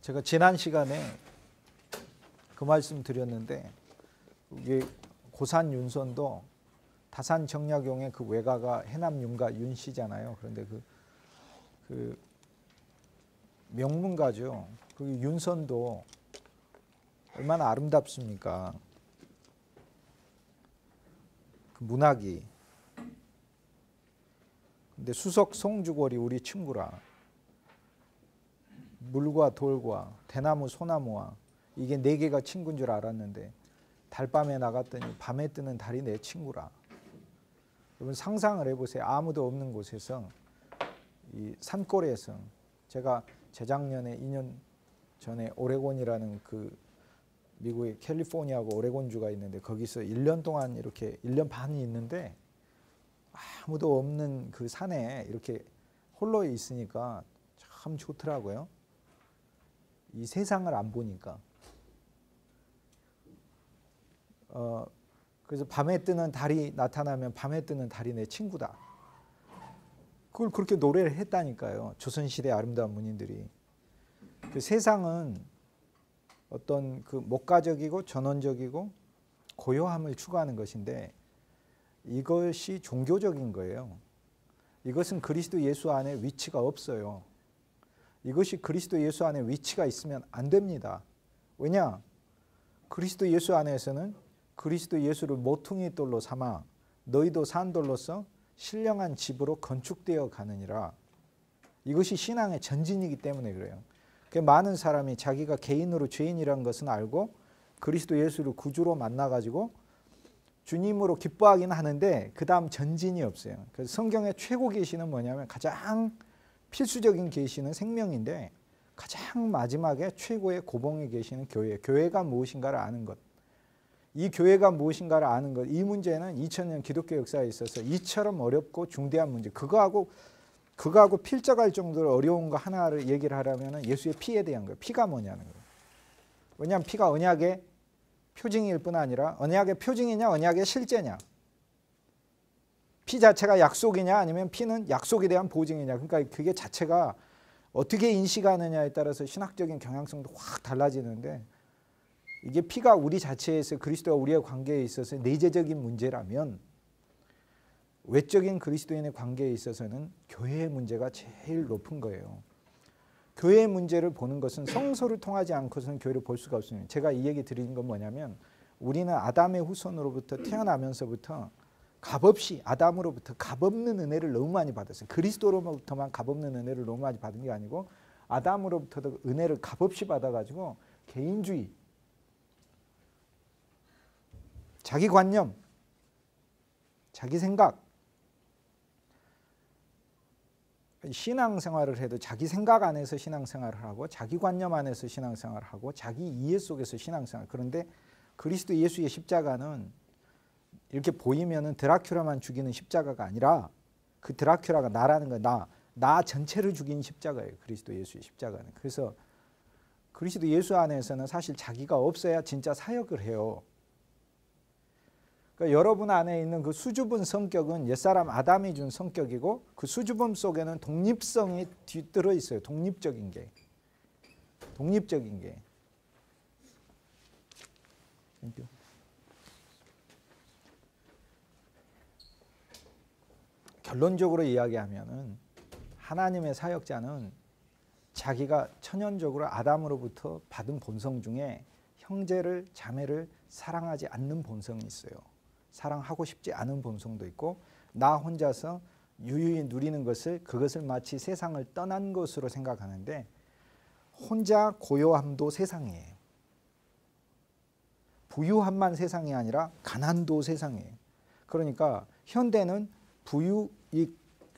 제가 지난 시간에 그 말씀 드렸는데 이게 고산 윤선도 다산 정약용의 그 외가가 해남 윤가 윤씨잖아요. 그런데 그 명문가죠. 그 윤선도 얼마나 아름답습니까? 그 문학이. 근데 수석 송주골이 우리 친구라. 물과 돌과 대나무 소나무와 이게 네 개가 친구인 줄 알았는데 달밤에 나갔더니 밤에 뜨는 달이 내 친구라. 여러분 상상을 해보세요. 아무도 없는 곳에서 이 산골에서 제가 재작년에 2년 전에 오레곤이라는 그 미국의 캘리포니아하고 오레곤주가 있는데 거기서 1년 동안 이렇게 1년 반이 있는데 아무도 없는 그 산에 이렇게 홀로 있으니까 참 좋더라고요. 이 세상을 안 보니까. 그래서 밤에 뜨는 달이 나타나면 밤에 뜨는 달이 내 친구다. 그걸 그렇게 노래를 했다니까요. 조선시대 아름다운 문인들이. 그 세상은 어떤 그 목가적이고 전원적이고 고요함을 추구하는 것인데 이것이 종교적인 거예요. 이것은 그리스도 예수 안에 위치가 없어요. 이것이 그리스도 예수 안에 위치가 있으면 안 됩니다. 왜냐? 그리스도 예수 안에서는 그리스도 예수를 모퉁이 돌로 삼아 너희도 산돌로서 신령한 집으로 건축되어 가느니라. 이것이 신앙의 전진이기 때문에 그래요. 많은 사람이 자기가 개인으로 죄인이라는 것은 알고 그리스도 예수를 구주로 만나가지고 주님으로 기뻐하긴 하는데 그 다음 전진이 없어요. 그래서 성경의 최고 계시는 뭐냐면 가장 필수적인 계시는 생명인데 가장 마지막에 최고의 고봉에 계시는 교회. 교회가 무엇인가를 아는 것. 이 교회가 무엇인가를 아는 것. 이 문제는 2000년 기독교 역사에 있어서 이처럼 어렵고 중대한 문제. 그거하고 필적할 정도로 어려운 거 하나를 얘기를 하려면 예수의 피에 대한 거예요. 피가 뭐냐는 거예요. 왜냐하면 피가 언약의 표징일 뿐 아니라 언약의 표징이냐 언약의 실제냐. 피 자체가 약속이냐 아니면 피는 약속에 대한 보증이냐. 그러니까 그게 자체가 어떻게 인식하느냐에 따라서 신학적인 경향성도 확 달라지는데 이게 피가 우리 자체에서 그리스도와 우리의 관계에 있어서 내재적인 문제라면 외적인 그리스도인의 관계에 있어서는 교회의 문제가 제일 높은 거예요. 교회의 문제를 보는 것은 성소를 통하지 않고서는 교회를 볼 수가 없습니다. 제가 이 얘기 드리는 건 뭐냐면 우리는 아담의 후손으로부터 태어나면서부터 값없이 아담으로부터 값없는 은혜를 너무 많이 받았어요. 그리스도로부터만 값없는 은혜를 너무 많이 받은 게 아니고 아담으로부터도 은혜를 값없이 받아가지고 개인주의, 자기관념, 자기 생각, 신앙생활을 해도 자기 생각 안에서 신앙생활을 하고 자기관념 안에서 신앙생활을 하고 자기 이해 속에서 신앙생활. 그런데 그리스도 예수의 십자가는 이렇게 보이면은 드라큘라만 죽이는 십자가가 아니라 그 드라큘라가 나라는 거야. 나 전체를 죽인 십자가예요. 그리스도 예수의 십자가는. 그래서 그리스도 예수 안에서는 사실 자기가 없어야 진짜 사역을 해요. 그러니까 여러분 안에 있는 그 수줍은 성격은 옛사람 아담이 준 성격이고 그 수줍음 속에는 독립성이 뒤들어 있어요. 독립적인 게. 결론적으로 이야기하면은 하나님의 사역자는 자기가 천연적으로 아담으로부터 받은 본성 중에 형제를 자매를 사랑하지 않는 본성이 있어요. 사랑하고 싶지 않은 본성도 있고 나 혼자서 유유히 누리는 그것을 마치 세상을 떠난 것으로 생각하는데 혼자 고요함도 세상이에요. 부유함만 세상이 아니라 가난도 세상이에요. 그러니까 현대는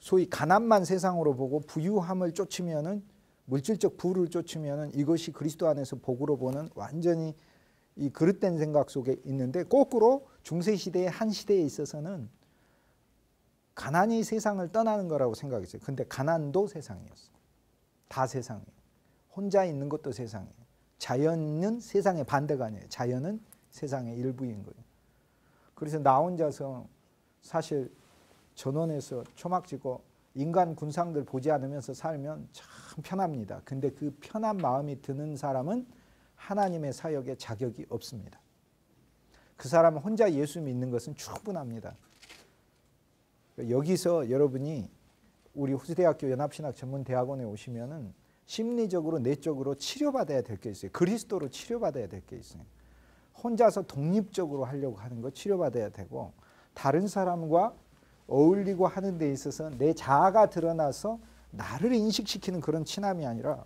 소위 가난만 세상으로 보고 부유함을 쫓으면은 물질적 부를 쫓으면은 이것이 그리스도 안에서 복으로 보는 완전히 이 그릇된 생각 속에 있는데 거꾸로 중세시대의 한 시대에 있어서는 가난이 세상을 떠나는 거라고 생각했어요. 근데 가난도 세상이었어요. 다 세상이에요. 혼자 있는 것도 세상이에요. 자연은 세상의 반대가 아니에요. 자연은 세상의 일부인 거예요. 그래서 나 혼자서 사실 전원에서 초막 짓고 인간 군상들 보지 않으면서 살면 참 편합니다. 근데 그 편한 마음이 드는 사람은 하나님의 사역에 자격이 없습니다. 그 사람은 혼자 예수 믿는 것은 충분합니다. 여기서 여러분이 우리 호주대학교 연합신학전문대학원에 오시면은 심리적으로 내적으로 치료받아야 될 게 있어요. 그리스도로 치료받아야 될 게 있어요. 혼자서 독립적으로 하려고 하는 거 치료받아야 되고, 다른 사람과 어울리고 하는 데 있어서 내 자아가 드러나서 나를 인식시키는 그런 친함이 아니라,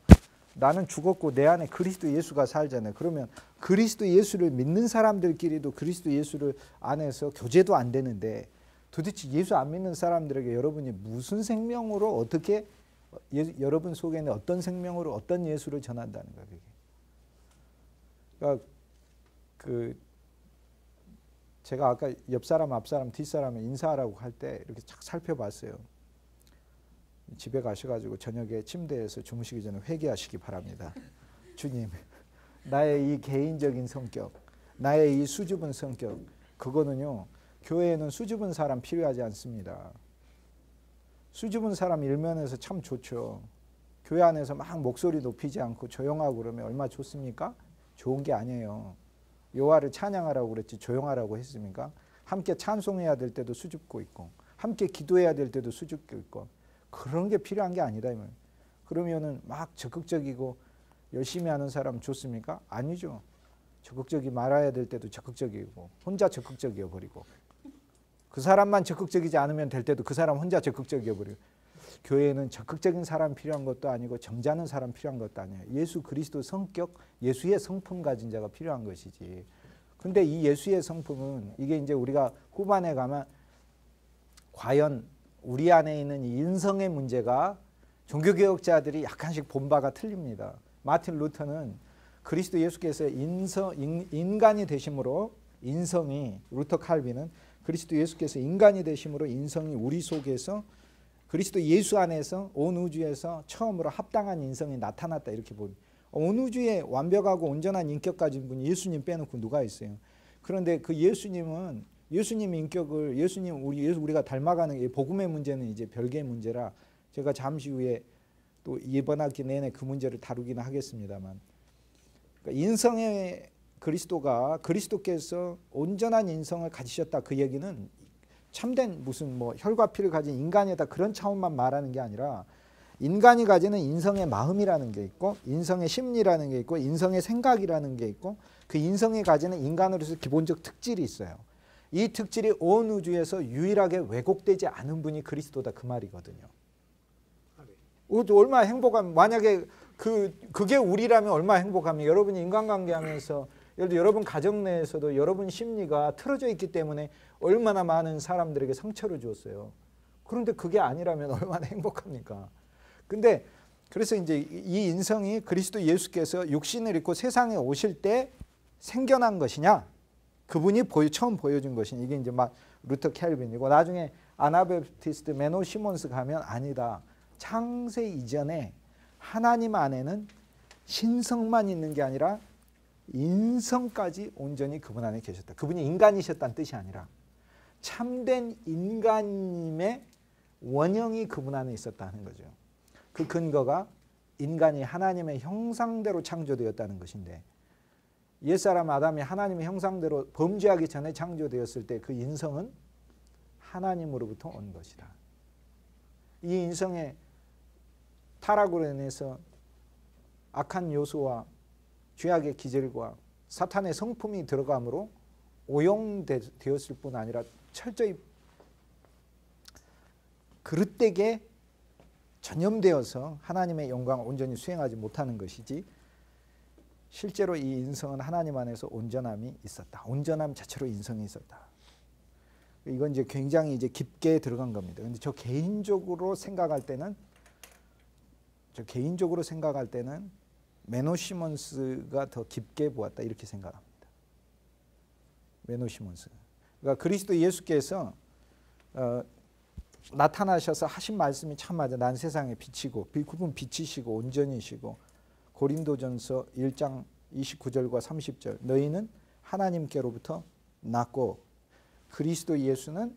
나는 죽었고 내 안에 그리스도 예수가 살잖아요. 그러면 그리스도 예수를 믿는 사람들끼리도 그리스도 예수를 안에서 교제도 안 되는데, 도대체 예수 안 믿는 사람들에게 여러분이 무슨 생명으로 어떻게, 여러분 속에는 어떤 생명으로 어떤 예수를 전한다는 거예요. 그러니까 제가 아까 옆 사람, 앞 사람, 뒷 사람을 인사하라고 할 때 이렇게 착 살펴봤어요. 집에 가셔가지고 저녁에 침대에서 주무시기 전에 회개하시기 바랍니다. 주님, 나의 이 개인적인 성격, 나의 이 수줍은 성격, 그거는요, 교회에는 수줍은 사람 필요하지 않습니다. 수줍은 사람 일면에서 참 좋죠. 교회 안에서 막 목소리 높이지 않고 조용하고 그러면 얼마나 좋습니까? 좋은 게 아니에요. 여호와를 찬양하라고 그랬지 조용하라고 했습니까? 함께 찬송해야 될 때도 수줍고 있고, 함께 기도해야 될 때도 수줍고 있고, 그런 게 필요한 게 아니다. 그러면은 막 적극적이고 열심히 하는 사람 좋습니까? 아니죠. 적극적이 말아야 될 때도 적극적이고, 혼자 적극적이어 버리고, 그 사람만 적극적이지 않으면 될 때도 그 사람 혼자 적극적이어 버리고. 교회에는 적극적인 사람 필요한 것도 아니고 점잖은 사람 필요한 것도 아니에요. 예수 그리스도 성격, 예수의 성품 가진 자가 필요한 것이지. 근데 이 예수의 성품은, 이게 이제 우리가 후반에 가면 과연 우리 안에 있는 이 인성의 문제가 종교개혁자들이 약간씩 본 바가 틀립니다. 마틴 루터는 그리스도 예수께서 인간이 되심으로, 인성이, 루터 칼빈은 그리스도 예수께서 인간이 되심으로 인성이 우리 속에서, 그리스도 예수 안에서 온 우주에서 처음으로 합당한 인성이 나타났다, 이렇게 봅니다. 온 우주에 완벽하고 온전한 인격 가진 분이 예수님 빼놓고 누가 있어요? 그런데 그 예수님은, 예수님 인격을, 예수님 우리가 닮아가는 이 복음의 문제는 이제 별개의 문제라, 제가 잠시 후에 또 이번 학기 내내 그 문제를 다루기는 하겠습니다만, 그러니까 인성의 그리스도가, 그리스도께서 온전한 인성을 가지셨다, 그 얘기는 참된 무슨 뭐 혈과 피를 가진 인간이다 그런 차원만 말하는 게 아니라, 인간이 가지는 인성의 마음이라는 게 있고, 인성의 심리라는 게 있고, 인성의 생각이라는 게 있고, 그 인성이 가지는 인간으로서 기본적 특질이 있어요. 이 특질이 온 우주에서 유일하게 왜곡되지 않은 분이 그리스도다, 그 말이거든요. 얼마나 행복하면, 만약에 그게 우리라면 얼마나 행복합니까? 여러분이 인간관계 하면서, 예를 들어 여러분 가정 내에서도 여러분 심리가 틀어져 있기 때문에 얼마나 많은 사람들에게 상처를 주었어요. 그런데 그게 아니라면 얼마나 행복합니까? 근데 그래서 이제 이 인성이 그리스도 예수께서 육신을 입고 세상에 오실 때 생겨난 것이냐, 그분이 처음 보여준 것이냐, 이게 이제 막 루터 캘빈이고, 나중에 아나베프티스트 메노 시몬스 가면 아니다. 창세 이전에 하나님 안에는 신성만 있는 게 아니라 인성까지 온전히 그분 안에 계셨다. 그분이 인간이셨다는 뜻이 아니라 참된 인간님의 원형이 그분 안에 있었다는 거죠. 그 근거가 인간이 하나님의 형상대로 창조되었다는 것인데, 옛사람 아담이 하나님의 형상대로 범죄하기 전에 창조되었을 때 그 인성은 하나님으로부터 온 것이다. 이 인성의 타락으로 인해서 악한 요소와 죄악의 기질과 사탄의 성품이 들어감으로 오용되었을 뿐 아니라 철저히 그릇되게 전염되어서 하나님의 영광을 온전히 수행하지 못하는 것이지, 실제로 이 인성은 하나님 안에서 온전함이 있었다. 온전함 자체로 인성이 있었다. 이건 이제 굉장히 이제 깊게 들어간 겁니다. 근데 저 개인적으로 생각할 때는 메노 시몬스가 더 깊게 보았다, 이렇게 생각합니다. 메노 시몬스. 그러니까 그리스도 예수께서 나타나셔서 하신 말씀이 참 맞아. 난 세상의 빛이고, 그분 빛이시고 온전히시고, 고린도전서 1장 29절과 30절, 너희는 하나님께로부터 났고 그리스도 예수는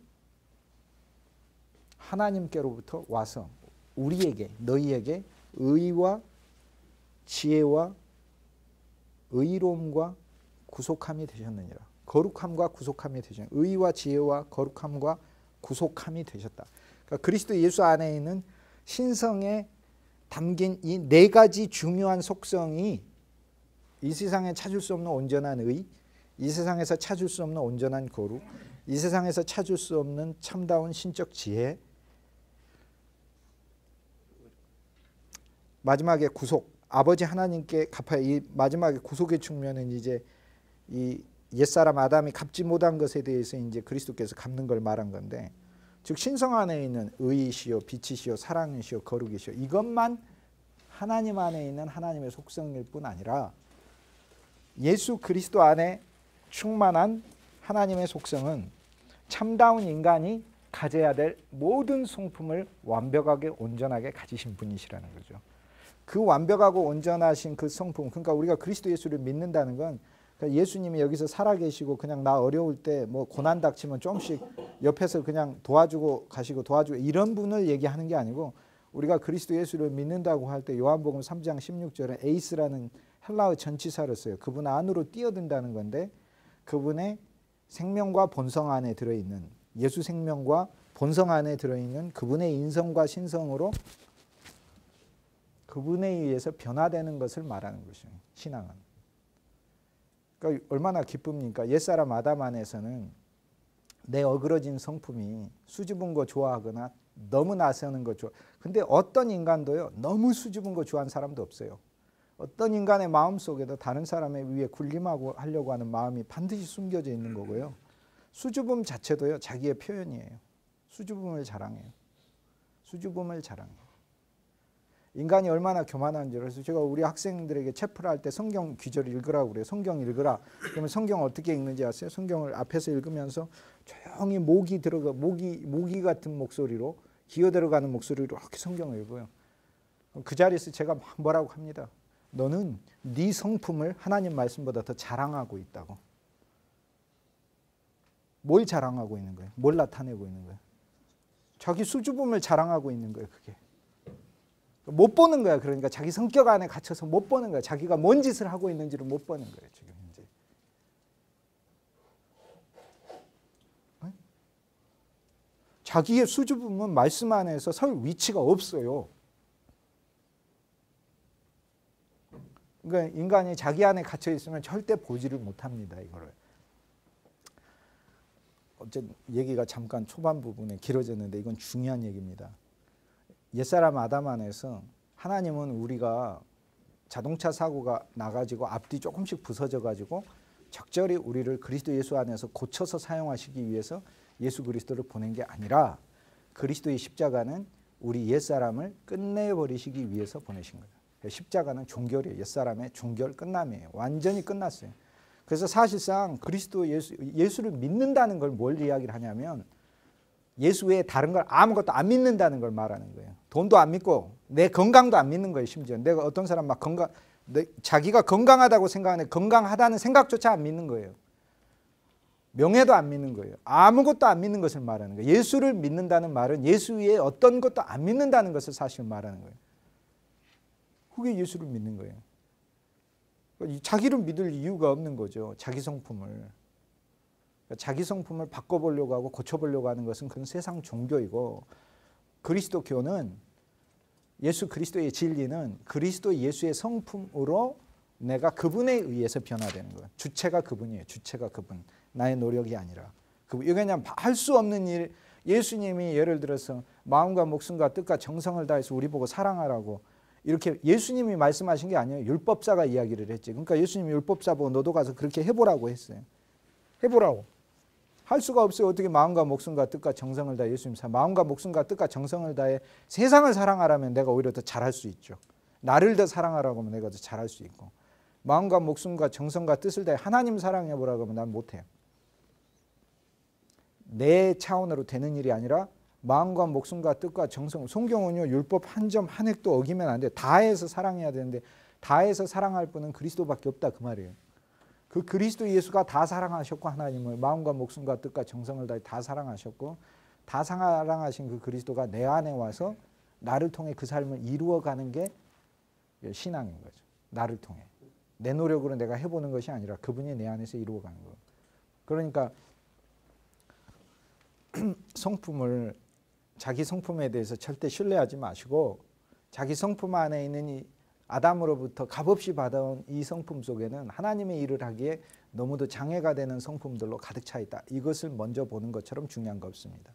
하나님께로부터 와서 우리에게 너희에게 의와 지혜와 의로움과 구속함이 되셨느니라. 거룩함과 구속함이 되셨느니라. 의와 지혜와 거룩함과 구속함이 되셨다. 그러니까 그리스도 예수 안에 있는 신성에 담긴 이 네 가지 중요한 속성이 이 세상에 찾을 수 없는 온전한 의, 이 세상에서 찾을 수 없는 온전한 거룩, 이 세상에서 찾을 수 없는 참다운 신적 지혜, 마지막에 구속, 아버지 하나님께 갚아야. 이 마지막에 구속의 측면은 이제 이 옛사람 아담이 갚지 못한 것에 대해서 이제 그리스도께서 갚는 걸 말한 건데, 즉 신성 안에 있는 의이시요 빛이시요 사랑이시요 거룩이시요, 이것만 하나님 안에 있는 하나님의 속성일 뿐 아니라 예수 그리스도 안에 충만한 하나님의 속성은 참다운 인간이 가져야 될 모든 성품을 완벽하게 온전하게 가지신 분이시라는 거죠. 그 완벽하고 온전하신 그 성품, 그러니까 우리가 그리스도 예수를 믿는다는 건 예수님이 여기서 살아계시고 그냥 나 어려울 때 뭐 고난 닥치면 조금씩 옆에서 그냥 도와주고 가시고 도와주고 이런 분을 얘기하는 게 아니고, 우리가 그리스도 예수를 믿는다고 할 때 요한복음 3장 16절에 에이스라는 헬라어 전치사를 써요. 그분 안으로 뛰어든다는 건데, 그분의 생명과 본성 안에 들어있는, 예수 생명과 본성 안에 들어있는 그분의 인성과 신성으로 그분에 의해서 변화되는 것을 말하는 것이죠. 신앙은. 그러니까 얼마나 기쁩니까? 옛사람 아담 안에서는 내 어그러진 성품이 수줍은 거 좋아하거나 너무 나서는 거 좋아. 근데 어떤 인간도요, 너무 수줍은 거 좋아하는 사람도 없어요. 어떤 인간의 마음 속에도 다른 사람의 위에 군림하고 하려고 하는 마음이 반드시 숨겨져 있는 거고요. 수줍음 자체도요, 자기의 표현이에요. 수줍음을 자랑해요. 수줍음을 자랑해요. 인간이 얼마나 교만한지. 그래서 제가 우리 학생들에게 체프를 할 때 성경 귀절을 읽으라고 그래요. 성경 읽으라. 그러면 성경 어떻게 읽는지 아세요? 성경을 앞에서 읽으면서 조용히 목이 같은 목소리로, 기어 들어가는 목소리로 이렇게 성경을 읽어요. 그 자리에서 제가 막 뭐라고 합니다. 너는 네 성품을 하나님 말씀보다 더 자랑하고 있다고. 뭘 자랑하고 있는 거예요? 뭘 나타내고 있는 거예요? 자기 수줍음을 자랑하고 있는 거예요. 그게 못 보는 거야. 그러니까 자기 성격 안에 갇혀서 못 보는 거야. 자기가 뭔 짓을 하고 있는지를 못 보는 거예요. 지금 이제 자기의 수줍음은 말씀 안에서 설 위치가 없어요. 그러니까 인간이 자기 안에 갇혀 있으면 절대 보지를 못합니다. 이거를. 어쨌든 얘기가 잠깐 초반 부분에 길어졌는데 이건 중요한 얘기입니다. 옛사람 아담 안에서 하나님은 우리가 자동차 사고가 나가지고 앞뒤 조금씩 부서져가지고 적절히 우리를 그리스도 예수 안에서 고쳐서 사용하시기 위해서 예수 그리스도를 보낸 게 아니라, 그리스도의 십자가는 우리 옛사람을 끝내버리시기 위해서 보내신 거예요. 십자가는 종결이에요. 옛사람의 종결 끝남이에요. 완전히 끝났어요. 그래서 사실상 그리스도 예수를 믿는다는 걸 뭘 이야기를 하냐면, 예수 외에 다른 걸 아무것도 안 믿는다는 걸 말하는 거예요. 돈도 안 믿고 내 건강도 안 믿는 거예요. 심지어 내가 어떤 사람 막 자기가 건강하다고 생각하는데 건강하다는 생각조차 안 믿는 거예요. 명예도 안 믿는 거예요. 아무것도 안 믿는 것을 말하는 거예요. 예수를 믿는다는 말은 예수 외에 어떤 것도 안 믿는다는 것을 사실 말하는 거예요. 그게 예수를 믿는 거예요. 자기를 믿을 이유가 없는 거죠. 자기 성품을. 자기 성품을 바꿔보려고 하고 고쳐보려고 하는 것은 그건 세상 종교이고, 그리스도교는, 예수 그리스도의 진리는 그리스도 예수의 성품으로 내가 그분에 의해서 변화되는 거예요. 주체가 그분이에요. 주체가 그분. 나의 노력이 아니라. 이거 그냥 할 수 없는 일. 예수님이 예를 들어서 마음과 목숨과 뜻과 정성을 다해서 우리 보고 사랑하라고 이렇게 예수님이 말씀하신 게 아니에요. 율법사가 이야기를 했지. 그러니까 예수님이 율법사 보고 너도 가서 그렇게 해보라고 했어요. 해보라고. 할 수가 없어요. 어떻게 마음과 목숨과 뜻과 정성을 다해 예수님 마음과 목숨과 뜻과 정성을 다해 세상을 사랑하라면 내가 오히려 더 잘할 수 있죠. 나를 더 사랑하라고 하면 내가 더 잘할 수 있고, 마음과 목숨과 정성과 뜻을 다해 하나님 사랑해보라고 하면 난 못해요. 내 차원으로 되는 일이 아니라 마음과 목숨과 뜻과 정성, 성경은요 율법 한 점 한 획도 어기면 안 돼. 다해서 사랑해야 되는데 다해서 사랑할 분은 그리스도밖에 없다 그 말이에요. 그 그리스도 예수가 다 사랑하셨고, 하나님을 마음과 목숨과 뜻과 정성을 다해 다 사랑하셨고, 다 사랑하신 그 그리스도가 내 안에 와서 나를 통해 그 삶을 이루어가는 게 신앙인 거죠. 나를 통해. 내 노력으로 내가 해보는 것이 아니라 그분이 내 안에서 이루어가는 거예요. 그러니까 성품을, 자기 성품에 대해서 절대 신뢰하지 마시고 자기 성품 안에 있는 이 아담으로부터 값없이 받아온 이 성품 속에는 하나님의 일을 하기에 너무도 장애가 되는 성품들로 가득 차 있다. 이것을 먼저 보는 것처럼 중요한 거 없습니다.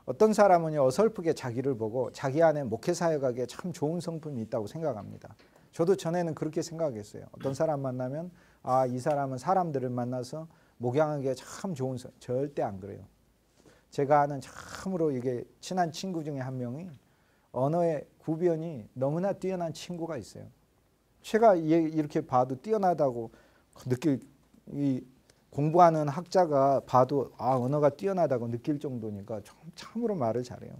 어떤 사람은 어설프게 자기를 보고 자기 안에 목회 사역하기에 참 좋은 성품이 있다고 생각합니다. 저도 전에는 그렇게 생각했어요. 어떤 사람 만나면 아, 이 사람은 사람들을 만나서 목양하기에 참 좋은 성품. 절대 안 그래요. 제가 아는 참으로 이게 친한 친구 중에 한 명이 언어의 구변이 너무나 뛰어난 친구가 있어요. 제가 이렇게 봐도 뛰어나다고 느낄, 이 공부하는 학자가 봐도 아, 언어가 뛰어나다고 느낄 정도니까 참으로 말을 잘해요.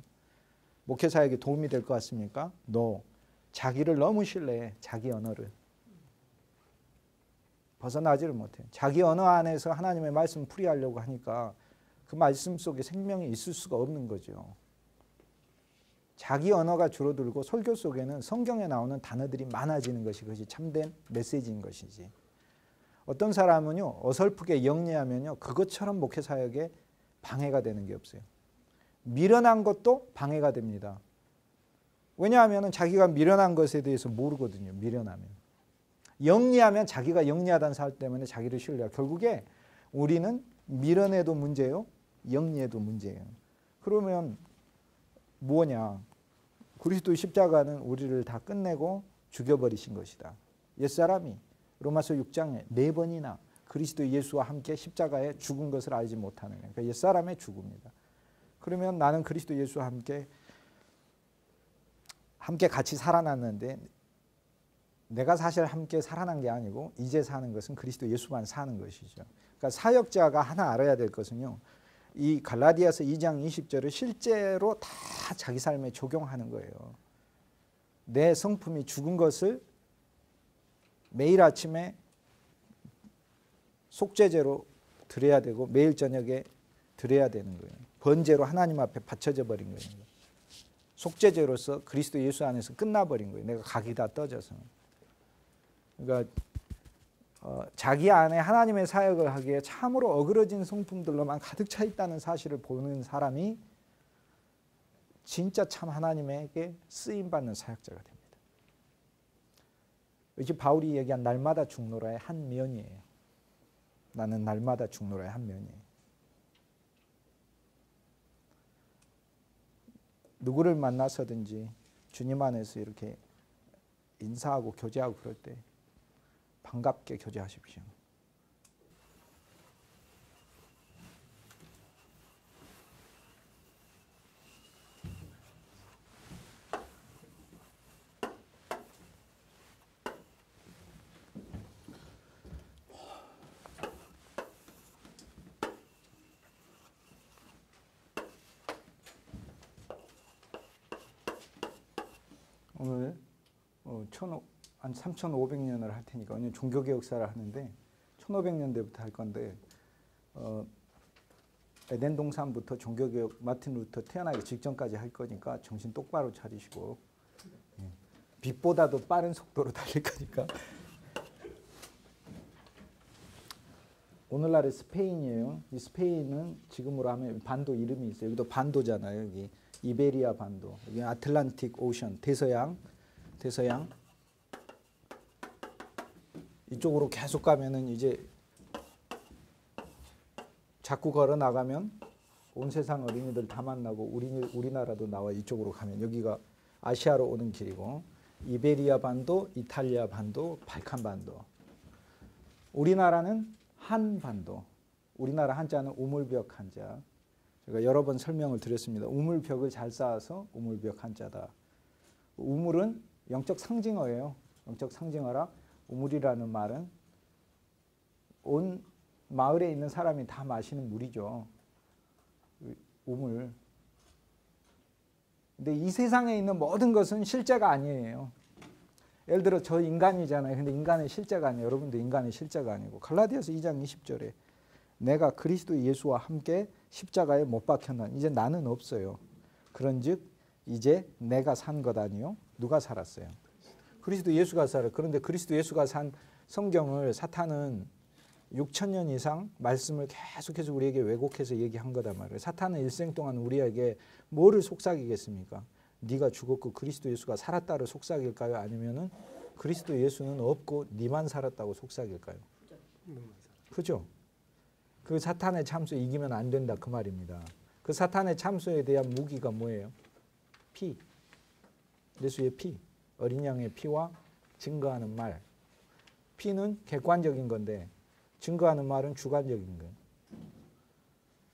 목회 사역에 도움이 될 것 같습니까? No. 자기를 너무 신뢰해. 자기 언어를. 벗어나지를 못해. 자기 언어 안에서 하나님의 말씀을 풀이하려고 하니까 그 말씀 속에 생명이 있을 수가 없는 거죠. 자기 언어가 줄어들고 설교 속에는 성경에 나오는 단어들이 많아지는 것이 그것이 참된 메시지인 것이지. 어떤 사람은요 어설프게 영리하면요 그것처럼 목회 사역에 방해가 되는 게 없어요. 미련한 것도 방해가 됩니다. 왜냐하면 자기가 미련한 것에 대해서 모르거든요. 미련하면. 영리하면 자기가 영리하다는 사실 때문에 자기를 신뢰하고 결국에 우리는 미련에도 문제예요. 영리에도 문제예요. 그러면 뭐냐? 그리스도의 십자가는 우리를 다 끝내고 죽여버리신 것이다. 옛사람이 로마서 6장에 4번이나 그리스도 예수와 함께 십자가에 죽은 것을 알지 못하는 거예요. 그러니까 옛사람의 죽음이다. 그러면 나는 그리스도 예수와 함께 같이 살아났는데 내가 사실 함께 살아난 게 아니고 이제 사는 것은 그리스도 예수만 사는 것이죠. 그러니까 사역자가 하나 알아야 될 것은요. 이 갈라디아서 2장 20절을 실제로 다 자기 삶에 적용하는 거예요. 내 성품이 죽은 것을 매일 아침에 속죄제로 드려야 되고 매일 저녁에 드려야 되는 거예요. 번제로 하나님 앞에 바쳐져 버린 거예요. 속죄제로서 그리스도 예수 안에서 끝나버린 거예요. 내가 각이 다 떠져서. 그러니까 자기 안에 하나님의 사역을 하기에 참으로 어그러진 성품들로만 가득 차 있다는 사실을 보는 사람이 진짜 참 하나님에게 쓰임받는 사역자가 됩니다. 이게 바울이 얘기한 날마다 죽노라의 한 면이에요. 나는 날마다 죽노라의 한 면이에요. 누구를 만나서든지 주님 안에서 이렇게 인사하고 교제하고 그럴 때 반갑게 교제하십시오. 오늘 한 3,500년을 할 테니까 오늘 종교개혁사를 하는데 1,500년대부터 할 건데 에덴 동산부터 종교개혁 마틴 루터 태어나기 직전까지 할 거니까 정신 똑바로 차리시고 빛보다도 빠른 속도로 달릴 거니까. 오늘날의 스페인이에요. 이 스페인은 지금으로 하면 반도 이름이 있어요. 여기도 반도잖아요. 여기 이베리아 반도, 여기 아틀란틱 오션, 대서양. 이쪽으로 계속 가면은 이제 자꾸 걸어 나가면 온 세상 어린이들 다 만나고 우리나라도 나와. 이쪽으로 가면 여기가 아시아로 오는 길이고 이베리아 반도, 이탈리아 반도, 발칸 반도. 우리나라는 한 반도. 우리나라 한자는 우물벽 한자. 제가 여러 번 설명을 드렸습니다. 우물벽을 잘 쌓아서 우물벽 한자다. 우물은 영적 상징어예요. 영적 상징어라. 우물이라는 말은 온 마을에 있는 사람이 다 마시는 물이죠. 우물. 근데 이 세상에 있는 모든 것은 실제가 아니에요. 예를 들어 저 인간이잖아요. 근데 인간의 실제가 아니에요. 여러분도 인간의 실제가 아니고. 갈라디아서 2장 20절에 내가 그리스도 예수와 함께 십자가에 못 박혔나니 이제 나는 없어요. 그런즉 이제 내가 산 것 아니요 누가 살았어요? 그리스도 예수가 살아요. 그런데 그리스도 예수가 산 성경을 사탄은 6,000년 이상 말씀을 계속해서 우리에게 왜곡해서 얘기한 거단 말이에요. 사탄은 일생 동안 우리에게 뭐를 속삭이겠습니까? 네가 죽었고 그리스도 예수가 살았다를 속삭일까요? 아니면은 그리스도 예수는 없고 네만 살았다고 속삭일까요? 그죠? 그 사탄의 참수 이기면 안 된다 그 말입니다. 그 사탄의 참수에 대한 무기가 뭐예요? 피. 예수의 피. 어린 양의 피와 증거하는 말. 피는 객관적인 건데 증거하는 말은 주관적인 거예요.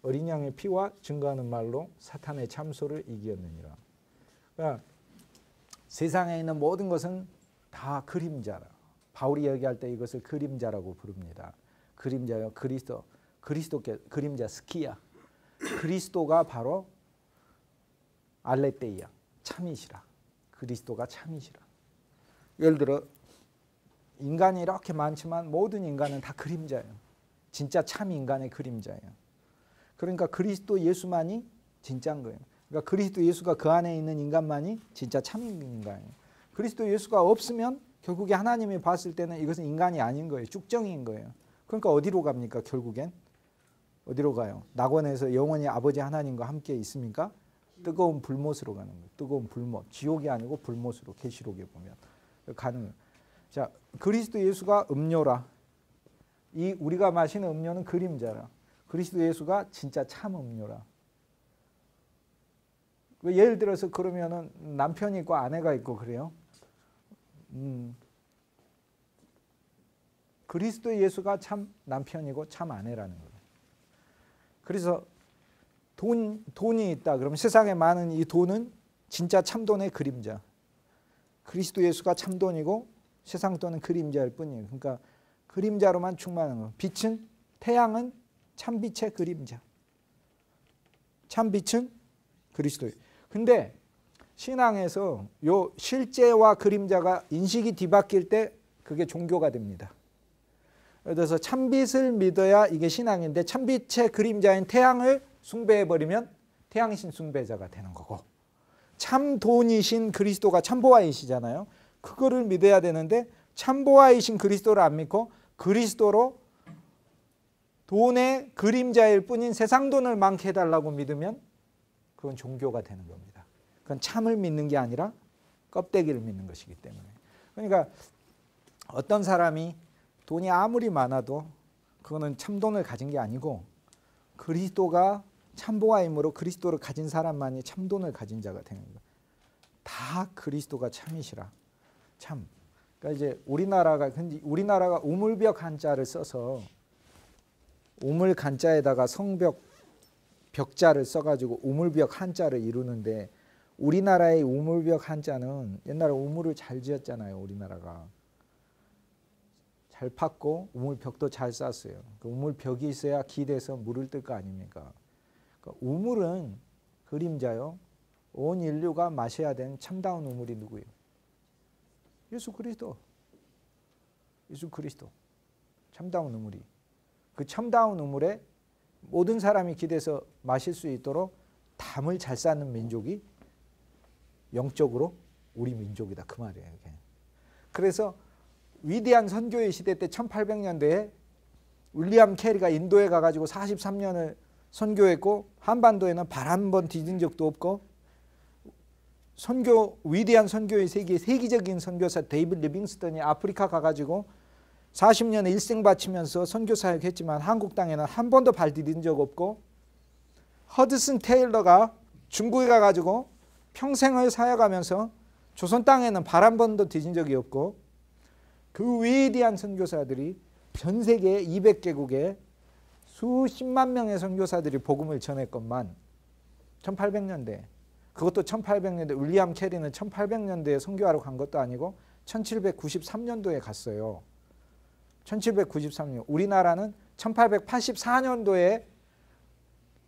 어린 양의 피와 증거하는 말로 사탄의 참소를 이겼느니라. 그러니까 세상에 있는 모든 것은 다 그림자라. 바울이 얘기할 때 이것을 그림자라고 부릅니다. 그림자요. 그리스도께 그림자 스키야. 그리스도가 바로 알레테이야. 참이시라. 그리스도가 참이시라. 예를 들어 인간이 이렇게 많지만 모든 인간은 다 그림자예요. 진짜 참 인간의 그림자예요. 그러니까 그리스도 예수만이 진짜인 거예요. 그러니까 그리스도 예수가 그 안에 있는 인간만이 진짜 참 인간이에요. 그리스도 예수가 없으면 결국에 하나님이 봤을 때는 이것은 인간이 아닌 거예요. 쭉정인 거예요. 그러니까 어디로 갑니까? 결국엔 어디로 가요? 낙원에서 영원히 아버지 하나님과 함께 있습니까? 뜨거운 불못으로 가는 거예요. 뜨거운 불못. 지옥이 아니고 불못으로 계시록에 보면 가는 거예요. 자, 그리스도 예수가 음료라. 이 우리가 마시는 음료는 그림자라. 그리스도 예수가 진짜 참 음료라. 예를 들어서 그러면은 남편이 있고 아내가 있고 그래요. 그리스도 예수가 참 남편이고 참 아내라는 거예요. 그래서 돈이 있다. 그러면 세상에 많은 이 돈은 진짜 참돈의 그림자. 그리스도 예수가 참돈이고 세상 돈은 그림자일 뿐이에요. 그러니까 그림자로만 충만한 거. 빛은 태양은 참빛의 그림자. 참빛은 그리스도예요. 근데 신앙에서 요 실제와 그림자가 인식이 뒤바뀔 때 그게 종교가 됩니다. 그래서 참빛을 믿어야 이게 신앙인데 참빛의 그림자인 태양을 숭배해버리면 태양신 숭배자가 되는 거고 참돈이신 그리스도가 참보아이시잖아요. 그거를 믿어야 되는데 참보아이신 그리스도를 안 믿고 그리스도로 돈의 그림자일 뿐인 세상 돈을 많게 해달라고 믿으면 그건 종교가 되는 겁니다. 그건 참을 믿는 게 아니라 껍데기를 믿는 것이기 때문에. 그러니까 어떤 사람이 돈이 아무리 많아도 그거는 참돈을 가진 게 아니고 그리스도가 참보아임으로 그리스도를 가진 사람만이 참돈을 가진 자가 되는 거예요. 다 그리스도가 참이시라. 참. 그러니까 이제 우리나라가 우물벽 한자를 써서 우물 간자에다가 성벽 벽자를 써가지고 우물벽 한자를 이루는데 우리나라의 우물벽 한자는 옛날에 우물을 잘 지었잖아요. 우리나라가 잘 팠고 우물벽도 잘 쌌어요. 그 우물벽이 있어야 기대서 물을 뜰 거 아닙니까? 그러니까 우물은 그림자요. 온 인류가 마셔야 되는 참다운 우물이 누구예요? 예수 그리스도. 예수 그리스도. 참다운 우물이. 그 참다운 우물에 모든 사람이 기대서 마실 수 있도록 담을 잘 쌓는 민족이 영적으로 우리 민족이다. 그 말이에요. 이게. 그래서 위대한 선교의 시대 때 1800년대에 윌리엄 캐리가 인도에 가가지고 43년을 선교했고 한반도에는 발 한 번 디딘 적도 없고 위대한 선교의 세계의 세계적인 선교사 데이비드 리빙스턴이 아프리카 가가지고 40년에 일생 바치면서 선교 사역했지만 한국 땅에는 한 번도 발 디딘 적 없고 허드슨 테일러가 중국에 가가지고 평생을 사역하면서 조선 땅에는 발 한 번도 디딘 적이 없고 그 위대한 선교사들이 전 세계 200개국에 수십만 명의 선교사들이 복음을 전했건만 1800년대 그것도 1800년대 윌리엄 캐리는 1800년대에 선교하러 간 것도 아니고 1793년도에 갔어요. 1793년. 우리나라는 1884년도에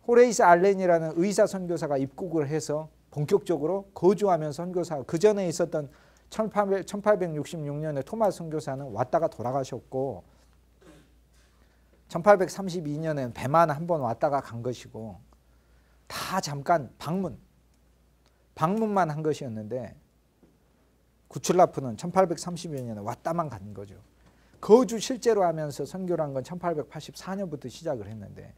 호레이스 알렌이라는 의사 선교사가 입국을 해서 본격적으로 거주하면서 선교사 그 전에 있었던 1866년에 토마스 선교사는 왔다가 돌아가셨고 1832년에는 배만 한 번 왔다가 간 것이고 다 잠깐 방문만 한 것이었는데 구출라프는 1832년에 왔다만 간 거죠. 거주 실제로 하면서 선교를 한 건 1884년부터 시작을 했는데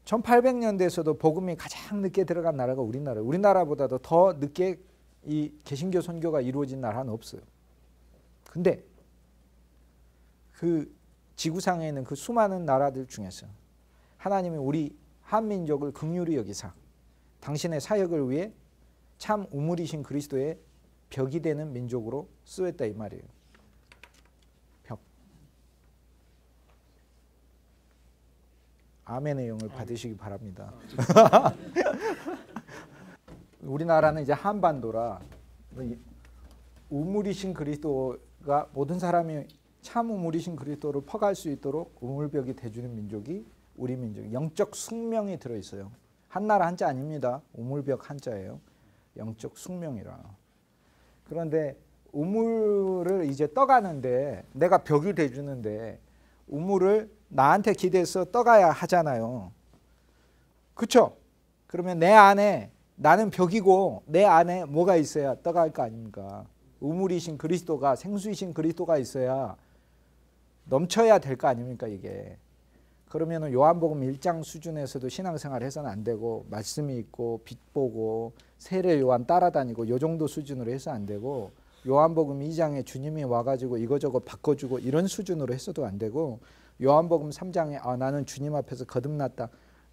1800년대에서도 복음이 가장 늦게 들어간 나라가 우리나라보다도 더 늦게 이 개신교 선교가 이루어진 나라는 없어요. 근데 그 지구상에 있는 그 수많은 나라들 중에서 하나님이 우리 한민족을 긍휼히 여기사 당신의 사역을 위해 참 우물이신 그리스도의 벽이 되는 민족으로 쓰였다 이 말이에요. 벽. 아멘의 영을 받으시기 바랍니다. 우리나라는 이제 한반도라 우물이신 그리스도가 모든 사람이 참 우물이신 그리스도를 퍼갈 수 있도록 우물벽이 돼주는 민족이 우리 민족. 영적 숙명이 들어있어요. 한나라 한자 아닙니다. 우물벽 한자예요. 영적 숙명이라. 그런데 우물을 이제 떠가는데 내가 벽이 돼주는데 우물을 나한테 기대서 떠가야 하잖아요. 그렇죠? 그러면 내 안에 나는 벽이고 내 안에 뭐가 있어야 떠갈 거 아닙니까? 우물이신 그리스도가 생수이신 그리스도가 있어야 넘쳐야 될 거 아닙니까 이게. 그러면 요한복음 1장 수준에서도 신앙생활 해서는 안 되고 말씀이 있고 빛 보고 세례 요한 따라다니고 요 정도 수준으로 해서 안 되고 요한복음 2장에 주님이 와가지고 이거저거 바꿔주고 이런 수준으로 해서도 안 되고 요한복음 3장에 나는 주님 앞에서 거듭났다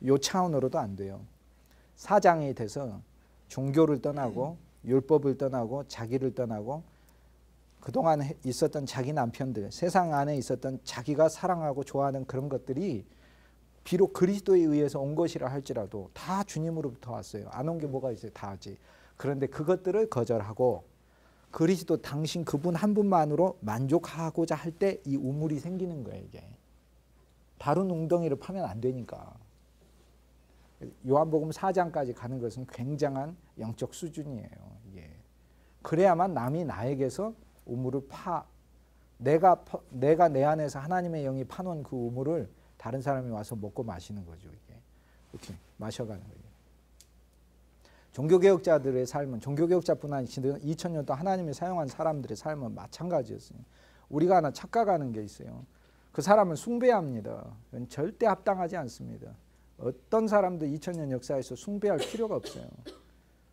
요 차원으로도 안 돼요. 4장이 돼서 종교를 떠나고 율법을 떠나고 자기를 떠나고 그동안 있었던 자기 남편들 세상 안에 있었던 자기가 사랑하고 좋아하는 그런 것들이 비록 그리스도에 의해서 온 것이라 할지라도 다 주님으로부터 왔어요. 안 온 게 뭐가 있어요? 다 하지. 그런데 그것들을 거절하고 그리스도 당신 그분 한 분만으로 만족하고자 할 때 이 우물이 생기는 거예요. 이게 다른 웅덩이를 파면 안 되니까. 요한복음 4장까지 가는 것은 굉장한 영적 수준이에요. 이게. 그래야만 남이 나에게서 우물을 내가 내 안에서 하나님의 영이 파놓은 그 우물을 다른 사람이 와서 먹고 마시는 거죠. 이게. 이렇게 마셔가는 거예요. 종교개혁자들의 삶은 종교개혁자뿐 아니라 2000년 동안 하나님이 사용한 사람들의 삶은 마찬가지였어요. 우리가 하나 착각하는 게 있어요. 그 사람을 숭배합니다. 그건 절대 합당하지 않습니다. 어떤 사람도 2000년 역사에서 숭배할 필요가 없어요.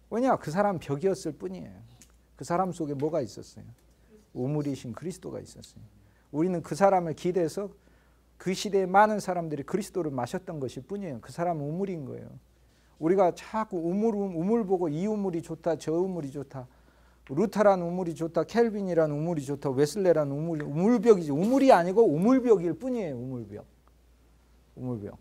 왜냐? 그 사람 벽이었을 뿐이에요. 그 사람 속에 뭐가 있었어요? 우물이신 그리스도가 있었어요. 우리는 그 사람을 기대해서 그 시대에 많은 사람들이 그리스도를 마셨던 것일 뿐이에요. 그 사람은 우물인 거예요. 우리가 자꾸 우물 보고 이 우물이 좋다 저 우물이 좋다 루터란 우물이 좋다 켈빈이란 우물이 좋다 웨슬레란 우물벽이지 우물이 아니고 우물벽일 뿐이에요. 우물벽.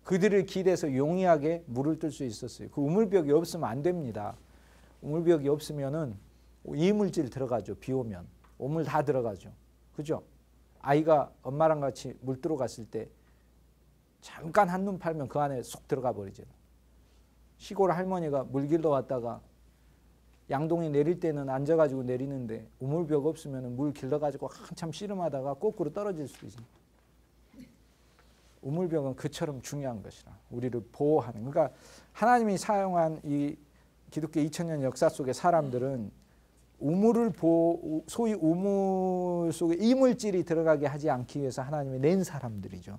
그들을 기대해서 용이하게 물을 뜰 수 있었어요. 그 우물벽이 없으면 안 됩니다. 우물벽이 없으면은 이물질 들어가죠. 비 오면 우물 다 들어가죠. 그죠? 아이가 엄마랑 같이 물 들어갔을 때 잠깐 한눈 팔면 그 안에 쏙 들어가 버리죠. 시골 할머니가 물 길러 왔다가 양동이 내릴 때는 앉아가지고 내리는데 우물벽 없으면 물 길러가지고 한참 씨름하다가 거꾸로 떨어질 수도 있어요. 우물벽은 그처럼 중요한 것이라 우리를 보호하는. 그러니까 하나님이 사용한 이 기독교 2000년 역사 속의 사람들은 우물을 소위 우물 속에 이물질이 들어가게 하지 않기 위해서 하나님이 낸 사람들이죠.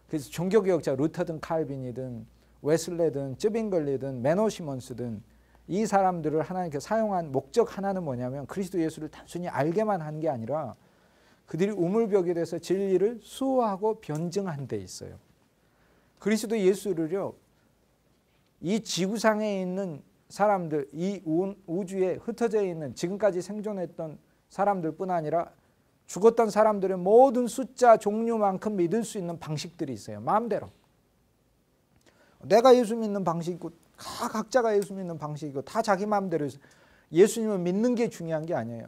그래서 종교개혁자 루터든 칼빈이든 웨슬레든 쯔빙글리든 매노시먼스든 이 사람들을 하나님께서 사용한 목적 하나는 뭐냐면 그리스도 예수를 단순히 알게만 한 게 아니라 그들이 우물벽에 대해서 진리를 수호하고 변증한 데 있어요. 그리스도 예수를요. 이 지구상에 있는 사람들, 이 우주에 흩어져 있는 지금까지 생존했던 사람들뿐 아니라 죽었던 사람들의 모든 숫자 종류만큼 믿을 수 있는 방식들이 있어요. 마음대로. 내가 예수 믿는 방식이고 각자가 예수 믿는 방식이고 다 자기 마음대로 예수님을 믿는 게 중요한 게 아니에요.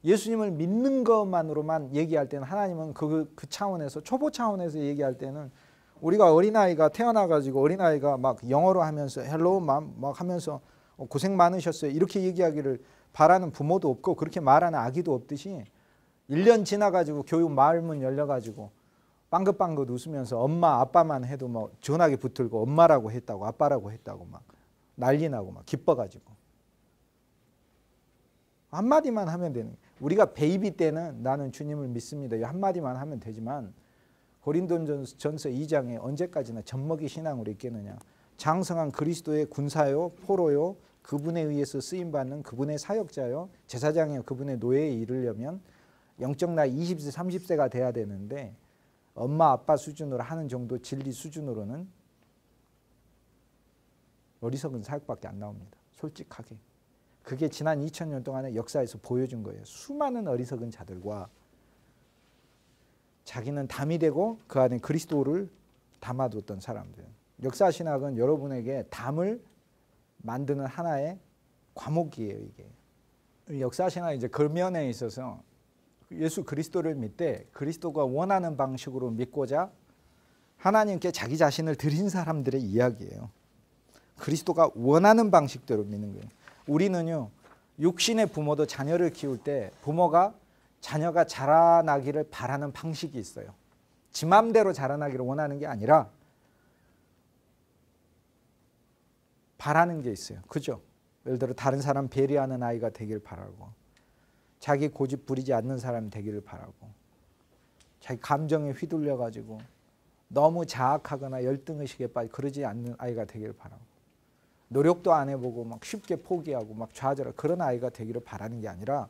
예수님을 믿는 것만으로만 얘기할 때는 하나님은 그 차원에서 초보 차원에서 얘기할 때는 우리가 어린아이가 태어나가지고 어린아이가 막 영어로 하면서 헬로우 맘 막 하면서 고생 많으셨어요 이렇게 얘기하기를 바라는 부모도 없고 그렇게 말하는 아기도 없듯이 1년 지나가지고 교육 마을문 열려가지고 빵긋빵긋 웃으면서 엄마 아빠만 해도 뭐 전화기 붙들고 엄마라고 했다고 아빠라고 했다고 막 난리 나고 막 기뻐가지고 한마디만 하면 되는 거예요. 우리가 베이비 때는 나는 주님을 믿습니다. 이 한마디만 하면 되지만 고린도전서 2장에 언제까지나 젖먹이 신앙으로 있겠느냐. 장성한 그리스도의 군사요 포로요 그분에 의해서 쓰임받는 그분의 사역자요 제사장이요 그분의 노예에 이르려면 영적 나이 20세 30세가 돼야 되는데 엄마 아빠 수준으로 하는 정도 진리 수준으로는 어리석은 사역밖에 안 나옵니다. 솔직하게. 그게 지난 2000년 동안의 역사에서 보여준 거예요. 수많은 어리석은 자들과 자기는 담이 되고 그 안에 그리스도를 담아뒀던 사람들. 역사신학은 여러분에게 담을 만드는 하나의 과목이에요. 이게 역사신학 이제 그 면에 있어서 예수 그리스도를 믿되 그리스도가 원하는 방식으로 믿고자 하나님께 자기 자신을 드린 사람들의 이야기예요. 그리스도가 원하는 방식대로 믿는 거예요. 우리는요 육신의 부모도 자녀를 키울 때 부모가 자녀가 자라나기를 바라는 방식이 있어요. 지 맘대로 자라나기를 원하는 게 아니라 바라는 게 있어요. 그죠? 예를 들어 다른 사람 배려하는 아이가 되길 바라고 자기 고집 부리지 않는 사람이 되기를 바라고 자기 감정에 휘둘려 가지고 너무 자학하거나 열등의식에 빠져 그러지 않는 아이가 되기를 바라고 노력도 안 해보고 막 쉽게 포기하고 막 좌절하고 그런 아이가 되기를 바라는 게 아니라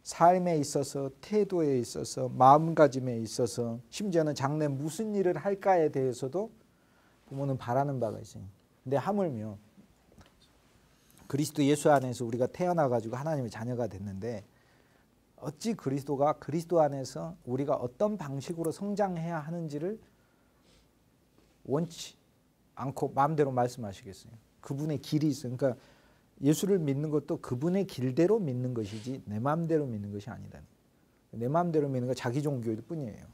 삶에 있어서 태도에 있어서 마음가짐에 있어서 심지어는 장래 무슨 일을 할까에 대해서도 부모는 바라는 바가 있어요. 근데 하물며 그리스도 예수 안에서 우리가 태어나가지고 하나님의 자녀가 됐는데 어찌 그리스도가 그리스도 안에서 우리가 어떤 방식으로 성장해야 하는지를 원치 않고 마음대로 말씀하시겠어요. 그분의 길이 있어요. 그러니까 예수를 믿는 것도 그분의 길대로 믿는 것이지 내 마음대로 믿는 것이 아니다. 내 마음대로 믿는 건 자기 종교일 뿐이에요.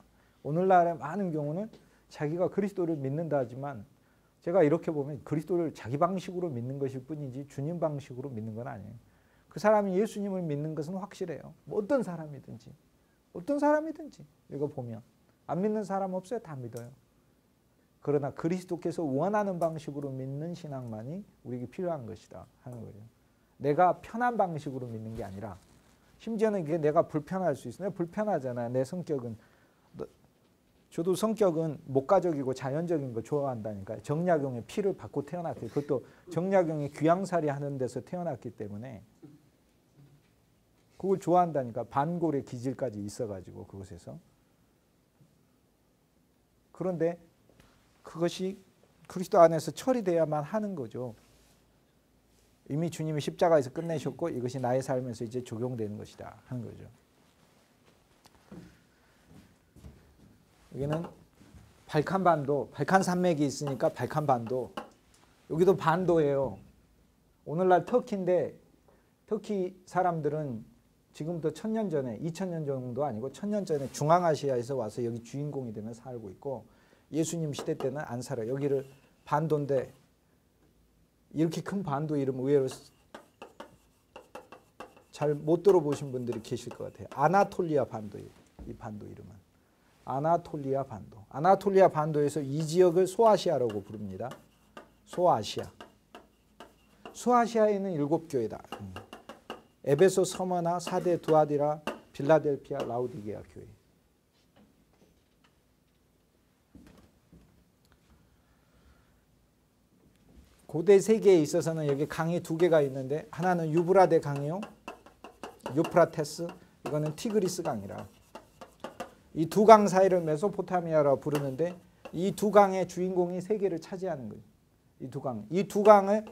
오늘날의 많은 경우는 자기가 그리스도를 믿는다 하지만 제가 이렇게 보면 그리스도를 자기 방식으로 믿는 것일 뿐이지 주님 방식으로 믿는 건 아니에요. 그 사람이 예수님을 믿는 것은 확실해요. 뭐 어떤 사람이든지 이거 보면 안 믿는 사람 없어요. 다 믿어요. 그러나 그리스도께서 원하는 방식으로 믿는 신앙만이 우리에게 필요한 것이다 하는 거죠. 내가 편한 방식으로 믿는 게 아니라 심지어는 이게 내가 불편할 수 있어요. 불편하잖아요. 내 성격은. 저도 성격은 목가적이고 자연적인 거 좋아한다니까요. 정약용의 피를 받고 태어났기 그것도 정약용이 귀양살이 하는 데서 태어났기 때문에 그걸 좋아한다니까. 반골의 기질까지 있어가지고 그곳에서. 그런데 그것이 그리스도 안에서 처리돼야만 하는 거죠. 이미 주님이 십자가에서 끝내셨고 이것이 나의 삶에서 이제 적용되는 것이다 하는 거죠. 여기는 발칸반도, 발칸산맥이 있으니까 발칸반도. 여기도 반도예요. 오늘날 터키인데 터키 사람들은 지금부터 1000년 전에 2000년 정도 아니고 1000년 전에 중앙아시아에서 와서 여기 주인공이 되면 살고 있고 예수님 시대 때는 안 살아요. 여기를 반도인데 이렇게 큰 반도 이름 의외로 잘 못 들어보신 분들이 계실 것 같아요. 아나톨리아 반도예요. 이 반도 이름은. 아나톨리아 반도. 아나톨리아 반도에서 이 지역을 소아시아라고 부릅니다. 소아시아. 소아시아에 있는 7교회다. 에베소, 서머나, 사데, 두아디라, 빌라델피아, 라우디게아 교회. 고대 세계에 있어서는 여기 강이 2개가 있는데 하나는 유브라데 강이요. 유프라테스. 이거는 티그리스 강이라. 이 두 강 사이를 메소포타미아라고 부르는데 이 두 강의 주인공이 세계를 차지하는 거예요. 이 두 강. 이 두 강을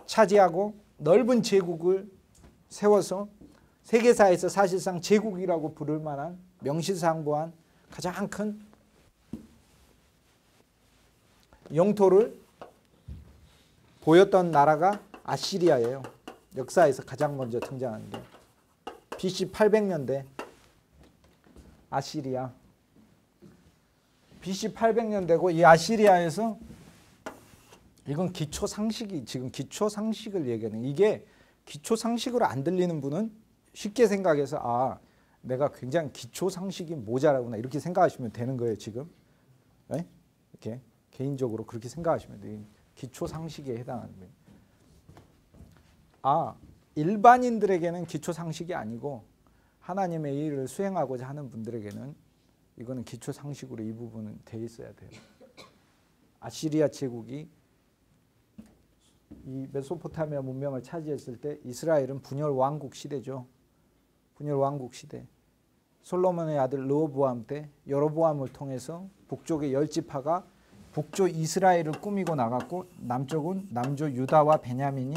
차지하고 넓은 제국을 세워서 세계사에서 사실상 제국이라고 부를 만한 명실상부한 가장 큰 영토를 보였던 나라가 아시리아예요. 역사에서 가장 먼저 등장하는 게 BC 800년대 아시리아. BC 800년대고 이 아시리아에서 이건 기초 상식이 지금 기초 상식을 얘기하는 이게 기초 상식으로 안 들리는 분은 쉽게 생각해서 아, 내가 굉장히 기초 상식이 모자라구나 이렇게 생각하시면 되는 거예요, 지금. 네? 이렇게 개인적으로 그렇게 생각하시면 돼요. 기초 상식에 해당하는 거예요. 아, 일반인들에게는 기초 상식이 아니고 하나님의 일을 수행하고자 하는 분들에게는 이거는 기초 상식으로 이 부분은 돼 있어야 돼요. 아시리아 제국이 이 메소포타미아 문명을 차지했을 때 이스라엘은 분열 왕국 시대죠. 분열 왕국 시대. 솔로몬의 아들 르호보암 때 여로보암을 통해서 북쪽의 10지파가 북쪽 이스라엘을 꾸미고 나갔고 남쪽은 남조 유다와 베냐민이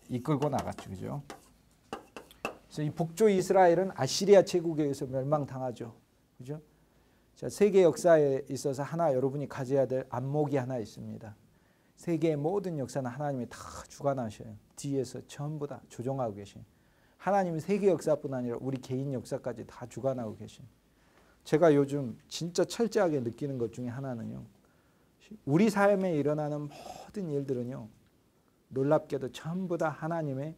이끌고 나갔죠. 그죠? 그래서 이 북쪽 이스라엘은 아시리아 제국에 의해서 멸망당하죠. 그죠? 자, 세계 역사에 있어서 하나 여러분이 가져야 될 안목이 하나 있습니다. 세계의 모든 역사는 하나님이 다 주관하셔요. 뒤에서 전부 다 조종하고 계신. 하나님은 세계 역사뿐 아니라 우리 개인 역사까지 다 주관하고 계신. 제가 요즘 진짜 철저하게 느끼는 것 중에 하나는요. 우리 삶에 일어나는 모든 일들은요. 놀랍게도 전부 다 하나님의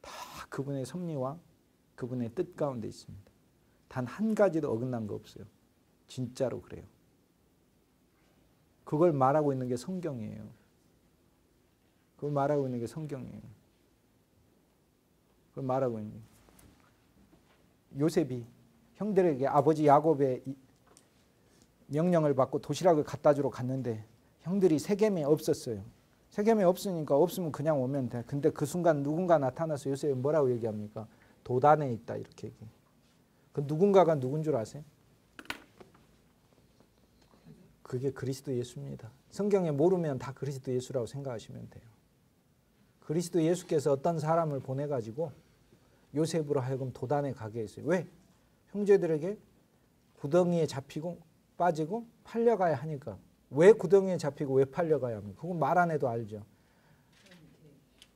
다 그분의 섭리와 그분의 뜻 가운데 있습니다. 단 한 가지도 어긋난 거 없어요. 진짜로 그래요. 그걸 말하고 있는 게 성경이에요. 그걸 말하고 있는 게 성경이에요. 그걸 말하고 있는 게. 요셉이 형들에게 아버지 야곱의 명령을 받고 도시락을 갖다 주러 갔는데 형들이 세겜에 없었어요. 세겜에 없으니까 없으면 그냥 오면 돼. 근데 그 순간 누군가 나타나서 요셉이 뭐라고 얘기합니까? 도단에 있다 이렇게 얘기해요. 그 누군가가 누군 줄 아세요? 그게 그리스도 예수입니다. 성경에 모르면 다 그리스도 예수라고 생각하시면 돼요. 그리스도 예수께서 어떤 사람을 보내가지고 요셉으로 하여금 도단에 가게 했어요. 왜? 형제들에게 구덩이에 잡히고 빠지고 팔려가야 하니까. 왜 구덩이에 잡히고 왜 팔려가야 합니까? 그건 말 안 해도 알죠.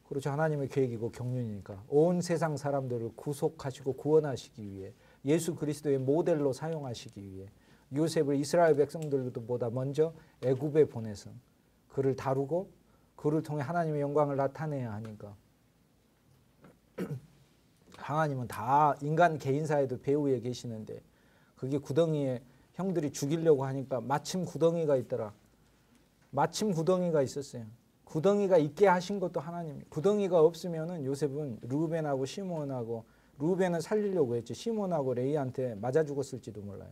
그렇죠. 하나님의 계획이고 경륜이니까. 온 세상 사람들을 구속하시고 구원하시기 위해 예수 그리스도의 모델로 사용하시기 위해 요셉을 이스라엘 백성들보다 먼저 애굽에 보내서 그를 다루고 그를 통해 하나님의 영광을 나타내야 하니까 하나님은 다 인간 개인사에도 배후에 계시는데 그게 구덩이에 형들이 죽이려고 하니까 마침 구덩이가 있더라. 마침 구덩이가 있었어요. 구덩이가 있게 하신 것도 하나님. 구덩이가 없으면은 요셉은 루벤하고 시몬하고 루벤은 살리려고 했지 시몬하고 레이한테 맞아 죽었을지도 몰라요.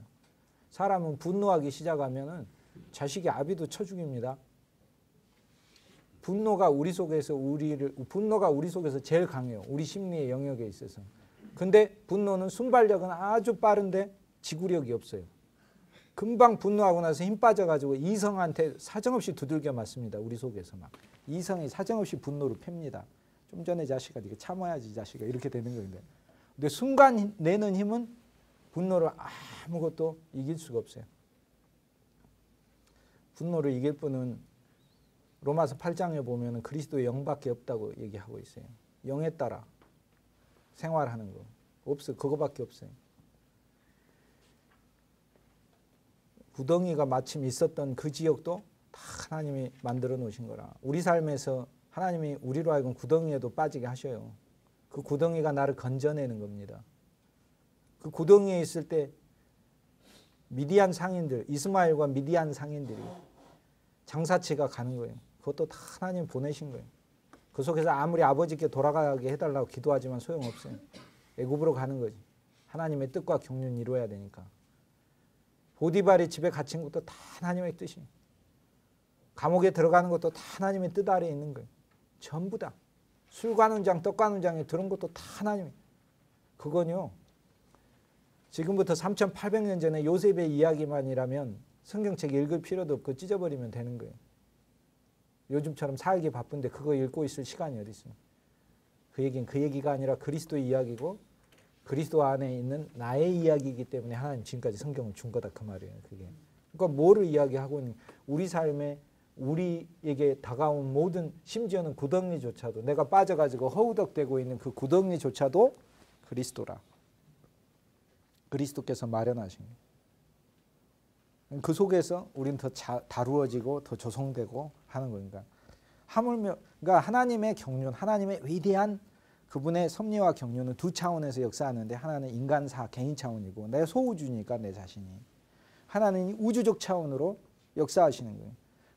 사람은 분노하기 시작하면은 자식이 아비도 쳐 죽입니다. 분노가 우리 속에서 제일 강해요. 우리 심리의 영역에 있어서. 근데 분노는 순발력은 아주 빠른데 지구력이 없어요. 금방 분노하고 나서 힘 빠져가지고 이성한테 사정없이 두들겨 맞습니다. 우리 속에서 막. 이성이 사정없이 분노를 팹니다. 좀 전에 자식아 네가 참아야지 자식아 이렇게 되는 건데. 근데 순간 내는 힘은 분노를 아무것도 이길 수가 없어요. 분노를 이길 분은 로마서 8장에 보면 그리스도의 영밖에 없다고 얘기하고 있어요. 영에 따라 생활하는 거. 없어요. 그거밖에 없어요. 구덩이가 마침 있었던 그 지역도 다 하나님이 만들어 놓으신 거라. 우리 삶에서 하나님이 우리로 하여금 구덩이에도 빠지게 하셔요. 그 구덩이가 나를 건져내는 겁니다. 그 구덩이에 있을 때 미디안 상인들, 이스마엘과 미디안 상인들이 장사치가 가는 거예요. 그것도 다 하나님 보내신 거예요. 그 속에서 아무리 아버지께 돌아가게 해달라고 기도하지만 소용없어요. 애굽으로 가는 거지. 하나님의 뜻과 경륜 이루어야 되니까. 보디발이 집에 갇힌 것도 다 하나님의 뜻이에요. 감옥에 들어가는 것도 다 하나님의 뜻 아래에 있는 거예요. 전부 다. 술 가는 장, 떡 가는 장에 들은 것도 다 하나님의. 그건요. 지금부터 3,800년 전에 요셉의 이야기만이라면 성경책 읽을 필요도 없고 찢어버리면 되는 거예요. 요즘처럼 살기 바쁜데 그거 읽고 있을 시간이 어디 있어요. 그 얘기는 그 얘기가 아니라 그리스도의 이야기고 그리스도 안에 있는 나의 이야기이기 때문에 하나님 지금까지 성경을 준 거다 그 말이에요. 그게. 그러니까 뭐를 이야기하고 있는 우리 삶에 우리에게 다가온 모든 심지어는 구덩이조차도 내가 빠져가지고 허우덕대고 있는 그 구덩이조차도 그리스도라. 그리스도께서 마련하신 거예요. 그 속에서 우리는 더 다루어지고 더 조성되고 하는 거니까 하물며 그러니까 하나님의 경륜, 하나님의 위대한 그분의 섭리와 경륜은 두 차원에서 역사하는데 하나는 인간사 개인 차원이고 내 소우주니까 내 자신이 하나는 우주적 차원으로 역사하시는 거예요.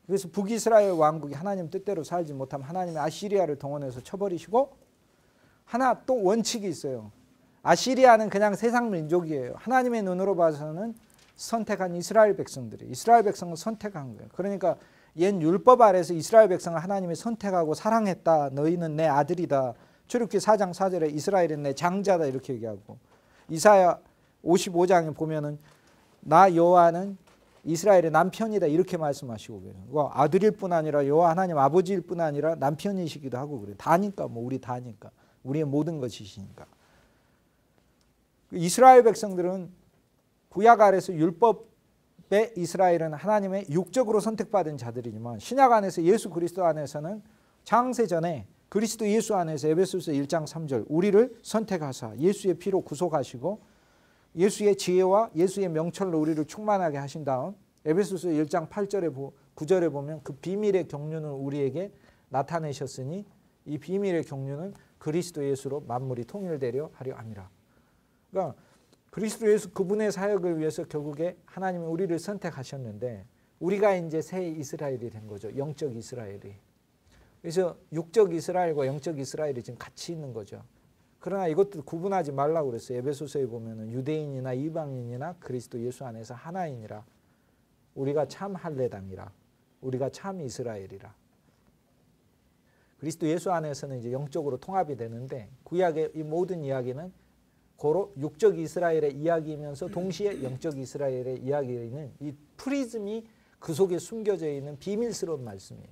그래서 북이스라엘 왕국이 하나님 뜻대로 살지 못하면 하나님의 아시리아를 동원해서 쳐버리시고 하나 또 원칙이 있어요. 아시리아는 그냥 세상 민족이에요. 하나님의 눈으로 봐서는 선택한 이스라엘 백성들이 이스라엘 백성을 선택한 거예요. 그러니까 옛 율법 아래서 이스라엘 백성을 하나님이 선택하고 사랑했다. 너희는 내 아들이다. 출애굽기 4장 4절에 이스라엘은 내 장자다 이렇게 얘기하고 이사야 55장에 보면은 나 여호와는 이스라엘의 남편이다 이렇게 말씀하시고 그래요. 아들일 뿐 아니라 여호와 하나님 아버지일 뿐 아니라 남편이시기도 하고 그래요. 다니까 뭐 우리 다니까 우리의 모든 것이시니까. 이스라엘 백성들은 구약 아래서 율법의 이스라엘은 하나님의 육적으로 선택받은 자들이지만 신약 안에서 예수 그리스도 안에서는 창세 전에 그리스도 예수 안에서 에베소서 1장 3절 우리를 선택하사 예수의 피로 구속하시고 예수의 지혜와 예수의 명철로 우리를 충만하게 하신 다음 에베소서 1장 8절에 9절에 보면 그 비밀의 경륜을 우리에게 나타내셨으니 이 비밀의 경륜은 그리스도 예수로 만물이 통일되려 하려 함이라. 그러니까 그리스도 예수 그분의 사역을 위해서 결국에 하나님이 우리를 선택하셨는데 우리가 이제 새 이스라엘이 된 거죠. 영적 이스라엘이. 그래서 육적 이스라엘과 영적 이스라엘이 지금 같이 있는 거죠. 그러나 이것도 구분하지 말라고 그랬어요. 에베소서에 보면은 유대인이나 이방인이나 그리스도 예수 안에서 하나이니라. 우리가 참 할례당이라. 우리가 참 이스라엘이라. 그리스도 예수 안에서는 이제 영적으로 통합이 되는데 구약의 이 모든 이야기는 고로 육적 이스라엘의 이야기이면서 동시에 영적 이스라엘의 이야기는 이 프리즘이 그 속에 숨겨져 있는 비밀스러운 말씀이에요.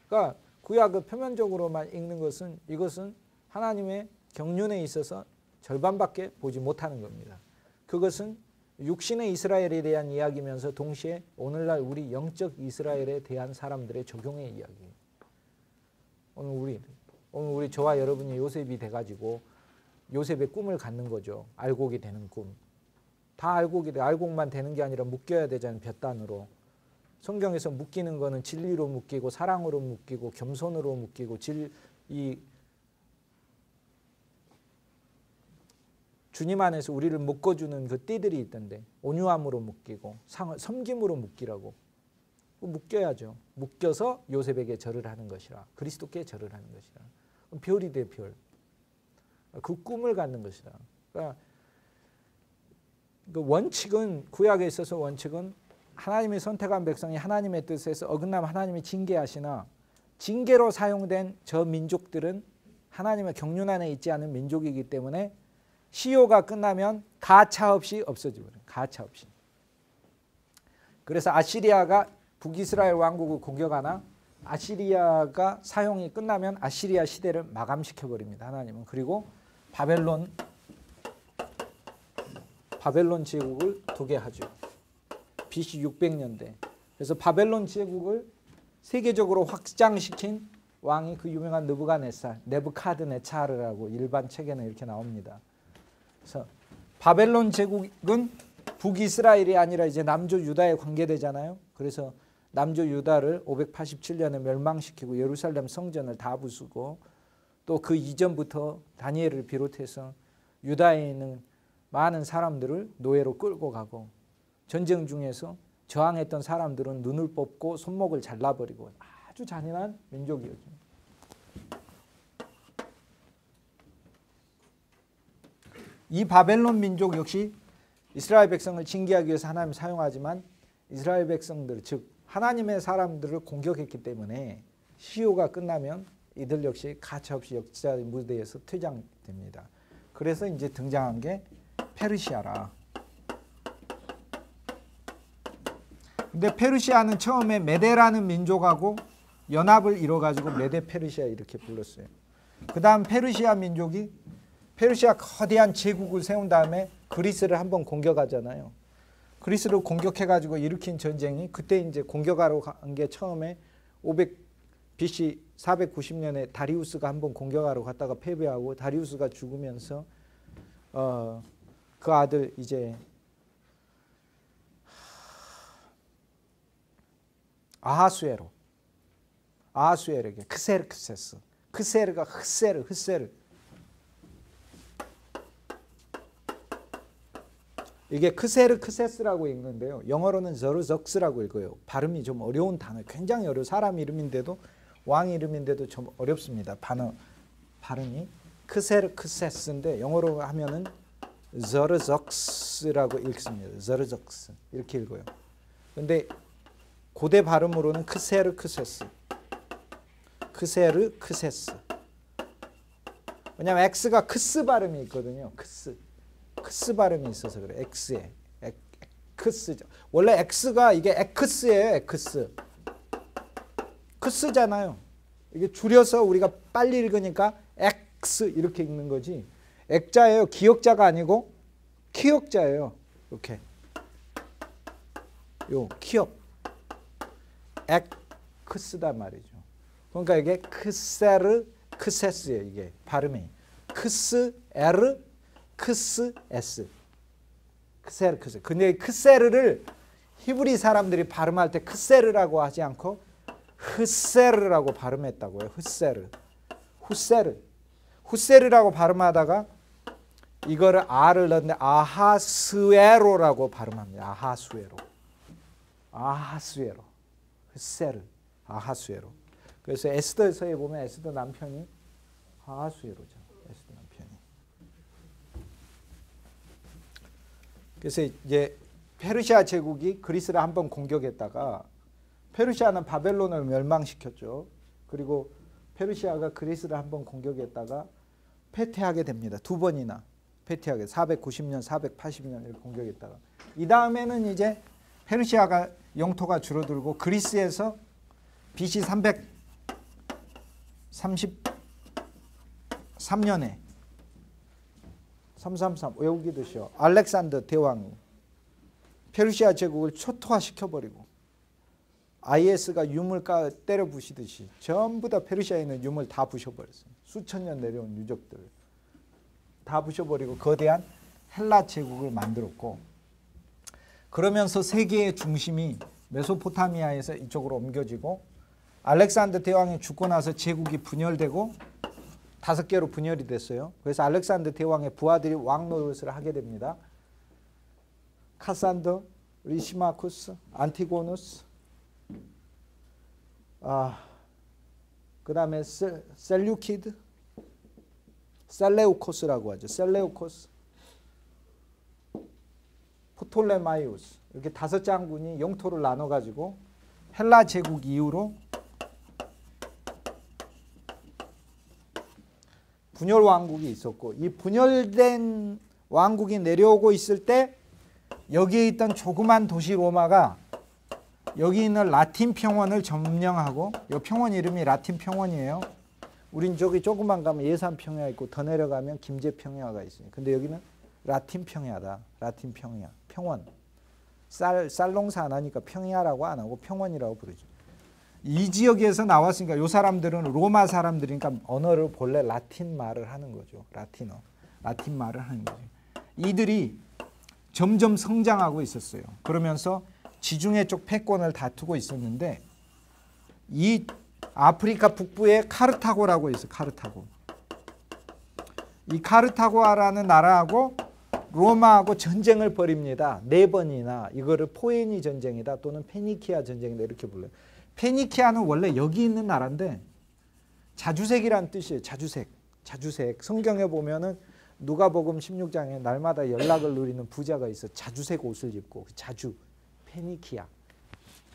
그러니까 구약을 표면적으로만 읽는 것은 이것은 하나님의 경륜에 있어서 절반밖에 보지 못하는 겁니다. 그것은 육신의 이스라엘에 대한 이야기면서 동시에 오늘날 우리 영적 이스라엘에 대한 사람들의 적용의 이야기예요. 오늘 우리 저와 여러분이 요셉이 돼가지고 요셉의 꿈을 갖는 거죠. 알곡이 되는 꿈. 다 알곡만 되는 게 아니라 묶여야 되잖아요. 볕단으로. 성경에서 묶이는 거는 진리로 묶이고 사랑으로 묶이고 겸손으로 묶이고 주님 안에서 우리를 묶어주는 그 띠들이 있던데 온유함으로 묶이고 섬김으로 묶이라고. 묶여야죠. 묶여서 요셉에게 절을 하는 것이라. 그리스도께 절을 하는 것이라. 별이 돼 별. 그 꿈을 갖는 것이다. 그러니까 그 원칙은 구약에 있어서 원칙은 하나님이 선택한 백성이 하나님의 뜻에서 어긋나면 하나님이 징계하시나 징계로 사용된 저 민족들은 하나님의 경륜 안에 있지 않은 민족이기 때문에 시효가 끝나면 가차없이 없어지거든요. 가차없이. 그래서 아시리아가 북이스라엘 왕국을 공격하나 아시리아가 사용이 끝나면 아시리아 시대를 마감시켜버립니다. 하나님은. 그리고 바벨론 제국을 두게 하죠. BC 600년대. 그래서 바벨론 제국을 세계적으로 확장시킨 왕이 그 유명한 느부갓네차르라고 일반 책에는 이렇게 나옵니다. 그래서 바벨론 제국은 북이스라엘이 아니라 이제 남조 유다에 관계되잖아요. 그래서 남조 유다를 587년에 멸망시키고 예루살렘 성전을 다 부수고 또 그 이전부터 다니엘을 비롯해서 유다에 있는 많은 사람들을 노예로 끌고 가고 전쟁 중에서 저항했던 사람들은 눈을 뽑고 손목을 잘라버리고 아주 잔인한 민족이었죠. 이 바벨론 민족 역시 이스라엘 백성을 징계하기 위해서 하나님 사용하지만 이스라엘 백성들 즉 하나님의 사람들을 공격했기 때문에 시효가 끝나면 이들 역시 가차없이 역사의 무대에서 퇴장됩니다. 그래서 이제 등장한 게 페르시아라. 근데 페르시아는 처음에 메데라는 민족하고 연합을 이뤄가지고 메데 페르시아 이렇게 불렀어요. 그 다음 페르시아 민족이 페르시아 거대한 제국을 세운 다음에 그리스를 한번 공격하잖아요. 그리스를 공격해가지고 일으킨 전쟁이 그때 이제 공격하러 간 게 처음에 BC 490년에 다리우스가 한번 공격하러 갔다가 패배하고 다리우스가 죽으면서 그 아들 이제 아하수에르에게 크세르크세스. 크세르가 흑세르. 이게 크세르크세스라고 읽는데요. 영어로는 저르적스라고 읽어요. 발음이 좀 어려운 단어, 굉장히 어려워. 사람 이름인데도 왕 이름인데도 좀 어렵습니다. 발음이 크세르크세스인데 영어로 하면은 저르적스라고 읽습니다. 저르적스 이렇게 읽어요. 근데 고대 발음으로는 크세르크세스. 왜냐면 X가 크스 발음이 있거든요. 크스 발음이 있어서 그래. X에 X죠. 원래 X가 이게 X예요. 크스잖아요. 이게 줄여서 우리가 빨리 읽으니까 X 이렇게 읽는 거지. 액자예요. 기역자가 아니고 키역자예요. 이렇게. 요 키역. X다 말이죠. 그러니까 이게 크세르크세스예요. 이게 발음이 크스에르 크스에스. 크세르크세. 근데 크세르를 히브리 사람들이 발음할 때 크세르라고 하지 않고 흐세르라고 발음했다고요. 후세르라고 발음하다가 이거를 R을 넣는데 아하스웨로라고 발음합니다. 아하스웨로. 흐세르. 아하스웨로. 그래서 에스더서에 보면 에스더 남편이 아하스웨로죠. 에스더 남편이. 그래서 이제 페르시아 제국이 그리스를 한번 공격했다가 페르시아는 바벨론을 멸망시켰죠. 그리고 페르시아가 그리스를 한번 공격했다가 패퇴하게 됩니다. 두 번이나 패퇴하게 490년, 480년을 공격했다가 이 다음에는 이제 페르시아가 영토가 줄어들고 그리스에서 BC 333년에 333 외우기도시요. 알렉산더 대왕이 페르시아 제국을 초토화시켜버리고 IS가 유물 때려 부시듯이 전부 다 페르시아에 있는 유물 다 부셔버렸어요. 수천 년 내려온 유적들을 다 부셔버리고 거대한 헬라 제국을 만들었고 그러면서 세계의 중심이 메소포타미아에서 이쪽으로 옮겨지고 알렉산더 대왕이 죽고 나서 제국이 분열되고 5개로 분열이 됐어요. 그래서 알렉산더 대왕의 부하들이 왕 노릇을 하게 됩니다. 카산더, 리시마쿠스, 안티고누스, 그 다음에 셀류키드, 셀레우코스라고 하죠. 셀레우코스, 포톨레마이우스 이렇게 5장군이 영토를 나눠가지고 헬라 제국 이후로 분열 왕국이 있었고 이 분열된 왕국이 내려오고 있을 때 여기에 있던 조그만 도시 로마가 여기 있는 라틴 평원을 점령하고 이 평원 이름이 라틴 평원이에요. 우린 저기 조금만 가면 예산 평야 있고 더 내려가면 김제 평야가 있어요. 근데 여기는 라틴 평야다. 라틴 평야. 평원. 쌀 농사 안 하니까 평야라고 안 하고 평원이라고 부르죠. 이 지역에서 나왔으니까 이 사람들은 로마 사람들이니까 언어를 본래 라틴 말을 하는 거죠. 라틴어. 라틴 말을 하는 거죠. 이들이 점점 성장하고 있었어요. 그러면서 지중해 쪽 패권을 다투고 있었는데 이 아프리카 북부에 카르타고라고 있어요. 카르타고. 이 카르타고라는 나라하고 로마하고 전쟁을 벌입니다. 4번이나 이거를 포에니 전쟁이다 또는 페니키아 전쟁이다 이렇게 불러요. 페니키아는 원래 여기 있는 나라인데 자주색이란 뜻이에요. 자주색. 성경에 보면은 누가복음 16장에 날마다 연락을 누리는 부자가 있어. 자주색 옷을 입고 자주 페니키아.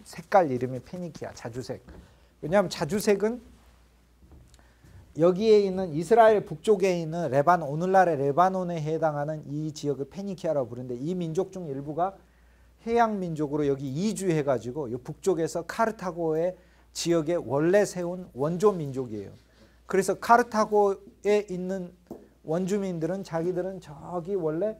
색깔 이름이 페니키아. 자주색. 왜냐하면 자주색은 여기에 있는 이스라엘 북쪽에 있는 오늘날의 레바논에 해당하는 이 지역을 페니키아라고 부르는데 이 민족 중 일부가 해양 민족으로 여기 이주해가지고 이 북쪽에서 카르타고의 지역에 원래 세운 원조 민족이에요. 그래서 카르타고에 있는 원주민들은 자기들은 저기 원래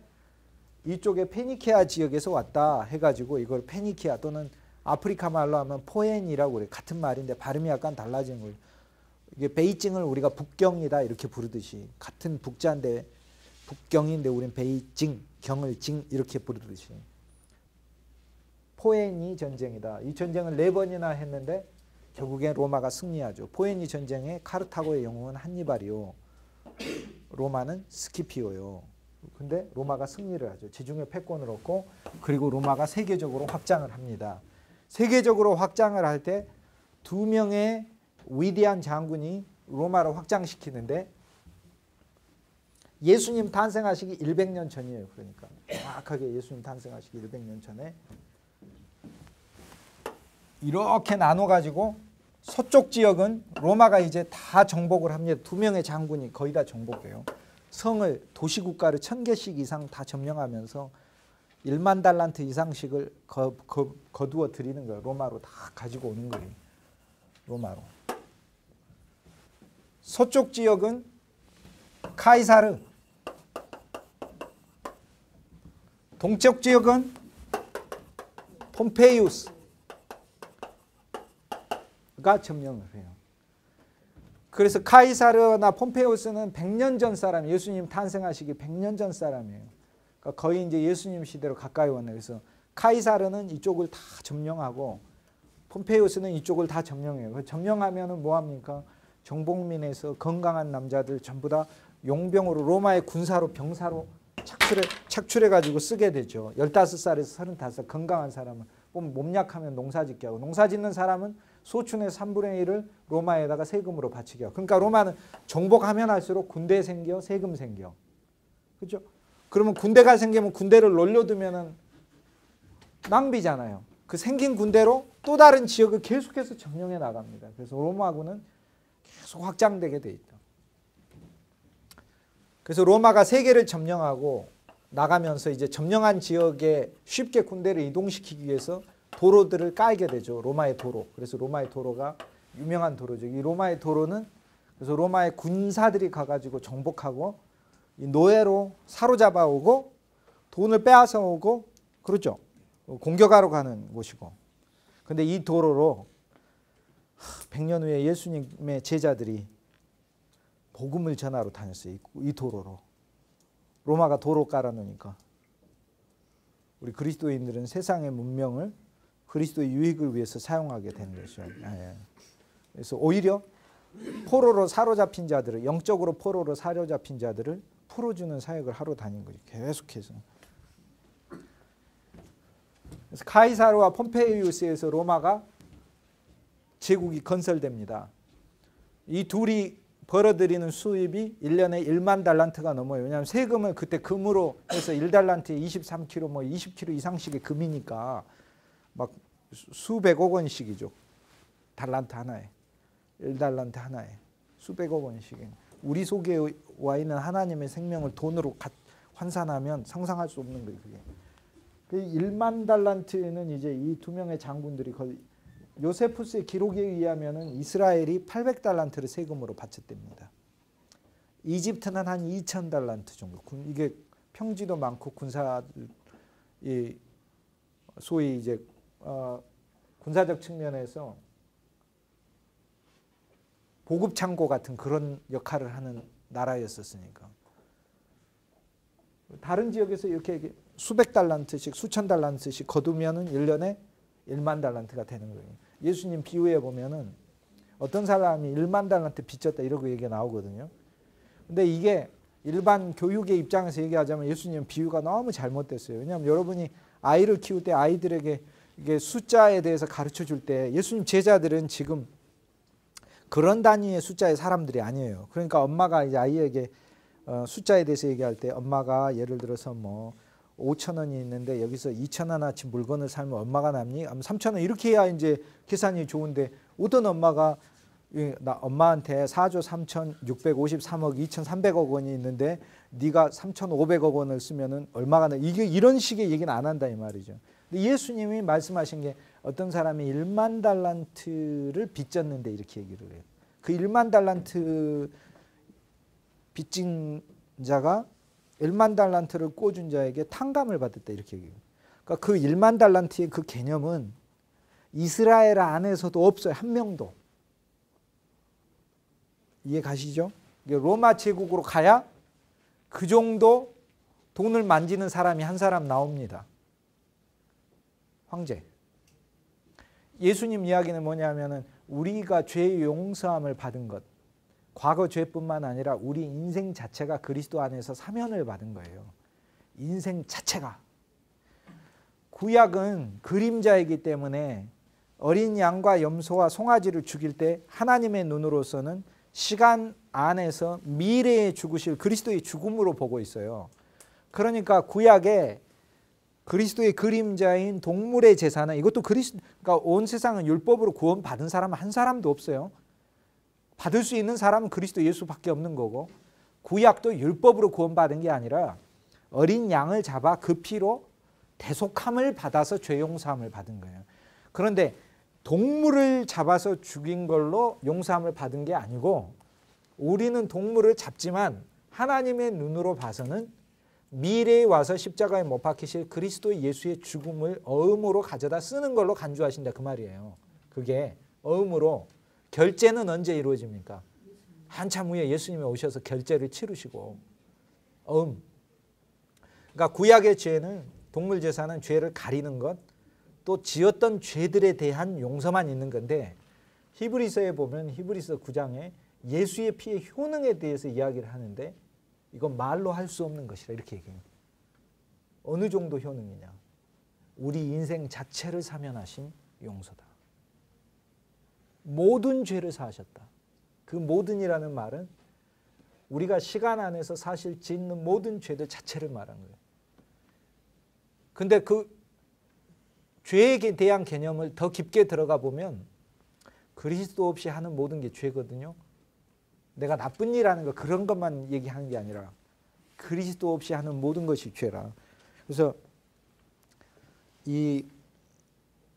이쪽에 페니키아 지역에서 왔다 해가지고 이걸 페니키아 또는 아프리카 말로 하면 포엔이라고 그래요. 같은 말인데 발음이 약간 달라진 거예요. 이게 베이징을 우리가 북경이다 이렇게 부르듯이 같은 북자인데 북경인데 우린 베이징, 경을 징 이렇게 부르듯이 포에니 전쟁이다. 이 전쟁을 4번이나 했는데 결국엔 로마가 승리하죠. 포에니 전쟁에 카르타고의 영웅은 한니발이요. 로마는 스키피오요. 근데 로마가 승리를 하죠. 지중해 패권을 얻고 그리고 로마가 세계적으로 확장을 합니다. 세계적으로 확장을 할 때 두 명의 위대한 장군이 로마를 확장시키는데 예수님 탄생하시기 100년 전이에요. 그러니까 정확하게 예수님 탄생하시기 100년 전에 이렇게 나눠가지고 서쪽 지역은 로마가 이제 다 정복을 합니다. 두 명의 장군이 거의 다 정복해요. 성을 도시국가를 1000개씩 이상 다 점령하면서 1만 달란트 이상씩을 거두어 드리는 거예요. 로마로 다 가지고 오는 거예요. 로마로. 서쪽 지역은 카이사르, 동쪽 지역은 폼페이우스가 점령을 해요. 그래서 카이사르나 폼페이우스는 100년 전 사람, 예수님 탄생하시기 100년 전 사람이에요. 그러니까 거의 이제 예수님 시대로 가까이 왔네요. 그래서 카이사르는 이쪽을 다 점령하고 폼페이우스는 이쪽을 다 점령해요. 점령하면은 뭐 합니까? 정복민에서 건강한 남자들 전부 다 용병으로 로마의 군사로 병사로 착출해 가지고 쓰게 되죠. 15살에서 35살 건강한 사람은 몸 약하면 농사짓게 하고 농사짓는 사람은 소춘의 3분의 1을 로마에다가 세금으로 바치게 하고. 그러니까 로마는 정복하면 할수록 군대 생겨 세금 생겨. 그렇죠? 그러면 군대가 생기면 군대를 놀려두면은 낭비잖아요. 그 생긴 군대로 또 다른 지역을 계속해서 점령해 나갑니다. 그래서 로마군은 계속 확장되게 돼 있다. 그래서 로마가 세계를 점령하고 나가면서 이제 점령한 지역에 쉽게 군대를 이동시키기 위해서 도로들을 깔게 되죠. 로마의 도로. 그래서 로마의 도로가 유명한 도로죠. 이 로마의 도로는 그래서 로마의 군사들이 가가지고 정복하고 이 노예로 사로잡아 오고 돈을 빼앗아 오고 그렇죠. 공격하러 가는 곳이고. 근데 이 도로로 100년 후에 예수님의 제자들이 복음을 전하러 다녔어요. 이 도로로. 로마가 도로 깔아놓으니까. 우리 그리스도인들은 세상의 문명을 그리스도의 유익을 위해서 사용하게 되는 것이죠. 그래서 오히려 포로로 사로잡힌 자들을 영적으로 포로로 사로잡힌 자들을 풀어주는 사역을 하러 다닌 거죠. 계속해서. 그래서 카이사르와 폼페이우스에서 로마가 제국이 건설됩니다. 이 둘이 벌어들이는 수입이 1년에 1만 달란트가 넘어요. 왜냐하면 세금을 그때 금으로 해서 1달란트에 23kg, 뭐 20kg 이상씩의 금이니까 막 수백억 원씩이죠. 달란트 하나에. 1달란트 하나에. 수백억 원씩이. 우리 속에 와 있는 하나님의 생명을 돈으로 환산하면 상상할 수 없는 거예요. 그게. 그 1만 달란트는 이제 이 두 명의 장군들이 거의 요세푸스의 기록에 의하면은 이스라엘이 800달란트를 세금으로 바쳤답니다. 이집트는 한 2000달란트 정도. 이게 평지도 많고 군사 소위 이제 군사적 측면에서 보급 창고 같은 그런 역할을 하는 나라였었으니까. 다른 지역에서 이렇게 수백 달란트씩 수천 달란트씩 거두면은 1년에 1만 달란트가 되는 거예요. 예수님 비유에 보면은 어떤 사람이 1만 달란트 빚졌다 이러고 얘기가 나오거든요. 근데 이게 일반 교육의 입장에서 얘기하자면 예수님 비유가 너무 잘못됐어요. 왜냐하면 여러분이 아이를 키울 때 아이들에게 이게 숫자에 대해서 가르쳐 줄 때 예수님 제자들은 지금 그런 단위의 숫자의 사람들이 아니에요. 그러니까 엄마가 이제 아이에게 숫자에 대해서 얘기할 때 엄마가 예를 들어서 뭐 5,000원이 있는데 여기서 2,000원어치 물건을 사면 얼마가 남니? 3,000원 이렇게 해야 이제 계산이 좋은데 어떤 엄마가 엄마한테 4조 3,653억 2,300억 원이 있는데 네가 3,500억 원을 쓰면은 얼마가 나? 이게 이런 식의 얘기는 안 한다 이 말이죠. 근데 예수님이 말씀하신 게 어떤 사람이 1만 달란트를 빚졌는데 이렇게 얘기를 해요. 그 1만 달란트 빚진 자가 1만 달란트를 꿔준 자에게 탕감을 받았다 이렇게 얘기해요. 그러니까 그 1만 달란트의 그 개념은 이스라엘 안에서도 없어요. 한 명도. 이해 가시죠? 로마 제국으로 가야 그 정도 돈을 만지는 사람이 한 사람 나옵니다. 황제. 예수님 이야기는 뭐냐면은 우리가 죄의 용서함을 받은 것, 과거 죄뿐만 아니라 우리 인생 자체가 그리스도 안에서 사면을 받은 거예요. 인생 자체가. 구약은 그림자이기 때문에 어린 양과 염소와 송아지를 죽일 때 하나님의 눈으로서는 시간 안에서 미래에 죽으실 그리스도의 죽음으로 보고 있어요. 그러니까 구약에 그리스도의 그림자인 동물의 제사는 이것도 그러니까 온 세상은 율법으로 구원받은 사람은 한 사람도 없어요. 받을 수 있는 사람은 그리스도 예수밖에 없는 거고, 구약도 율법으로 구원받은 게 아니라 어린 양을 잡아 그 피로 대속함을 받아서 죄 용서함을 받은 거예요. 그런데 동물을 잡아서 죽인 걸로 용서함을 받은 게 아니고, 우리는 동물을 잡지만 하나님의 눈으로 봐서는 미래에 와서 십자가에 못 박히실 그리스도 예수의 죽음을 어음으로 가져다 쓰는 걸로 간주하신다 그 말이에요. 그게 어음으로. 결제는 언제 이루어집니까? 한참 후에 예수님이 오셔서 결제를 치르시고. 어음. 그러니까 구약의 죄는, 동물 제사는 죄를 가리는 것, 또 지었던 죄들에 대한 용서만 있는 건데, 히브리서에 보면 히브리서 9장에 예수의 피의 효능에 대해서 이야기를 하는데 이건 말로 할 수 없는 것이라 이렇게 얘기해요. 어느 정도 효능이냐? 우리 인생 자체를 사면하신 용서다. 모든 죄를 사하셨다. 그 모든이라는 말은 우리가 시간 안에서 사실 짓는 모든 죄들 자체를 말한 거예요. 근데 그 죄에 대한 개념을 더 깊게 들어가 보면 그리스도 없이 하는 모든 게 죄거든요. 내가 나쁜 일 하는 거 그런 것만 얘기하는 게 아니라 그리스도 없이 하는 모든 것이 죄라. 그래서 이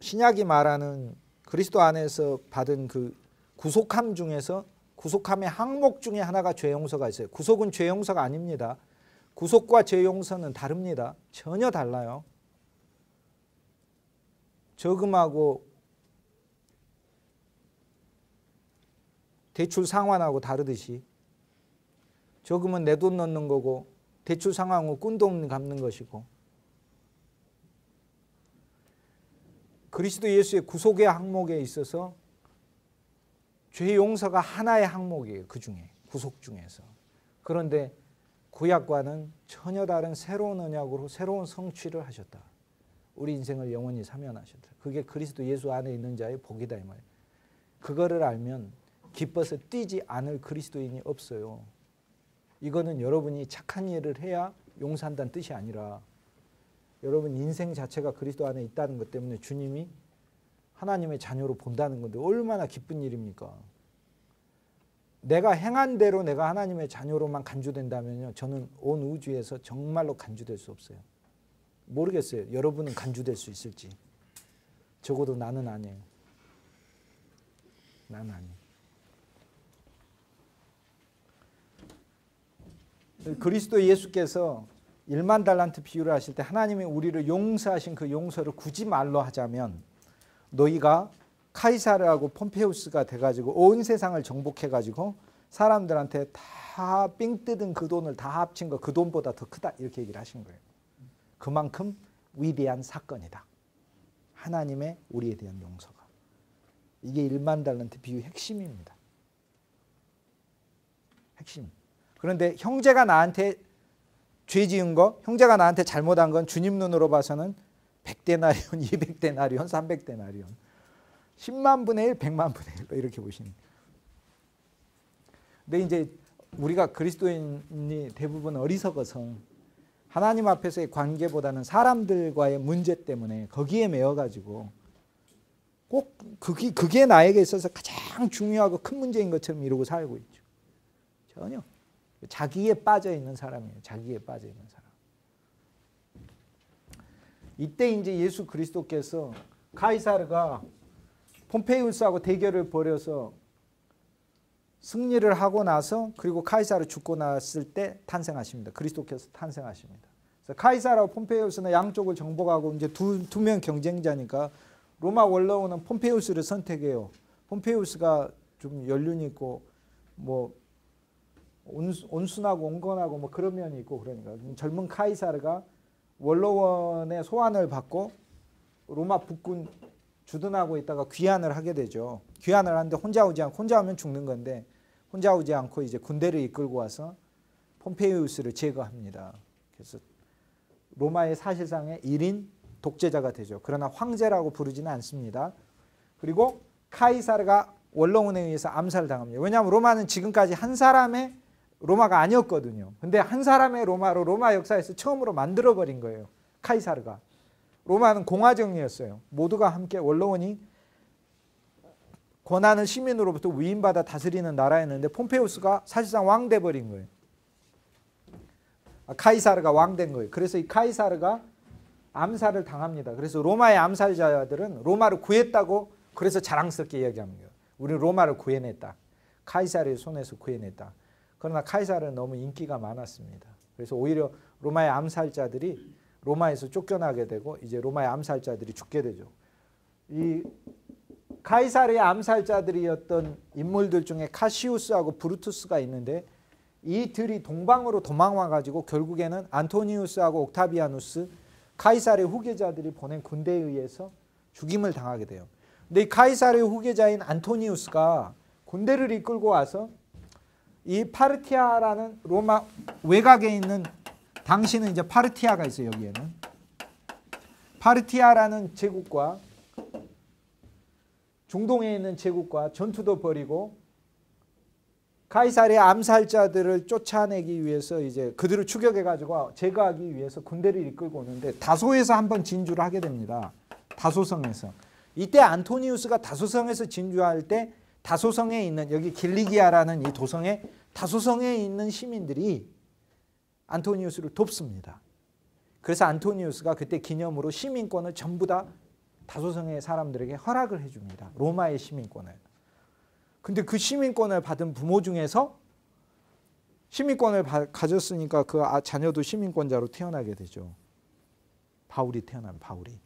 신약이 말하는 그리스도 안에서 받은 그 구속함 중에서 구속함의 항목 중에 하나가 죄 용서가 있어요. 구속은 죄 용서가 아닙니다. 구속과 죄 용서는 다릅니다. 전혀 달라요. 저금하고 대출 상환하고 다르듯이 저금은 내 돈 넣는 거고 대출 상환은 꾼 돈 갚는 것이고, 그리스도 예수의 구속의 항목에 있어서 죄 용서가 하나의 항목이에요. 그 중에 구속 중에서. 그런데 구약과는 전혀 다른 새로운 언약으로 새로운 성취를 하셨다. 우리 인생을 영원히 사면하셨다. 그게 그리스도 예수 안에 있는 자의 복이다 이 말이에요. 그거를 알면 기뻐서 뛰지 않을 그리스도인이 없어요. 이거는 여러분이 착한 일을 해야 용서한다는 뜻이 아니라 여러분 인생 자체가 그리스도 안에 있다는 것 때문에 주님이 하나님의 자녀로 본다는 건데 얼마나 기쁜 일입니까? 내가 행한 대로 내가 하나님의 자녀로만 간주된다면요, 저는 온 우주에서 정말로 간주될 수 없어요. 모르겠어요. 여러분은 간주될 수 있을지. 적어도 나는 아니에요. 나는 아니에요. 그리스도 예수께서 1만 달란트 비유를 하실 때 하나님이 우리를 용서하신 그 용서를 굳이 말로 하자면, 너희가 카이사르하고 폼페우스가 돼가지고 온 세상을 정복해가지고 사람들한테 다 삥 뜯은 그 돈을 다 합친 거 그 돈보다 더 크다 이렇게 얘기를 하신 거예요. 그만큼 위대한 사건이다. 하나님의 우리에 대한 용서가. 이게 1만 달란트 비유의 핵심입니다. 핵심. 그런데 형제가 나한테 죄 지은 거, 형제가 나한테 잘못한 건 주님 눈으로 봐서는 100데나리온, 200데나리온, 300데나리온, 10만 분의 1, 100만 분의 1 이렇게 보시는 거예요. 근데 이제 우리가 그리스도인이 대부분 어리석어서 하나님 앞에서의 관계보다는 사람들과의 문제 때문에 거기에 매여가지고 꼭 그게 나에게 있어서 가장 중요하고 큰 문제인 것처럼 이러고 살고 있죠. 전혀. 자기에 빠져 있는 사람이에요. 자기에 빠져 있는 사람. 이때 이제 예수 그리스도께서 카이사르가 폼페이우스하고 대결을 벌여서 승리를 하고 나서, 그리고 카이사르 죽고 났을 때 탄생하십니다. 그리스도께서 탄생하십니다. 그래서 카이사르와 폼페이우스는 양쪽을 정복하고 이제 두 명 경쟁자니까 로마 원로원은 폼페이우스를 선택해요. 폼페이우스가 좀 연륜이 있고 뭐 온순하고 온건하고 뭐 그런 면이 있고, 그러니까 젊은 카이사르가 원로원의 소환을 받고 로마 북군 주둔하고 있다가 귀환을 하게 되죠. 귀환을 하는데 혼자 오면 죽는 건데 혼자 오지 않고 이제 군대를 이끌고 와서 폼페이우스를 제거합니다. 그래서 로마의 사실상의 1인 독재자가 되죠. 그러나 황제라고 부르지는 않습니다. 그리고 카이사르가 원로원에 의해서 암살당합니다. 왜냐하면 로마는 지금까지 한 사람의 로마가 아니었거든요. 근데 한 사람의 로마로 로마 역사에서 처음으로 만들어버린 거예요. 카이사르가. 로마는 공화정이었어요. 모두가 함께 원로원이 권한을 시민으로부터 위임받아 다스리는 나라였는데 폼페이우스가 사실상 왕 돼버린 거예요. 카이사르가 왕 된 거예요. 그래서 이 카이사르가 암살을 당합니다. 그래서 로마의 암살자들은 로마를 구했다고 그래서 자랑스럽게 이야기합니다. 우리는 로마를 구해냈다. 카이사르의 손에서 구해냈다. 그러나 카이사르는 너무 인기가 많았습니다. 그래서 오히려 로마의 암살자들이 로마에서 쫓겨나게 되고 이제 로마의 암살자들이 죽게 되죠. 이 카이사르의 암살자들이었던 인물들 중에 카시우스하고 브루투스가 있는데 이 둘이 동방으로 도망와 가지고 결국에는 안토니우스하고 옥타비아누스 카이사르의 후계자들이 보낸 군대에 의해서 죽임을 당하게 돼요. 근데 이 카이사르의 후계자인 안토니우스가 군대를 이끌고 와서 이 파르티아라는 로마 외곽에 있는 당시는 이제 파르티아가 있어요. 여기에는 파르티아라는 제국과 중동에 있는 제국과 전투도 벌이고 카이사르의 암살자들을 쫓아내기 위해서 이제 그들을 추격해 가지고 제거하기 위해서 군대를 이끌고 오는데 다소에서 한번 진주를 하게 됩니다. 다소성에서. 이때 안토니우스가 다소성에서 진주할 때 다소성에 있는 여기 길리기아라는 이 도성에 다소성에 있는 시민들이 안토니우스를 돕습니다. 그래서 안토니우스가 그때 기념으로 시민권을 전부 다 다소성의 사람들에게 허락을 해줍니다. 로마의 시민권을. 근데 그 시민권을 받은 부모 중에서 시민권을 가졌으니까 그 자녀도 시민권자로 태어나게 되죠. 바울이 태어난 바울이.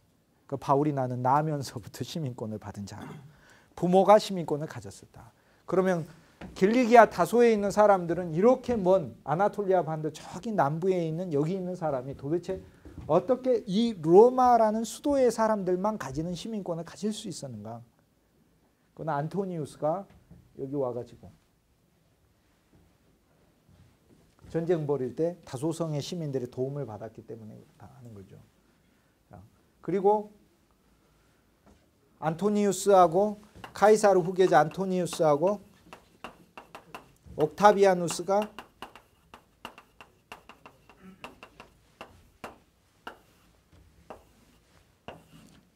그 바울이 나면서부터 시민권을 받은 자. 부모가 시민권을 가졌었다. 그러면 길리기아 다소에 있는 사람들은 이렇게 먼 아나톨리아 반도 저기 남부에 있는 여기 있는 사람이 도대체 어떻게 이 로마라는 수도의 사람들만 가지는 시민권을 가질 수 있었는가? 그건 안토니우스가 여기 와가지고 전쟁 벌일 때 다소성의 시민들의 도움을 받았기 때문에 다 하는 거죠. 그리고 안토니우스하고 카이사르 후계자 안토니우스하고 옥타비아누스가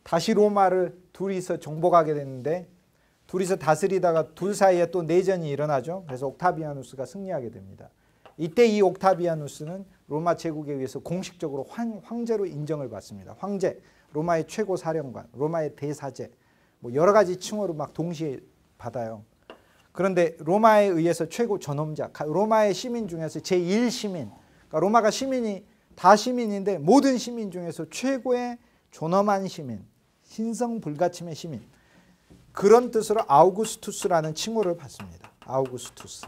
다시 로마를 둘이서 정복하게 됐는데 둘이서 다스리다가 둘 사이에 또 내전이 일어나죠. 그래서 옥타비아누스가 승리하게 됩니다. 이때 이 옥타비아누스는 로마 제국에 의해서 공식적으로 황제로 인정을 받습니다. 황제, 로마의 최고 사령관, 로마의 대사제, 뭐 여러 가지 칭호를 막 동시에 받아요. 그런데 로마에 의해서 최고 존엄자, 로마의 시민 중에서 제1시민, 그러니까 로마가 시민이 다 시민인데 모든 시민 중에서 최고의 존엄한 시민, 신성불가침의 시민, 그런 뜻으로 아우구스투스라는 칭호를 받습니다. 아우구스투스.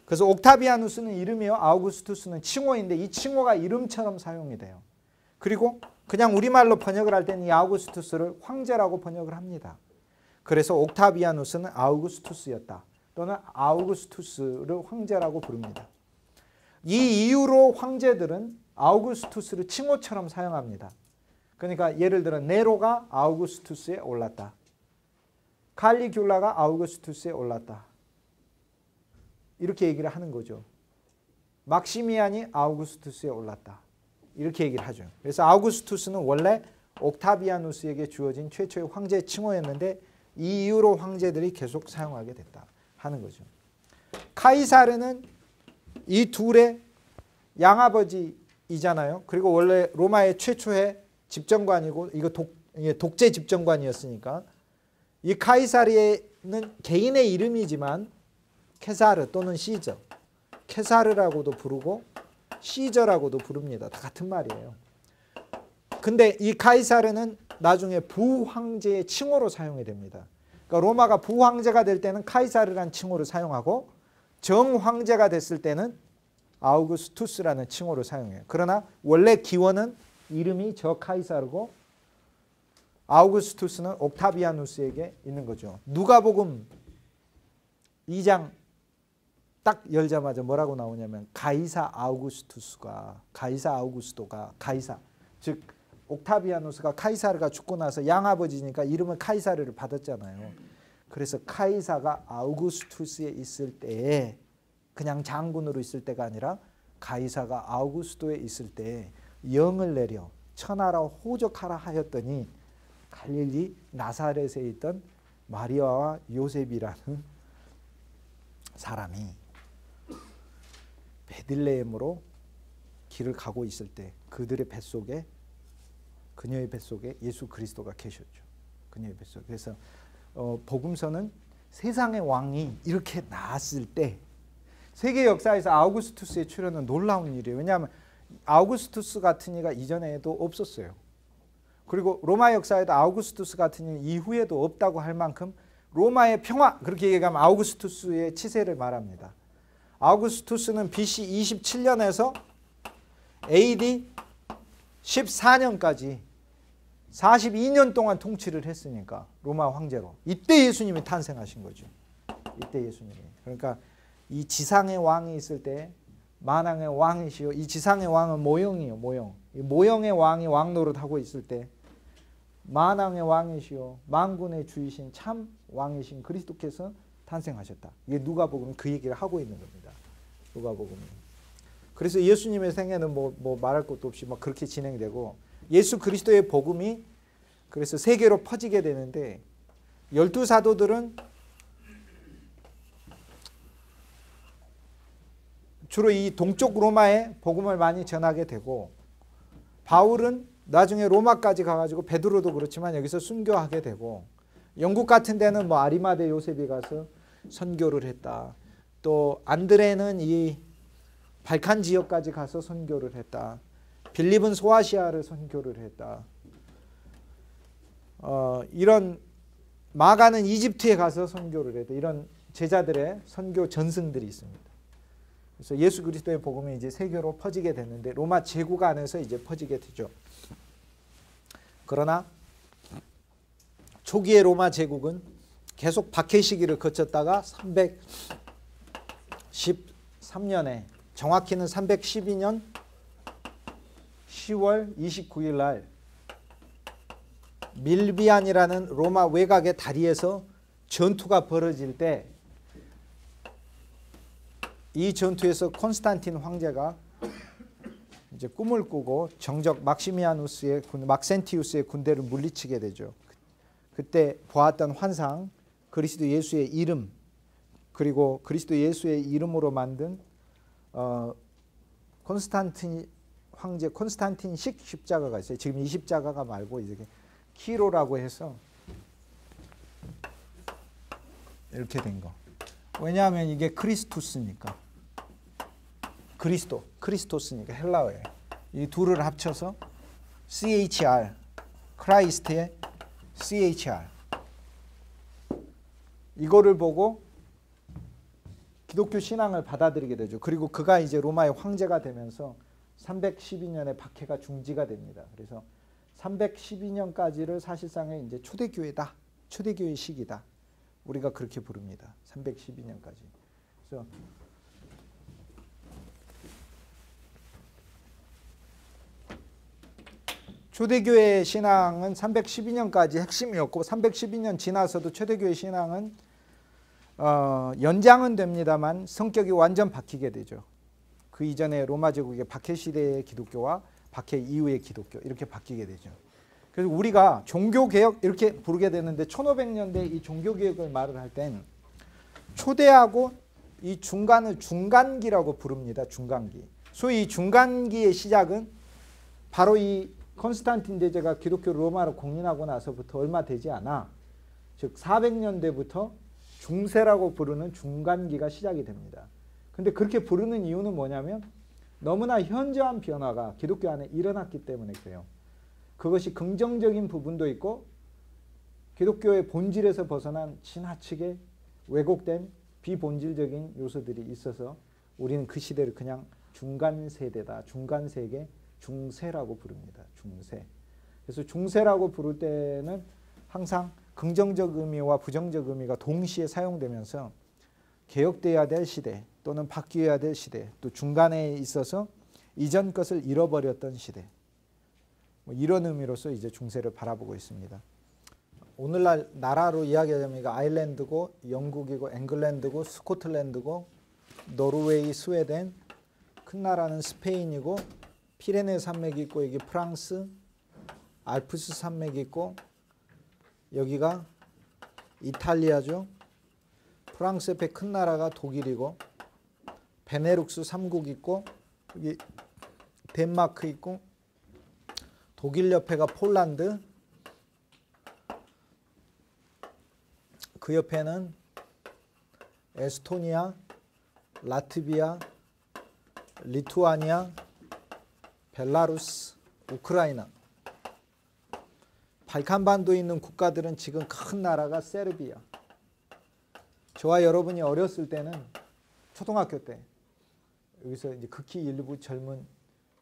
그래서 옥타비아누스는 이름이요, 아우구스투스는 칭호인데 이 칭호가 이름처럼 사용이 돼요. 그리고 그냥 우리말로 번역을 할 때는 이 아우구스투스를 황제라고 번역을 합니다. 그래서 옥타비아누스는 아우구스투스였다. 또는 아우구스투스를 황제라고 부릅니다. 이 이후로 황제들은 아우구스투스를 칭호처럼 사용합니다. 그러니까 예를 들어 네로가 아우구스투스에 올랐다. 칼리귤라가 아우구스투스에 올랐다. 이렇게 얘기를 하는 거죠. 막시미안이 아우구스투스에 올랐다. 이렇게 얘기를 하죠. 그래서 아우구스투스는 원래 옥타비아누스에게 주어진 최초의 황제 칭호였는데 이 이후로 황제들이 계속 사용하게 됐다 하는 거죠. 카이사르는 이 둘의 양아버지이잖아요. 그리고 원래 로마의 최초의 집정관이고 이거 독재 집정관이었으니까 이 카이사르는 개인의 이름이지만 케사르 또는 시저, 케사르라고도 부르고 시저라고도 부릅니다. 다 같은 말이에요. 근데 이 카이사르는 나중에 부황제의 칭호로 사용이 됩니다. 그러니까 로마가 부황제가 될 때는 카이사르라는 칭호를 사용하고 정황제가 됐을 때는 아우구스투스라는 칭호를 사용해요. 그러나 원래 기원은 이름이 저 카이사르고 아우구스투스는 옥타비아누스에게 있는 거죠. 누가복음 2장 딱 열자마자 뭐라고 나오냐면 가이사 아우구스토가 가이사, 즉 옥타비아누스가 카이사르가 죽고 나서 양아버지니까 이름을 카이사르를 받았잖아요. 그래서 카이사가 아우구스투스에 있을 때에 그냥 장군으로 있을 때가 아니라 가이사가 아우구스토에 있을 때에 영을 내려 천하라 호적하라 하였더니 갈릴리 나사렛에 있던 마리아와 요셉이라는 사람이 베들레헴으로 길을 가고 있을 때 그녀의 뱃속에 예수 그리스도가 계셨죠. 그녀의 뱃속에. 그래서 복음서는 세상의 왕이 이렇게 나왔을 때 세계 역사에서 아우구스투스의 출현은 놀라운 일이에요. 왜냐하면 아우구스투스 같은 이가 이전에도 없었어요. 그리고 로마 역사에도 아우구스투스 같은 이 이후에도 없다고 할 만큼 로마의 평화, 그렇게 얘기하면 아우구스투스의 치세를 말합니다. 아우구스투스는 BC 27년에서 AD 14년까지 42년 동안 통치를 했으니까 로마 황제로. 이때 예수님이 탄생하신 거죠. 이때 예수님이. 그러니까 이 지상의 왕이 있을 때 만왕의 왕이시요. 이 지상의 왕은 모형이요. 모형. 이 모형의 왕이 왕 노릇하고 있을 때 만왕의 왕이시요. 만군의 주이신 참 왕이신 그리스도께서 탄생하셨다. 이게 누가복음이 그 얘기를 하고 있는 겁니다. 누가복음이. 그래서 예수님의 생애는 뭐 말할 것도 없이 막 그렇게 진행되고 예수 그리스도의 복음이 그래서 세계로 퍼지게 되는데 12사도들은 주로 이 동쪽 로마에 복음을 많이 전하게 되고 바울은 나중에 로마까지 가가지고 베드로도 그렇지만 여기서 순교하게 되고 영국 같은 데는 뭐 아리마대 요셉이 가서 선교를 했다. 또 안드레는 이 발칸 지역까지 가서 선교를 했다. 빌립은 소아시아를 선교를 했다. 이런 마가는 이집트에 가서 선교를 했다. 이런 제자들의 선교 전승들이 있습니다. 그래서 예수 그리스도의 복음이 이제 세계로 퍼지게 됐는데 로마 제국 안에서 이제 퍼지게 되죠. 그러나 초기의 로마 제국은 계속 박해 시기를 거쳤다가 313년에 정확히는 312년 10월 29일 날 밀비안이라는 로마 외곽의 다리에서 전투가 벌어질 때 이 전투에서 콘스탄틴 황제가 이제 꿈을 꾸고 정적 막센티우스의 군대를 물리치게 되죠. 그때 보았던 환상, 그리스도 예수의 이름, 그리고 그리스도 예수의 이름으로 만든 콘스탄틴 황제 콘스탄틴식 십자가가 있어요. 지금 이 십자가가 말고 이제 키로라고 해서 이렇게 된 거. 왜냐하면 이게 크리스투스니까. 크리스토스니까 헬라어예요. 이 둘을 합쳐서 CHR, 크라이스트의 CHR. 이거를 보고 기독교 신앙을 받아들이게 되죠. 그리고 그가 이제 로마의 황제가 되면서 312년에 박해가 중지가 됩니다. 그래서 312년까지를 사실상의 이제 초대교회다. 초대교회 시기다. 우리가 그렇게 부릅니다. 312년까지. 그래서 초대교회 신앙은 312년까지 핵심이었고 312년 지나서도 초대교회 신앙은 연장은 됩니다만 성격이 완전 바뀌게 되죠. 그 이전에 로마 제국의 박해 시대의 기독교와 박해 이후의 기독교 이렇게 바뀌게 되죠. 그래서 우리가 종교개혁 이렇게 부르게 되는데 1500년대 이 종교개혁을 말을 할 땐 초대하고 이 중간을 중간기라고 부릅니다. 중간기. 소위 이 중간기의 시작은 바로 이 콘스탄틴 대제가 기독교 로마로 공인하고 나서부터 얼마 되지 않아 즉 400년대부터 중세라고 부르는 중간기가 시작이 됩니다. 근데 그렇게 부르는 이유는 뭐냐면 너무나 현저한 변화가 기독교 안에 일어났기 때문에 그래요. 그것이 긍정적인 부분도 있고 기독교의 본질에서 벗어난 지나치게 왜곡된 비본질적인 요소들이 있어서 우리는 그 시대를 그냥 중간세대다. 중간세계 중세라고 부릅니다. 중세. 그래서 중세라고 부를 때는 항상 긍정적 의미와 부정적 의미가 동시에 사용되면서 개혁돼야 될 시대 또는 바뀌어야 될 시대, 또 중간에 있어서 이전 것을 잃어버렸던 시대, 뭐 이런 의미로서 이제 중세를 바라보고 있습니다. 오늘날 나라로 이야기하자면 아일랜드고 영국이고 잉글랜드고 스코틀랜드고 노르웨이, 스웨덴, 큰 나라는 스페인이고 피레네 산맥이 있고 여기 프랑스, 알프스 산맥이 있고 여기가 이탈리아죠. 프랑스 옆에 큰 나라가 독일이고 베네룩스 3국 있고 여기 덴마크 있고 독일 옆에가 폴란드, 그 옆에는 에스토니아, 라트비아, 리투아니아, 벨라루스, 우크라이나. 발칸반도에 있는 국가들은 지금 큰 나라가 세르비아. 저와 여러분이 어렸을 때는 초등학교 때 여기서 이제 극히 일부 젊은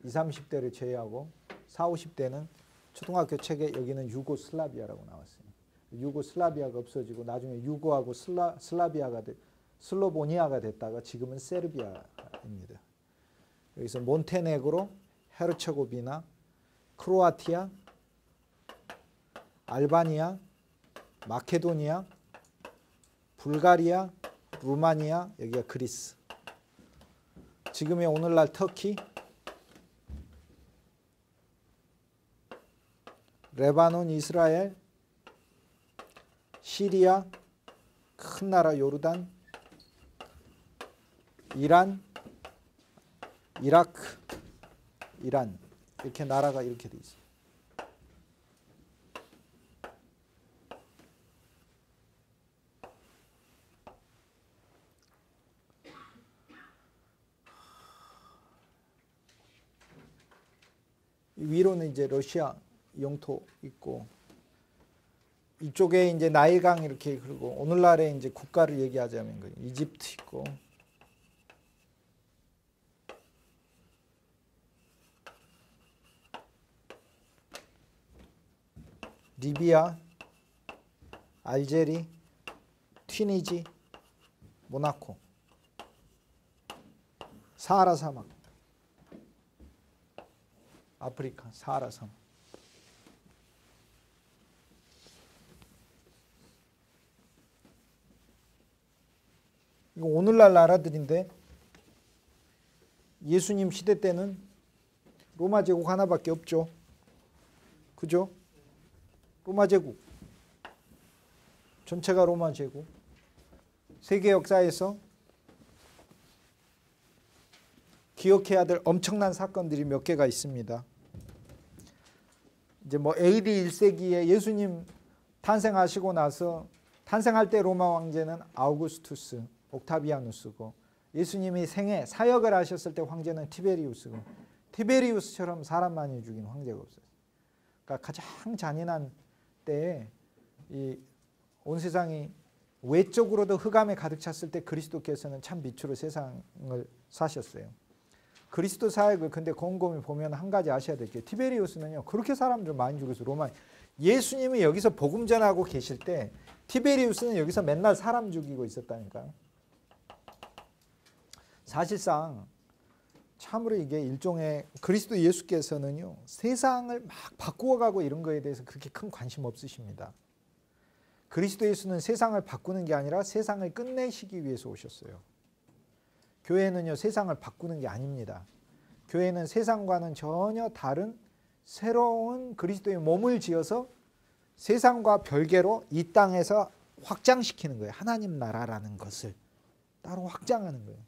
20, 30대를 제외하고 40, 50대는 초등학교 책에 여기는 유고슬라비아라고 나왔어요. 유고슬라비아가 없어지고 나중에 유고하고 슬로보니아가 됐다가 지금은 세르비아입니다. 여기서 몬테네그로, 헤르체고비나, 크로아티아, 알바니아, 마케도니아, 불가리아, 루마니아, 여기가 그리스. 지금의 오늘날 터키, 레바논, 이스라엘, 시리아, 큰 나라 요르단, 이란, 이라크, 이란, 이렇게 나라가 이렇게 돼 있어요. 위로는 이제 러시아 영토 있고 이쪽에 이제 나일강 이렇게 흐르고 오늘날의 이제 국가를 얘기하자면 이집트 있고 리비아, 알제리, 튀니지, 모나코, 사하라 사막, 아프리카 사하라 사막. 이거 오늘날 나라들인데 예수님 시대 때는 로마 제국 하나밖에 없죠. 그죠? 로마 제국. 전체가 로마 제국. 세계 역사에서 기억해야 될 엄청난 사건들이 몇 개가 있습니다. 이제 뭐 AD 1세기에 예수님 탄생하시고 나서 탄생할 때 로마 황제는 아우구스투스, 옥타비아누스고 예수님이 생애 사역을 하셨을 때 황제는 티베리우스고 티베리우스처럼 사람 많이 죽인 황제가 없어요. 그러니까 가장 잔인한 때에 이 온 세상이 외적으로도 흑암에 가득 찼을 때 그리스도께서는 참 빛으로 세상을 사셨어요. 그리스도 사역을 근데 곰곰이 보면 한 가지 아셔야 될 게 티베리우스는요 그렇게 사람들 많이 죽여서 로마 예수님이 여기서 복음 전하고 계실 때 티베리우스는 여기서 맨날 사람 죽이고 있었다니까요. 사실상 참으로 이게 일종의 그리스도 예수께서는요 세상을 막 바꾸어가고 이런 거에 대해서 그렇게 큰 관심 없으십니다. 그리스도 예수는 세상을 바꾸는 게 아니라 세상을 끝내시기 위해서 오셨어요. 교회는요 세상을 바꾸는 게 아닙니다. 교회는 세상과는 전혀 다른 새로운 그리스도의 몸을 지어서 세상과 별개로 이 땅에서 확장시키는 거예요. 하나님 나라라는 것을 따로 확장하는 거예요.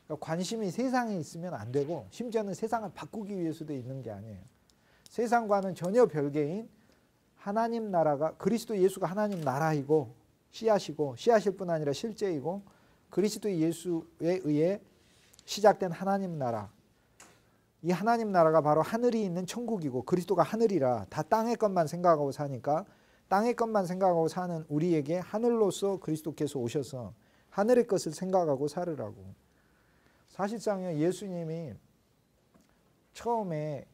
그러니까 관심이 세상에 있으면 안 되고 심지어는 세상을 바꾸기 위해서도 있는 게 아니에요. 세상과는 전혀 별개인 하나님 나라가 그리스도 예수가 하나님 나라이고 씨앗이고 씨앗일 뿐 아니라 실제이고 그리스도 예수에 의해 시작된 하나님 나라. 이 하나님 나라가 바로 하늘이 있는 천국이고 그리스도가 하늘이라 다 땅의 것만 생각하고 사니까 땅의 것만 생각하고 사는 우리에게 하늘로서 그리스도께서 오셔서 하늘의 것을 생각하고 살으라고. 사실상 예수님이 처음에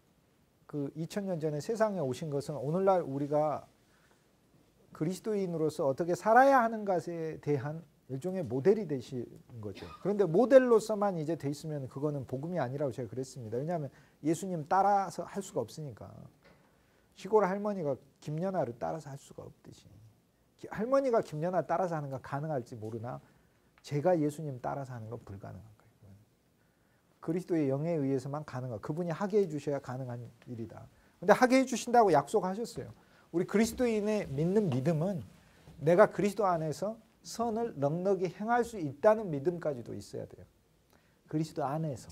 그 2000년 전에 세상에 오신 것은 오늘날 우리가 그리스도인으로서 어떻게 살아야 하는 것에 대한 일종의 모델이 되신 거죠. 그런데 모델로서만 이제 돼 있으면 그거는 복음이 아니라고 제가 그랬습니다. 왜냐하면 예수님 따라서 할 수가 없으니까. 시골 할머니가 김연아를 따라서 할 수가 없듯이. 할머니가 김연아 따라서 하는 건 가능할지 모르나 제가 예수님 따라서 하는 건 불가능한 거예요. 그리스도의 영에 의해서만 가능한, 그분이 하게 해주셔야 가능한 일이다. 근데 하게 해주신다고 약속하셨어요. 우리 그리스도인의 믿는 믿음은 내가 그리스도 안에서 선을 넉넉히 행할 수 있다는 믿음까지도 있어야 돼요. 그리스도 안에서.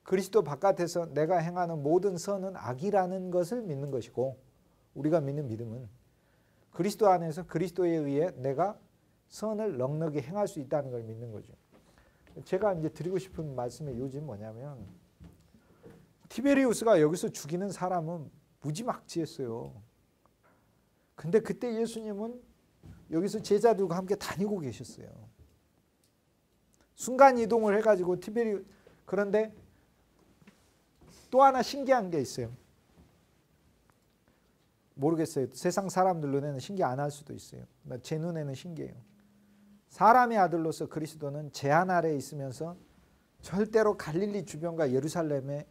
그리스도 바깥에서 내가 행하는 모든 선은 악이라는 것을 믿는 것이고, 우리가 믿는 믿음은 그리스도 안에서 그리스도에 의해 내가 선을 넉넉히 행할 수 있다는 걸 믿는 거죠. 제가 이제 드리고 싶은 말씀의 요지는 뭐냐면, 티베리우스가 여기서 죽이는 사람은 무지막지했어요. 근데 그때 예수님은 여기서 제자들과 함께 다니고 계셨어요. 순간 이동을 해가지고 그런데 또 하나 신기한 게 있어요. 모르겠어요. 세상 사람들 눈에는 신기 안 할 수도 있어요. 제 눈에는 신기해요. 사람의 아들로서 그리스도는 제한 아래에 있으면서 절대로 갈릴리 주변과 예루살렘의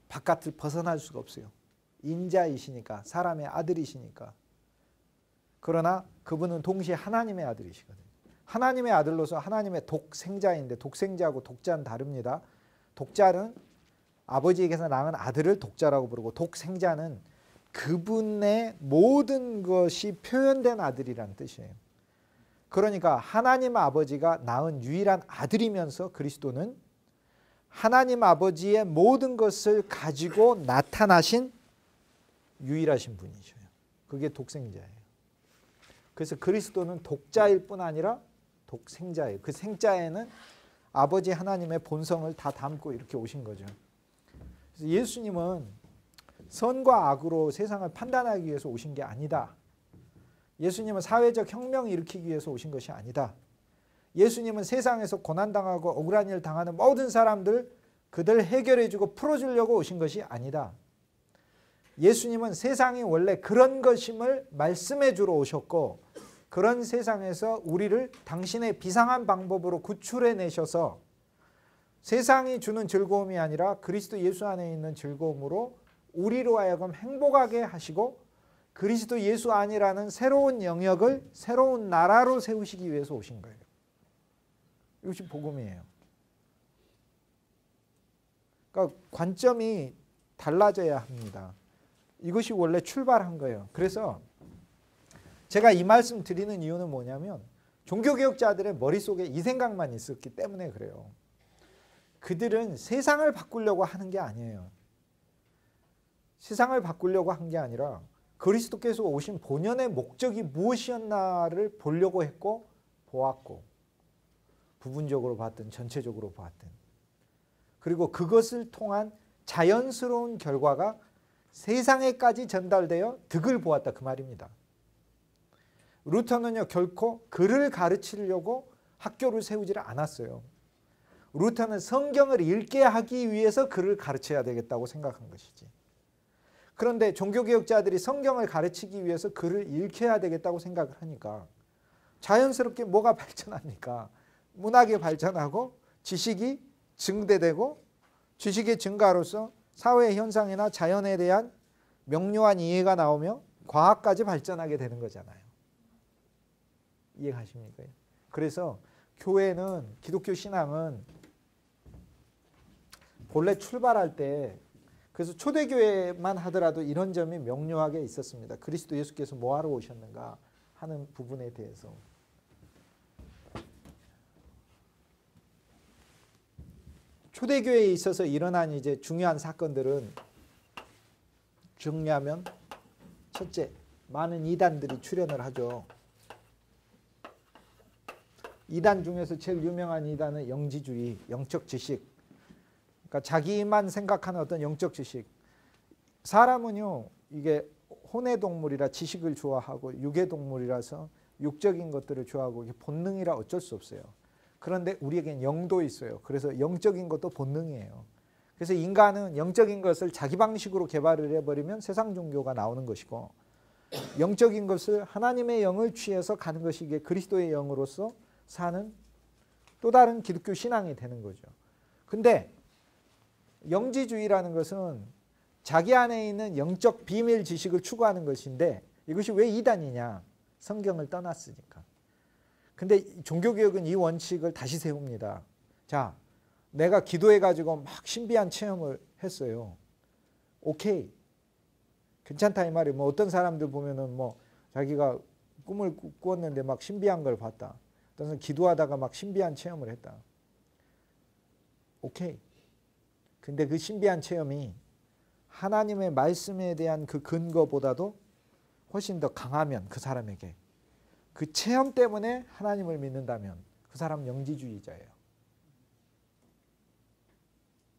바깥을 벗어날 수가 없어요. 인자이시니까, 사람의 아들이시니까. 그러나 그분은 동시에 하나님의 아들이시거든요. 하나님의 아들로서 하나님의 독생자인데, 독생자하고 독자는 다릅니다. 독자는 아버지에게서 낳은 아들을 독자라고 부르고, 독생자는 그분의 모든 것이 표현된 아들이라는 뜻이에요. 그러니까 하나님 아버지가 낳은 유일한 아들이면서 그리스도는 하나님 아버지의 모든 것을 가지고 나타나신 유일하신 분이셔요. 그게 독생자예요. 그래서 그리스도는 독자일 뿐 아니라 독생자예요. 그 생자에는 아버지 하나님의 본성을 다 담고 이렇게 오신 거죠. 그래서 예수님은 선과 악으로 세상을 판단하기 위해서 오신 게 아니다. 예수님은 사회적 혁명을 일으키기 위해서 오신 것이 아니다. 예수님은 세상에서 고난당하고 억울한 일 당하는 모든 사람들 그들 해결해주고 풀어주려고 오신 것이 아니다. 예수님은 세상이 원래 그런 것임을 말씀해 주러 오셨고, 그런 세상에서 우리를 당신의 비상한 방법으로 구출해내셔서 세상이 주는 즐거움이 아니라 그리스도 예수 안에 있는 즐거움으로 우리로 하여금 행복하게 하시고, 그리스도 예수 안이라는 새로운 영역을 새로운 나라로 세우시기 위해서 오신 거예요. 이것이 복음이에요. 그러니까 관점이 달라져야 합니다. 이것이 원래 출발한 거예요. 그래서 제가 이 말씀 드리는 이유는 뭐냐면, 종교개혁자들의 머릿속에 이 생각만 있었기 때문에 그래요. 그들은 세상을 바꾸려고 하는 게 아니에요. 세상을 바꾸려고 한 게 아니라 그리스도께서 오신 본연의 목적이 무엇이었나를 보려고 했고, 보았고, 부분적으로 봤든 전체적으로 봤든, 그리고 그것을 통한 자연스러운 결과가 세상에까지 전달되어 득을 보았다, 그 말입니다. 루터는요, 결코 글을 가르치려고 학교를 세우지를 않았어요. 루터는 성경을 읽게 하기 위해서 글을 가르쳐야 되겠다고 생각한 것이지. 그런데 종교개혁자들이 성경을 가르치기 위해서 글을 읽혀야 되겠다고 생각을 하니까 자연스럽게 뭐가 발전합니까? 문학이 발전하고 지식이 증대되고, 지식의 증가로서 사회 현상이나 자연에 대한 명료한 이해가 나오며 과학까지 발전하게 되는 거잖아요. 이해가십니까? 그래서 교회는, 기독교 신앙은 본래 출발할 때, 그래서 초대교회만 하더라도 이런 점이 명료하게 있었습니다. 그리스도 예수께서 뭐하러 오셨는가 하는 부분에 대해서. 초대교회에 있어서 일어난 이제 중요한 사건들은 정리하면, 첫째, 많은 이단들이 출현을 하죠. 이단 중에서 제일 유명한 이단은 영지주의, 영적 지식. 그러니까 자기만 생각하는 어떤 영적 지식. 사람은요, 이게 혼의 동물이라 지식을 좋아하고 육의 동물이라서 육적인 것들을 좋아하고, 이게 본능이라 어쩔 수 없어요. 그런데 우리에겐 영도 있어요. 그래서 영적인 것도 본능이에요. 그래서 인간은 영적인 것을 자기 방식으로 개발을 해버리면 세상 종교가 나오는 것이고, 영적인 것을 하나님의 영을 취해서 가는 것이 이게 그리스도의 영으로서 사는 또 다른 기독교 신앙이 되는 거죠. 근데 영지주의라는 것은 자기 안에 있는 영적 비밀 지식을 추구하는 것인데, 이것이 왜 이단이냐? 성경을 떠났으니까. 근데 종교개혁은 이 원칙을 다시 세웁니다. 자, 내가 기도해가지고 막 신비한 체험을 했어요. 오케이. 괜찮다 이 말이에요. 뭐 어떤 사람들 보면은 뭐 자기가 꿈을 꾸었는데 막 신비한 걸 봤다. 어떤 사람은 기도하다가 막 신비한 체험을 했다. 오케이. 근데 그 신비한 체험이 하나님의 말씀에 대한 그 근거보다도 훨씬 더 강하면, 그 사람에게 그 체험 때문에 하나님을 믿는다면 그 사람 영지주의자예요.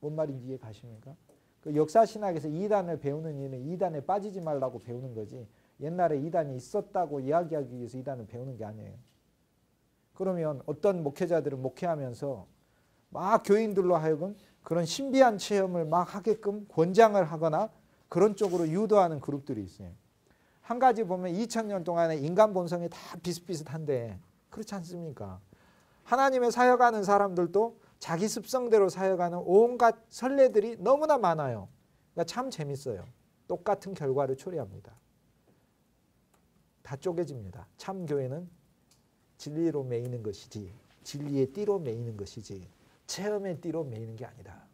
뭔 말인지 이해 가십니까? 그 역사신학에서 이단을 배우는 이유는 이단에 빠지지 말라고 배우는 거지, 옛날에 이단이 있었다고 이야기하기 위해서 이단을 배우는 게 아니에요. 그러면 어떤 목회자들은 목회하면서 막 교인들로 하여금 그런 신비한 체험을 막 하게끔 권장을 하거나 그런 쪽으로 유도하는 그룹들이 있어요. 한 가지 보면 2000년 동안에 인간 본성이 다 비슷비슷한데 그렇지 않습니까? 하나님의 사역하는 사람들도 자기 습성대로 사역하는 온갖 선례들이 너무나 많아요. 그러니까 참 재밌어요. 똑같은 결과를 초래합니다. 다 쪼개집니다. 참 교회는 진리로 매이는 것이지, 진리의 띠로 매이는 것이지, 체험의 띠로 매이는 게 아니다.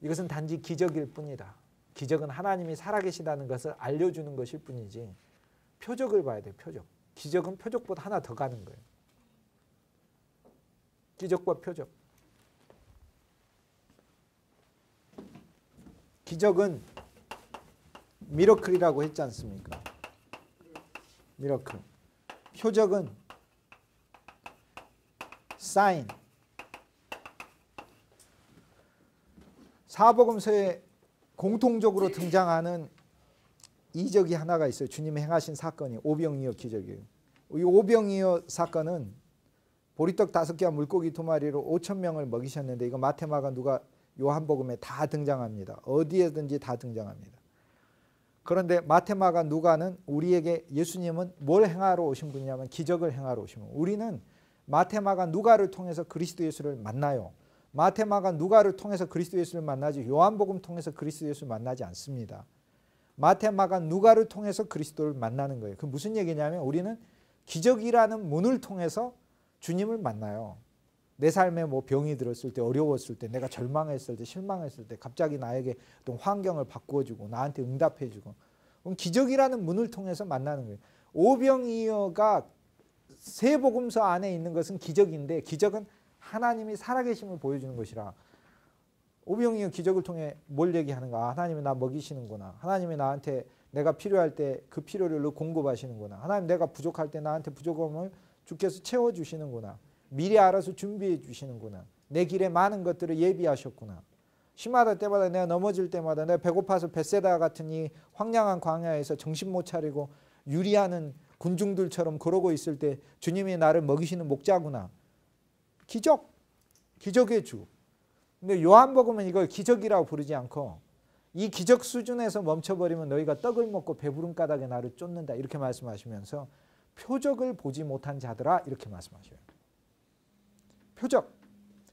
이것은 단지 기적일 뿐이다. 기적은 하나님이 살아계시다는 것을 알려주는 것일 뿐이지, 표적을 봐야 돼요. 표적. 기적은 표적보다 하나 더 가는 거예요. 기적과 표적. 기적은 미러클이라고 했지 않습니까? 미러클. 표적은 사인. 사복음서에 공통적으로 등장하는 이적이 하나가 있어요. 주님이 행하신 사건이 오병이어 기적이에요. 이 오병이어 사건은 보리떡 5개와 물고기 2마리로 5,000명을 먹이셨는데, 이거 마태, 마가, 누가, 요한복음에 다 등장합니다. 어디에든지 다 등장합니다. 그런데 마태, 마가, 누가는 우리에게 예수님은 뭘 행하러 오신 분이냐면 기적을 행하러 오신 분. 우리는 마태, 마가, 누가를 통해서 그리스도 예수를 만나요. 마태, 마가, 누가를 통해서 그리스도 예수를 만나지 요한복음 통해서 그리스도 예수를 만나지 않습니다. 마태, 마가, 누가를 통해서 그리스도를 만나는 거예요. 그 무슨 얘기냐면 우리는 기적이라는 문을 통해서 주님을 만나요. 내 삶에 뭐 병이 들었을 때, 어려웠을 때, 내가 절망했을 때, 실망했을 때 갑자기 나에게 어떤 환경을 바꾸어주고 나한테 응답해주고, 그럼 기적이라는 문을 통해서 만나는 거예요. 오병이어가 세 복음서 안에 있는 것은 기적인데, 기적은 하나님이 살아계심을 보여주는 것이라. 오병이어 기적을 통해 뭘 얘기하는가? 하나님이 나 먹이시는구나. 하나님이 나한테 내가 필요할 때 그 필요를 공급하시는구나. 하나님 내가 부족할 때 나한테 부족함을 주께서 채워주시는구나. 미리 알아서 준비해 주시는구나. 내 길에 많은 것들을 예비하셨구나. 시마다 때마다 내가 넘어질 때마다 내가 배고파서 벳세다 같은 이 황량한 광야에서 정신 못 차리고 유리하는 군중들처럼 그러고 있을 때 주님이 나를 먹이시는 목자구나. 기적. 기적의 주. 근데 요한복음은 이걸 기적이라고 부르지 않고 이 기적 수준에서 멈춰버리면 너희가 떡을 먹고 배부른 까닭에 나를 쫓는다. 이렇게 말씀하시면서 표적을 보지 못한 자들아 이렇게 말씀하셔요. 표적.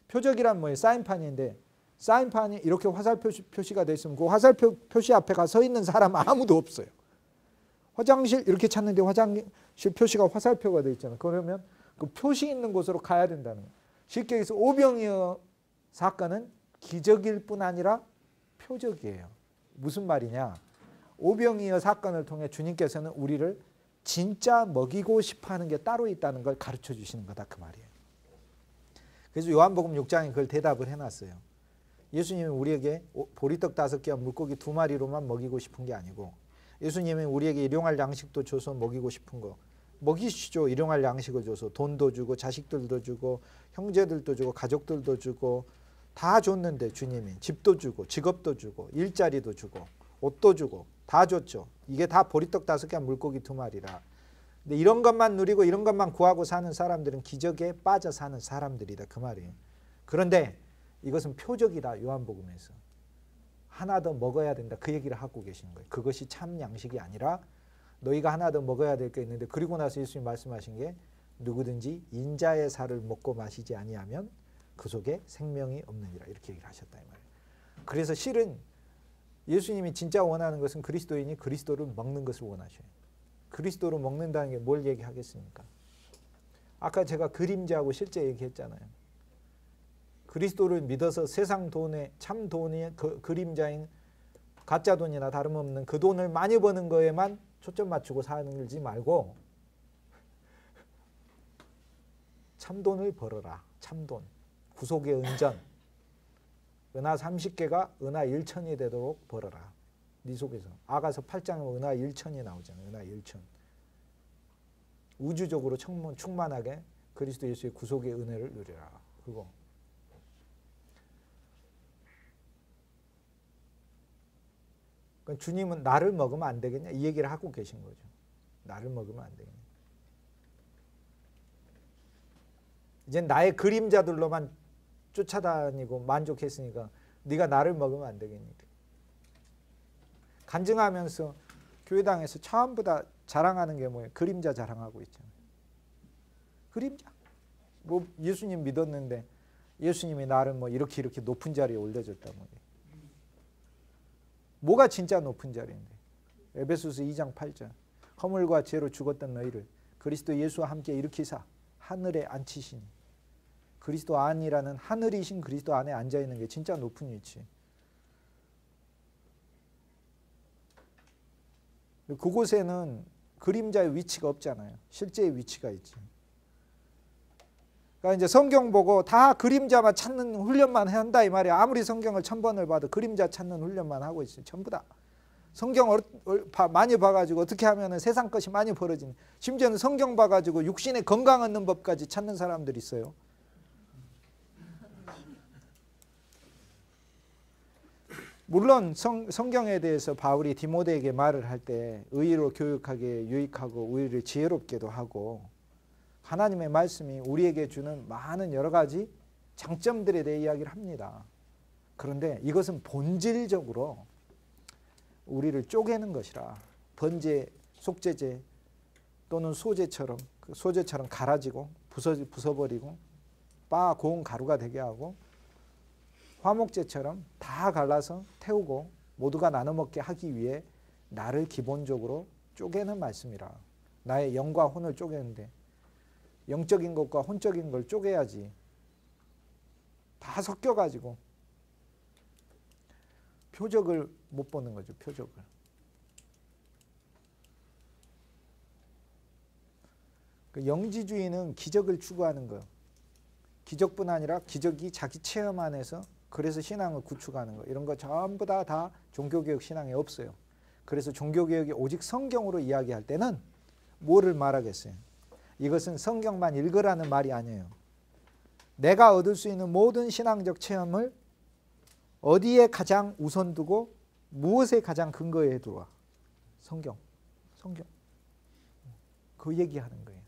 표적이란 뭐예요? 사인판인데 사인판이 이렇게 화살표 표시가 돼 있으면 그 화살표 표시 앞에 가 서 있는 사람 아무도 없어요. 화장실 이렇게 찾는데 화장실 표시가 화살표가 돼 있잖아요. 그러면 그 표시 있는 곳으로 가야 된다는 거예요. 쉽게 얘기해서 오병이어 사건은 기적일 뿐 아니라 표적이에요. 무슨 말이냐? 오병이어 사건을 통해 주님께서는 우리를 진짜 먹이고 싶어하는 게 따로 있다는 걸 가르쳐 주시는 거다 그 말이에요. 그래서 요한복음 6장에 그걸 대답을 해놨어요. 예수님이 우리에게 보리떡 5개와 물고기 2마리로만 먹이고 싶은 게 아니고 예수님이 우리에게 일용할 양식도 줘서 먹이고 싶은 거 먹이시죠. 일용할 양식을 줘서 돈도 주고 자식들도 주고 형제들도 주고 가족들도 주고 다 줬는데 주님이 집도 주고 직업도 주고 일자리도 주고 옷도 주고 다 줬죠. 이게 다 보리떡 5개와 물고기 2마리라. 근데 이런 것만 누리고 이런 것만 구하고 사는 사람들은 기적에 빠져 사는 사람들이다 그 말이에요. 그런데 이것은 표적이다. 요한복음에서. 하나 더 먹어야 된다. 그 얘기를 하고 계시는 거예요. 그것이 참 양식이 아니라 너희가 하나 더 먹어야 될 게 있는데, 그리고 나서 예수님이 말씀하신 게 누구든지 인자의 살을 먹고 마시지 아니하면 그 속에 생명이 없느니라. 이렇게 얘기를 하셨다 이 말이에요. 그래서 실은 예수님이 진짜 원하는 것은 그리스도인이 그리스도를 먹는 것을 원하셔요. 그리스도를 먹는다는 게 뭘 얘기하겠습니까? 아까 제가 그림자하고 실제 얘기했잖아요. 그리스도를 믿어서 세상 돈에 참 돈이 그림자인 가짜 돈이나 다름없는 그 돈을 많이 버는 거에만 초점 맞추고 살지 말고 참돈을 벌어라. 참돈. 구속의 은전. 은하 30개가 은하 1천이 되도록 벌어라. 네 속에서. 아가서 8장에 은하 1천이 나오잖아요. 은하 1천. 우주적으로 충만하게 그리스도 예수의 구속의 은혜를 누리라. 그거. 그러니까 주님은 나를 먹으면 안 되겠냐? 이 얘기를 하고 계신 거죠. 나를 먹으면 안 되겠냐? 이제 나의 그림자들로만 쫓아다니고 만족했으니까 네가 나를 먹으면 안 되겠니? 간증하면서 교회당에서 전부 다 자랑하는 게 뭐예요? 그림자 자랑하고 있잖아요. 그림자. 뭐 예수님 믿었는데 예수님이 나를 뭐 이렇게 높은 자리에 올려줬다 뭐. 뭐가 진짜 높은 자리인데? 에베소서 2장 8절. 허물과 죄로 죽었던 너희를 그리스도 예수와 함께 일으키사 하늘에 앉히시니. 그리스도 안이라는 하늘이신 그리스도 안에 앉아있는 게 진짜 높은 위치. 그곳에는 그림자의 위치가 없잖아요. 실제의 위치가 있지. 그러니까 이제 성경 보고 다 그림자만 찾는 훈련만 한다 이 말이야. 아무리 성경을 1000번을 봐도 그림자 찾는 훈련만 하고 있어요. 전부 다. 성경 많이 봐가지고 어떻게 하면 세상 것이 많이 벌어지는. 심지어는 성경 봐가지고 육신의 건강 얻는 법까지 찾는 사람들이 있어요. 물론 성경에 대해서 바울이 디모데에게 말을 할 때 의로 교육하게 유익하고 우리를 지혜롭게도 하고 하나님의 말씀이 우리에게 주는 많은 여러 가지 장점들에 대해 이야기를 합니다. 그런데 이것은 본질적으로 우리를 쪼개는 것이라. 번제, 속죄제 또는 소제처럼 갈아지고 부숴버리고 고운 가루가 되게 하고 화목제처럼 다 갈라서 태우고 모두가 나눠 먹게 하기 위해 나를 기본적으로 쪼개는 말씀이라. 나의 영과 혼을 쪼개는데 영적인 것과 혼적인 걸 쪼개야지. 다 섞여가지고 표적을 못 보는 거죠. 표적을. 영지주의는 기적을 추구하는 거예요. 기적뿐 아니라 기적이 자기 체험 안에서 그래서 신앙을 구축하는 거. 이런 거 전부 다 종교개혁 신앙에 없어요. 그래서 종교개혁이 오직 성경으로 이야기할 때는 뭐를 말하겠어요? 이것은 성경만 읽으라는 말이 아니에요. 내가 얻을 수 있는 모든 신앙적 체험을 어디에 가장 우선 두고 무엇에 가장 근거해 두어? 성경. 그 얘기하는 거예요.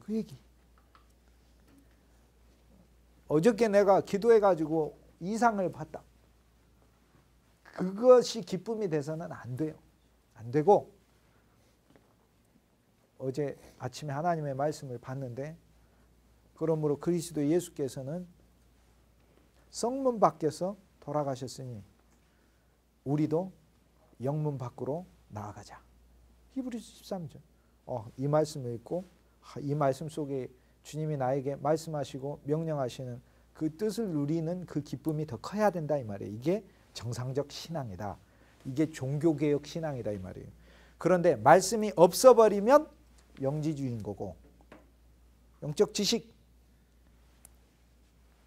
그 얘기. 어저께 내가 기도해가지고 이상을 봤다. 그것이 기쁨이 돼서는 안 돼요. 안 되고 어제 아침에 하나님의 말씀을 봤는데 그러므로 그리스도 예수께서는 성문 밖에서 돌아가셨으니 우리도 영문 밖으로 나아가자. 히브리서 13절. 이 말씀을 읽고 이 말씀 속에 주님이 나에게 말씀하시고 명령하시는 그 뜻을 누리는 그 기쁨이 더 커야 된다 이 말이에요. 이게 정상적 신앙이다. 이게 종교개혁 신앙이다 이 말이에요. 그런데 말씀이 없어버리면 영지주의인 거고 영적 지식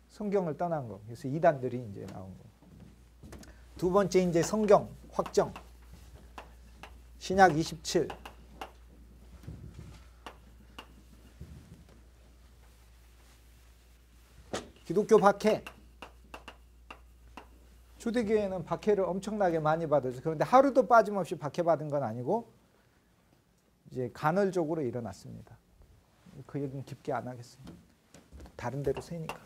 성경을 떠난 거. 그래서 이단들이 이제 나온 거. 두 번째 이제 성경 확정. 신약 27. 기독교 박해. 초대교회는 박해를 엄청나게 많이 받았죠. 그런데 하루도 빠짐없이 박해받은 건 아니고 이제 간헐적으로 일어났습니다. 그 얘기는 깊게 안 하겠습니다. 다른 데로 새니까.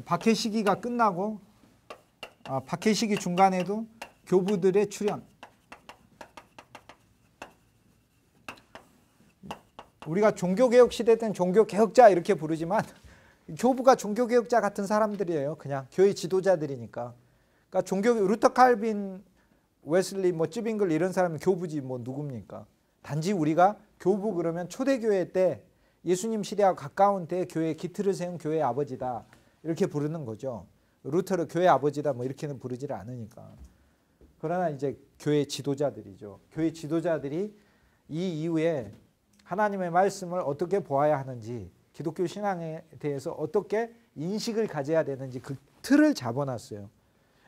박해 시기가 끝나고 박해 시기 중간에도 교부들의 출현. 우리가 종교개혁 시대 때는 종교개혁자 이렇게 부르지만 교부가 종교개혁자 같은 사람들이에요. 그냥 교회 지도자들이니까. 그러니까 루터 칼빈, 웨슬리, 쯔빙글 이런 사람이 교부지 누굽니까? 단지 우리가 교부 그러면 초대교회 때 예수님 시대와 가까운 때 교회의 기틀을 세운 교회의 아버지다 이렇게 부르는 거죠. 루터를 교회 아버지다 이렇게는 부르질 않으니까. 그러나 이제 교회 지도자들이죠. 교회 지도자들이 이 이후에 하나님의 말씀을 어떻게 보아야 하는지, 기독교 신앙에 대해서 어떻게 인식을 가져야 되는지 그 틀을 잡아놨어요.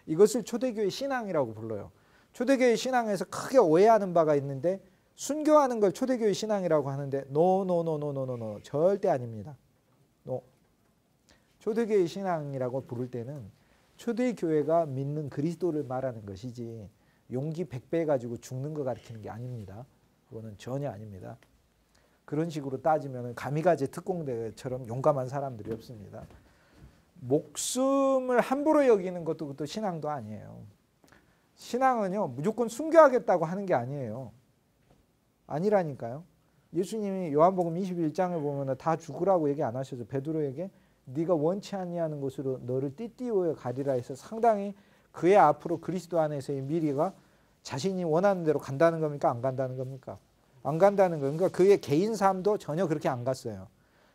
이것을 초대교회 신앙이라고 불러요. 초대교회 신앙에서 크게 오해하는 바가 있는데 순교하는 걸 초대교회 신앙이라고 하는데 노 절대 아닙니다. 초대교회 신앙이라고 부를 때는 초대교회가 믿는 그리스도를 말하는 것이지 용기 100배 가지고 죽는 거 가르치는 게 아닙니다. 그거는 전혀 아닙니다. 그런 식으로 따지면 가미가제 특공대처럼 용감한 사람들이 없습니다. 목숨을 함부로 여기는 것도 그것도 신앙도 아니에요. 신앙은요 무조건 순교하겠다고 하는 게 아니에요. 아니라니까요. 예수님이 요한복음 21장을 보면 다 죽으라고 얘기 안 하셔서 베드로에게 네가 원치 아니하는 곳으로 너를 띠띠오여 가리라 해서 상당히 그의 앞으로 그리스도 안에서의 미래가 자신이 원하는 대로 간다는 겁니까? 안 간다는 겁니까? 안 간다는 거예요. 그러니까 그의 개인 삶도 전혀 그렇게 안 갔어요.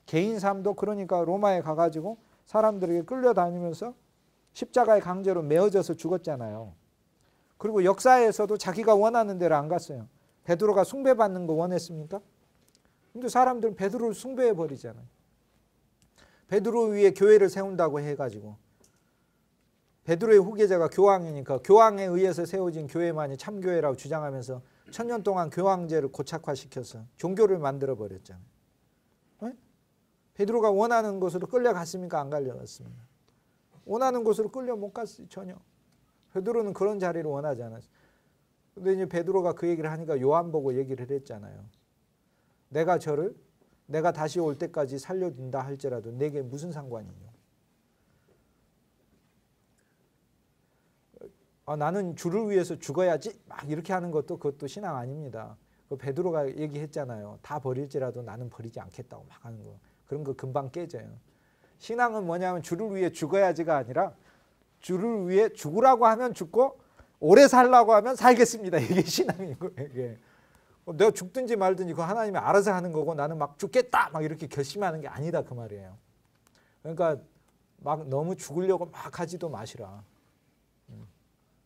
개인 삶도 그러니까 로마에 가가지고 사람들에게 끌려다니면서 십자가의 강제로 메어져서 죽었잖아요. 그리고 역사에서도 자기가 원하는 대로 안 갔어요. 베드로가 숭배받는 거 원했습니까? 근데 사람들은 베드로를 숭배해 버리잖아요. 베드로 위에 교회를 세운다고 해가지고 베드로의 후계자가 교황이니까 교황에 의해서 세워진 교회만이 참교회라고 주장하면서 1000년 동안 교황제를 고착화시켜서 종교를 만들어 버렸잖아요. 베드로가 원하는 곳으로 끌려갔습니까? 안 끌려갔습니다. 원하는 곳으로 끌려 못 갔어요. 전혀. 베드로는 그런 자리를 원하지 않았어요. 근데 이제 베드로가 그 얘기를 하니까 요한 보고 얘기를 했잖아요. 내가 다시 올 때까지 살려준다 할지라도 내게 무슨 상관이냐. 나는 주를 위해서 죽어야지 막 이렇게 하는 것도 그것도 신앙 아닙니다. 그 베드로가 얘기했잖아요. 다 버릴지라도 나는 버리지 않겠다고 막 하는 거. 그런 거 금방 깨져요. 신앙은 뭐냐면 주를 위해 죽어야지가 아니라 주를 위해 죽으라고 하면 죽고 오래 살라고 하면 살겠습니다. 이게 신앙이고 이게. 내가 죽든지 말든지 그거 하나님이 알아서 하는 거고 나는 막 죽겠다 막 이렇게 결심하는 게 아니다 그 말이에요. 그러니까 막 너무 죽으려고 막 하지도 마시라.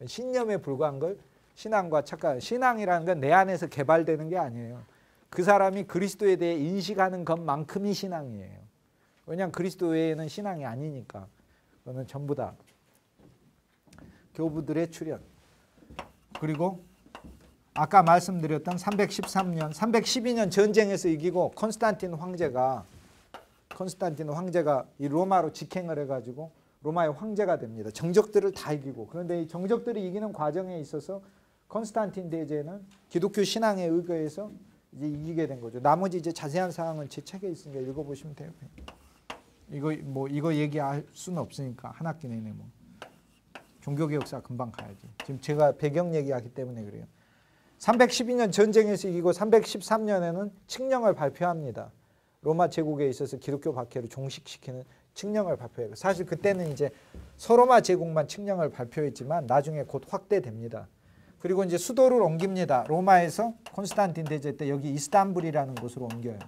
신념에 불과한 걸 신앙과 착각. 신앙이라는 건 내 안에서 개발되는 게 아니에요. 그 사람이 그리스도에 대해 인식하는 것만큼이 신앙이에요. 왜냐하면 그리스도 외에는 신앙이 아니니까. 그거는 전부 다 교부들의 출현. 그리고 아까 말씀드렸던 313년, 312년 전쟁에서 이기고 콘스탄틴 황제가 이 로마로 직행을 해가지고 로마의 황제가 됩니다. 정적들을 다 이기고. 그런데 이 정적들이 이기는 과정에 있어서 콘스탄틴 대제는 기독교 신앙에 의거해서 이제 이기게 된 거죠. 나머지 이제 자세한 사항은 제 책에 있으니까 읽어보시면 돼요. 이거 얘기할 수는 없으니까 한 학기 내내 종교개혁사 금방 가야지. 지금 제가 배경 얘기하기 때문에 그래요. 312년 전쟁에서 이기고 313년에는 칙령을 발표합니다. 로마 제국에 있어서 기독교 박해를 종식시키는 칙령을 발표해요. 사실 그때는 이제 서로마 제국만 칙령을 발표했지만 나중에 곧 확대됩니다. 그리고 이제 수도를 옮깁니다. 로마에서 콘스탄틴 대제 때 여기 이스탄불이라는 곳으로 옮겨요.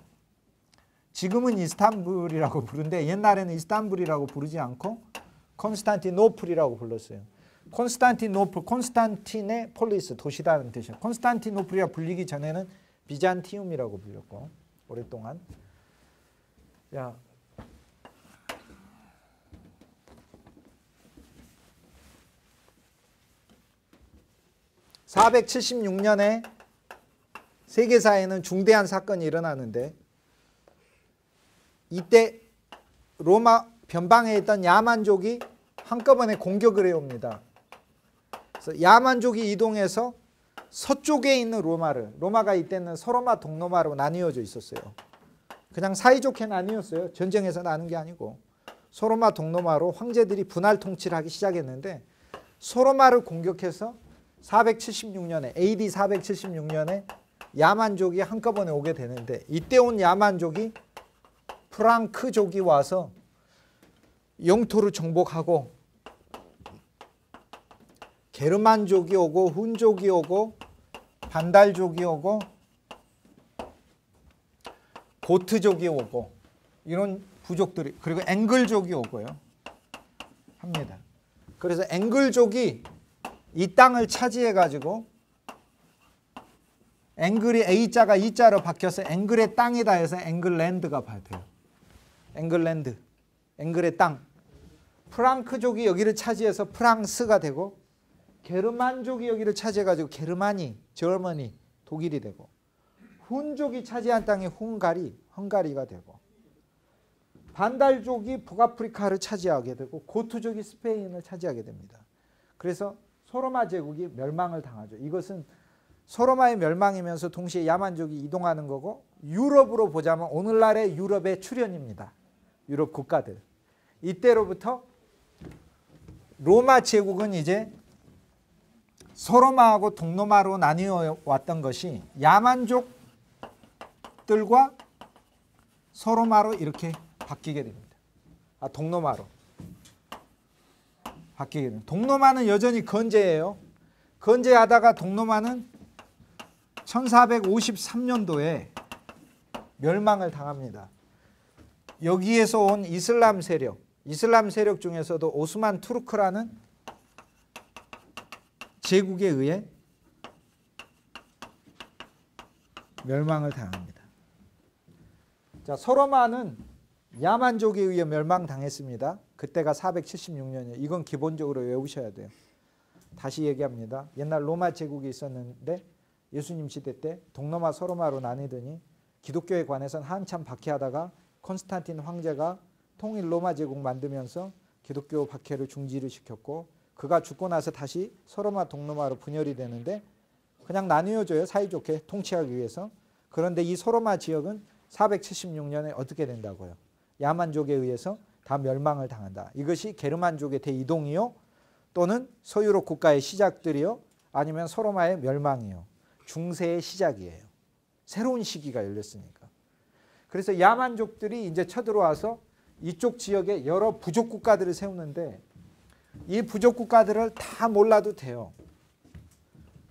지금은 이스탄불이라고 부르는데 옛날에는 이스탄불이라고 부르지 않고 콘스탄티노플이라고 불렀어요. 콘스탄티노플, 콘스탄틴의 폴리스, 도시라는 뜻이에요. 콘스탄티노플이라 불리기 전에는 비잔티움이라고 불렸고 오랫동안. 476년에 세계사에는 중대한 사건이 일어나는데 이때 로마 변방에 있던 야만족이 한꺼번에 공격을 해옵니다. 그래서 야만족이 이동해서 서쪽에 있는 로마가 이때는 서로마 동로마로 나뉘어져 있었어요. 그냥 사이좋게 나뉘었어요. 전쟁에서 나눈 게 아니고. 소로마 동로마로 황제들이 분할 통치를 하기 시작했는데 소로마를 공격해서 476년에 AD 476년에 야만족이 한꺼번에 오게 되는데 이때 온 야만족이 프랑크족이 와서 영토를 정복하고 게르만족이 오고 훈족이 오고 반달족이 오고 고트족이 오고 이런 부족들이 그리고 앵글족이 오고요 합니다. 그래서 앵글족이 이 땅을 차지해 가지고 앵글이 A자가 E자로 바뀌어서 앵글의 땅이다 해서 앵글랜드가 돼요. 앵글랜드, 앵글의 땅. 프랑크족이 여기를 차지해서 프랑스가 되고 게르만족이 여기를 차지해 가지고 게르마니, 저머니, 독일이 되고 훈족이 차지한 땅이 헝가리가 되고 반달족이 북아프리카를 차지하게 되고 고트족이 스페인을 차지하게 됩니다. 그래서 소로마 제국이 멸망을 당하죠. 이것은 소로마의 멸망이면서 동시에 야만족이 이동하는 거고 유럽으로 보자면 오늘날의 유럽의 출현입니다. 유럽 국가들. 이때로부터 로마 제국은 이제 소로마하고 동로마로 나뉘어 왔던 것이 야만족들과 소로마로 이렇게 바뀌게 됩니다. 동로마로 바뀌게 됩니다. 동로마는 여전히 건재해요. 건재하다가 동로마는 1453년도에 멸망을 당합니다. 여기에서 온 이슬람 세력 중에서도 오스만 투르크라는 제국에 의해 멸망을 당합니다. 자, 소로마는 야만족에 의해 멸망당했습니다. 그때가 476년이에요. 이건 기본적으로 외우셔야 돼요. 다시 얘기합니다. 옛날 로마 제국이 있었는데 예수님 시대 때 동로마 서로마로 나뉘더니 기독교에 관해서는 한참 박해하다가 콘스탄틴 황제가 통일 로마 제국 만들면서 기독교 박해를 중지를 시켰고 그가 죽고 나서 다시 서로마 동로마로 분열이 되는데 그냥 나뉘어져요. 사이좋게 통치하기 위해서. 그런데 이 서로마 지역은 476년에 어떻게 된다고요? 야만족에 의해서 다 멸망을 당한다. 이것이 게르만족의 대이동이요 또는 서유럽 국가의 시작들이요 아니면 서로마의 멸망이요. 중세의 시작이에요. 새로운 시기가 열렸으니까. 그래서 야만족들이 이제 쳐들어와서 이쪽 지역에 여러 부족 국가들을 세우는데 이 부족 국가들을 다 몰라도 돼요.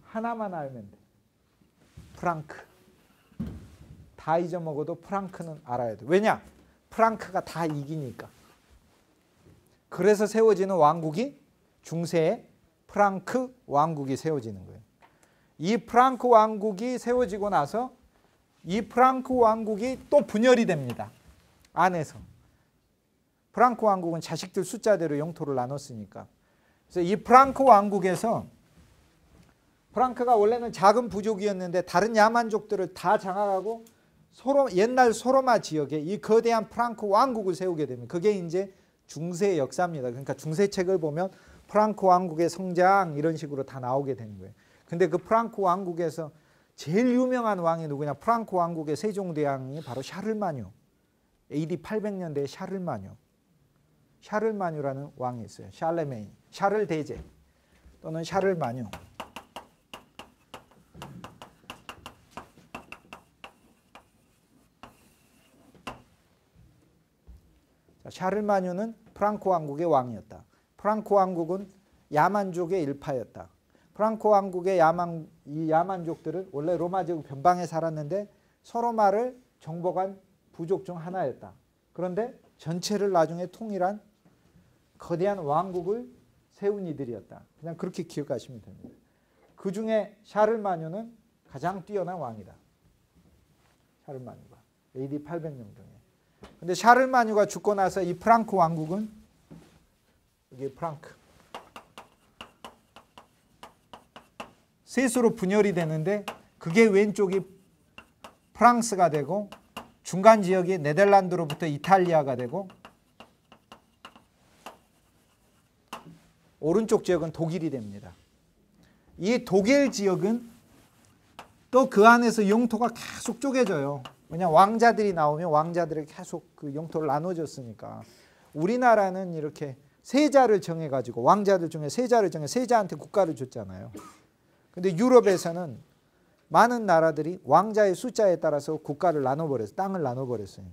하나만 알면 돼. 프랑크. 다 잊어먹어도 프랑크는 알아야 돼. 왜냐? 프랑크가 다 이기니까. 그래서 세워지는 왕국이 중세의 프랑크 왕국이 세워지는 거예요. 이 프랑크 왕국이 세워지고 나서 이 프랑크 왕국이 또 분열이 됩니다. 안에서. 프랑크 왕국은 자식들 숫자대로 영토를 나눴으니까. 그래서 이 프랑크 왕국에서 프랑크가 원래는 작은 부족이었는데 다른 야만족들을 다 장악하고 옛날 소로마 지역에 이 거대한 프랑크 왕국을 세우게 됩니다. 그게 이제 중세의 역사입니다. 그러니까 중세책을 보면 프랑크 왕국의 성장 이런 식으로 다 나오게 되는 거예요. 근데 그 프랑크 왕국에서 제일 유명한 왕이 누구냐? 프랑크 왕국의 세종대왕이 바로 샤를마뉴. AD 800년대에 샤를마뉴라는 왕이 있어요. 샬레메인, 샤를 대제 또는 샤를마뉴. 샤를마뉴는 프랑크 왕국의 왕이었다. 프랑크 왕국은 야만족의 일파였다. 프랑크 왕국의 야만족들은 원래 로마 제국 변방에 살았는데 서로마를 정복한 부족 중 하나였다. 그런데 전체를 나중에 통일한 거대한 왕국을 세운 이들이었다. 그냥 그렇게 기억하시면 됩니다. 그 중에 샤를마뉴는 가장 뛰어난 왕이다. 샤를마뉴가 AD 800년 중에. 근데 샤를마뉴가 죽고 나서 이 프랑크 왕국은 이게 프랑크 셋으로 분열이 되는데 그게 왼쪽이 프랑스가 되고 중간 지역이 네덜란드로부터 이탈리아가 되고 오른쪽 지역은 독일이 됩니다. 이 독일 지역은 또 그 안에서 영토가 계속 쪼개져요. 왜냐하면 왕자들이 나오면 왕자들이 계속 그 영토를 나눠줬으니까 우리나라는 이렇게 세자를 정해가지고 왕자들 중에 세자를 정해 세자한테 국가를 줬잖아요. 근데 유럽에서는 많은 나라들이 왕자의 숫자에 따라서 국가를 나눠버렸어요. 땅을 나눠버렸어요.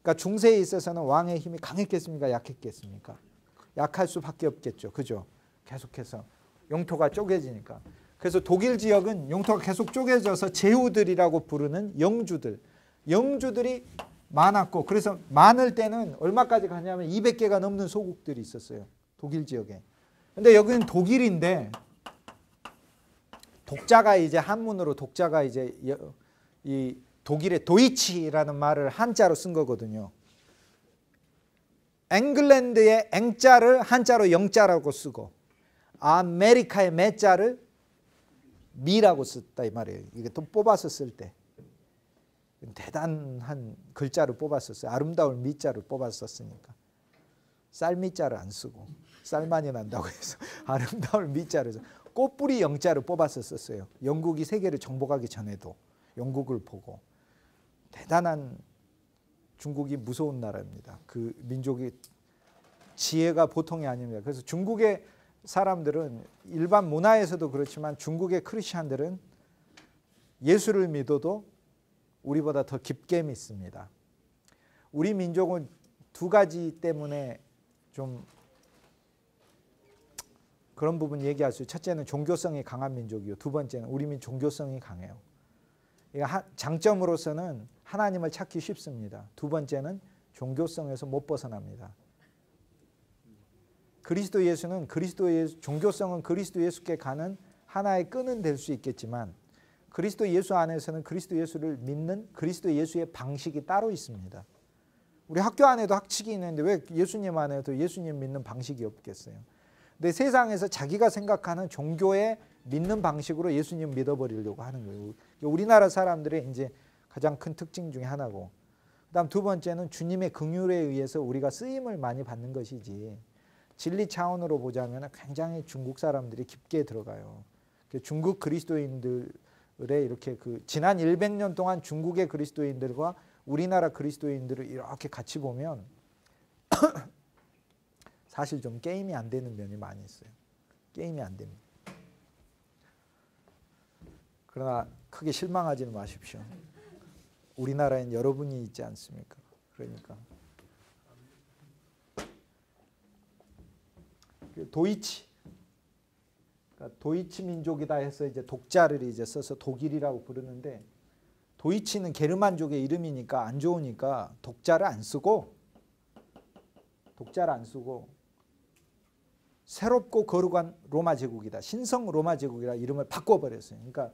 그러니까 중세에 있어서는 왕의 힘이 강했겠습니까? 약했겠습니까? 약할 수밖에 없겠죠. 그죠? 계속해서 영토가 쪼개지니까. 그래서 독일 지역은 영토가 계속 쪼개져서 제후들이라고 부르는 영주들이 많았고, 그래서 많을 때는 얼마까지 가냐면 200개가 넘는 소국들이 있었어요. 독일 지역에. 근데 여기는 독일인데 독자가 이제 한문으로 독자가 이제 이 독일의 도이치라는 말을 한자로 쓴 거거든요. 잉글랜드의 앵자를 한자로 영자라고 쓰고 아메리카의 매자를 미라고 썼다 이 말이에요. 이게 또 뽑아서 쓸 때 대단한 글자를 뽑았었어요. 아름다울 미자를 뽑았었으니까 쌀미자를 안 쓰고 쌀만이 난다고 해서 아름다울 미자를 해서 꽃뿌리 영자를 뽑아서 썼어요. 영국이 세계를 정복하기 전에도 영국을 보고. 대단한 중국이 무서운 나라입니다. 그 민족이 지혜가 보통이 아닙니다. 그래서 중국의 사람들은 일반 문화에서도 그렇지만 중국의 크리스찬들은 예수를 믿어도 우리보다 더 깊게 믿습니다. 우리 민족은 두 가지 때문에 좀 그런 부분 얘기할 수 있어요. 첫째는 종교성이 강한 민족이고 두 번째는 우리 민족 종교성이 강해요. 장점으로서는 하나님을 찾기 쉽습니다. 두 번째는 종교성에서 못 벗어납니다. 그리스도 예수는 종교성은 그리스도 예수께 가는 하나의 끈은 될 수 있겠지만 그리스도 예수 안에서는 그리스도 예수를 믿는 그리스도 예수의 방식이 따로 있습니다. 우리 학교 안에도 학칙이 있는데 왜 예수님 안에도 예수님 믿는 방식이 없겠어요? 근데 세상에서 자기가 생각하는 종교의 믿는 방식으로 예수님 믿어버리려고 하는 거예요. 우리나라 사람들의 이제 가장 큰 특징 중에 하나고, 그다음 두 번째는 주님의 긍휼에 의해서 우리가 쓰임을 많이 받는 것이지 진리 차원으로 보자면 굉장히 중국 사람들이 깊게 들어가요. 중국 그리스도인들의 이렇게 그 지난 100년 동안 중국의 그리스도인들과 우리나라 그리스도인들을 이렇게 같이 보면 사실 좀 게임이 안 되는 면이 많이 있어요. 게임이 안 됩니다. 그러나 크게 실망하지는 마십시오. 우리나라엔 여러분이 있지 않습니까? 그러니까 도이치, 그러니까 도이치 민족이다 해서 이제 독자를 이제 써서 독일이라고 부르는데 도이치는 게르만족의 이름이니까 안 좋으니까 독자를 안 쓰고 새롭고 거룩한 로마 제국이다. 신성 로마 제국이라 이름을 바꿔버렸어요. 그러니까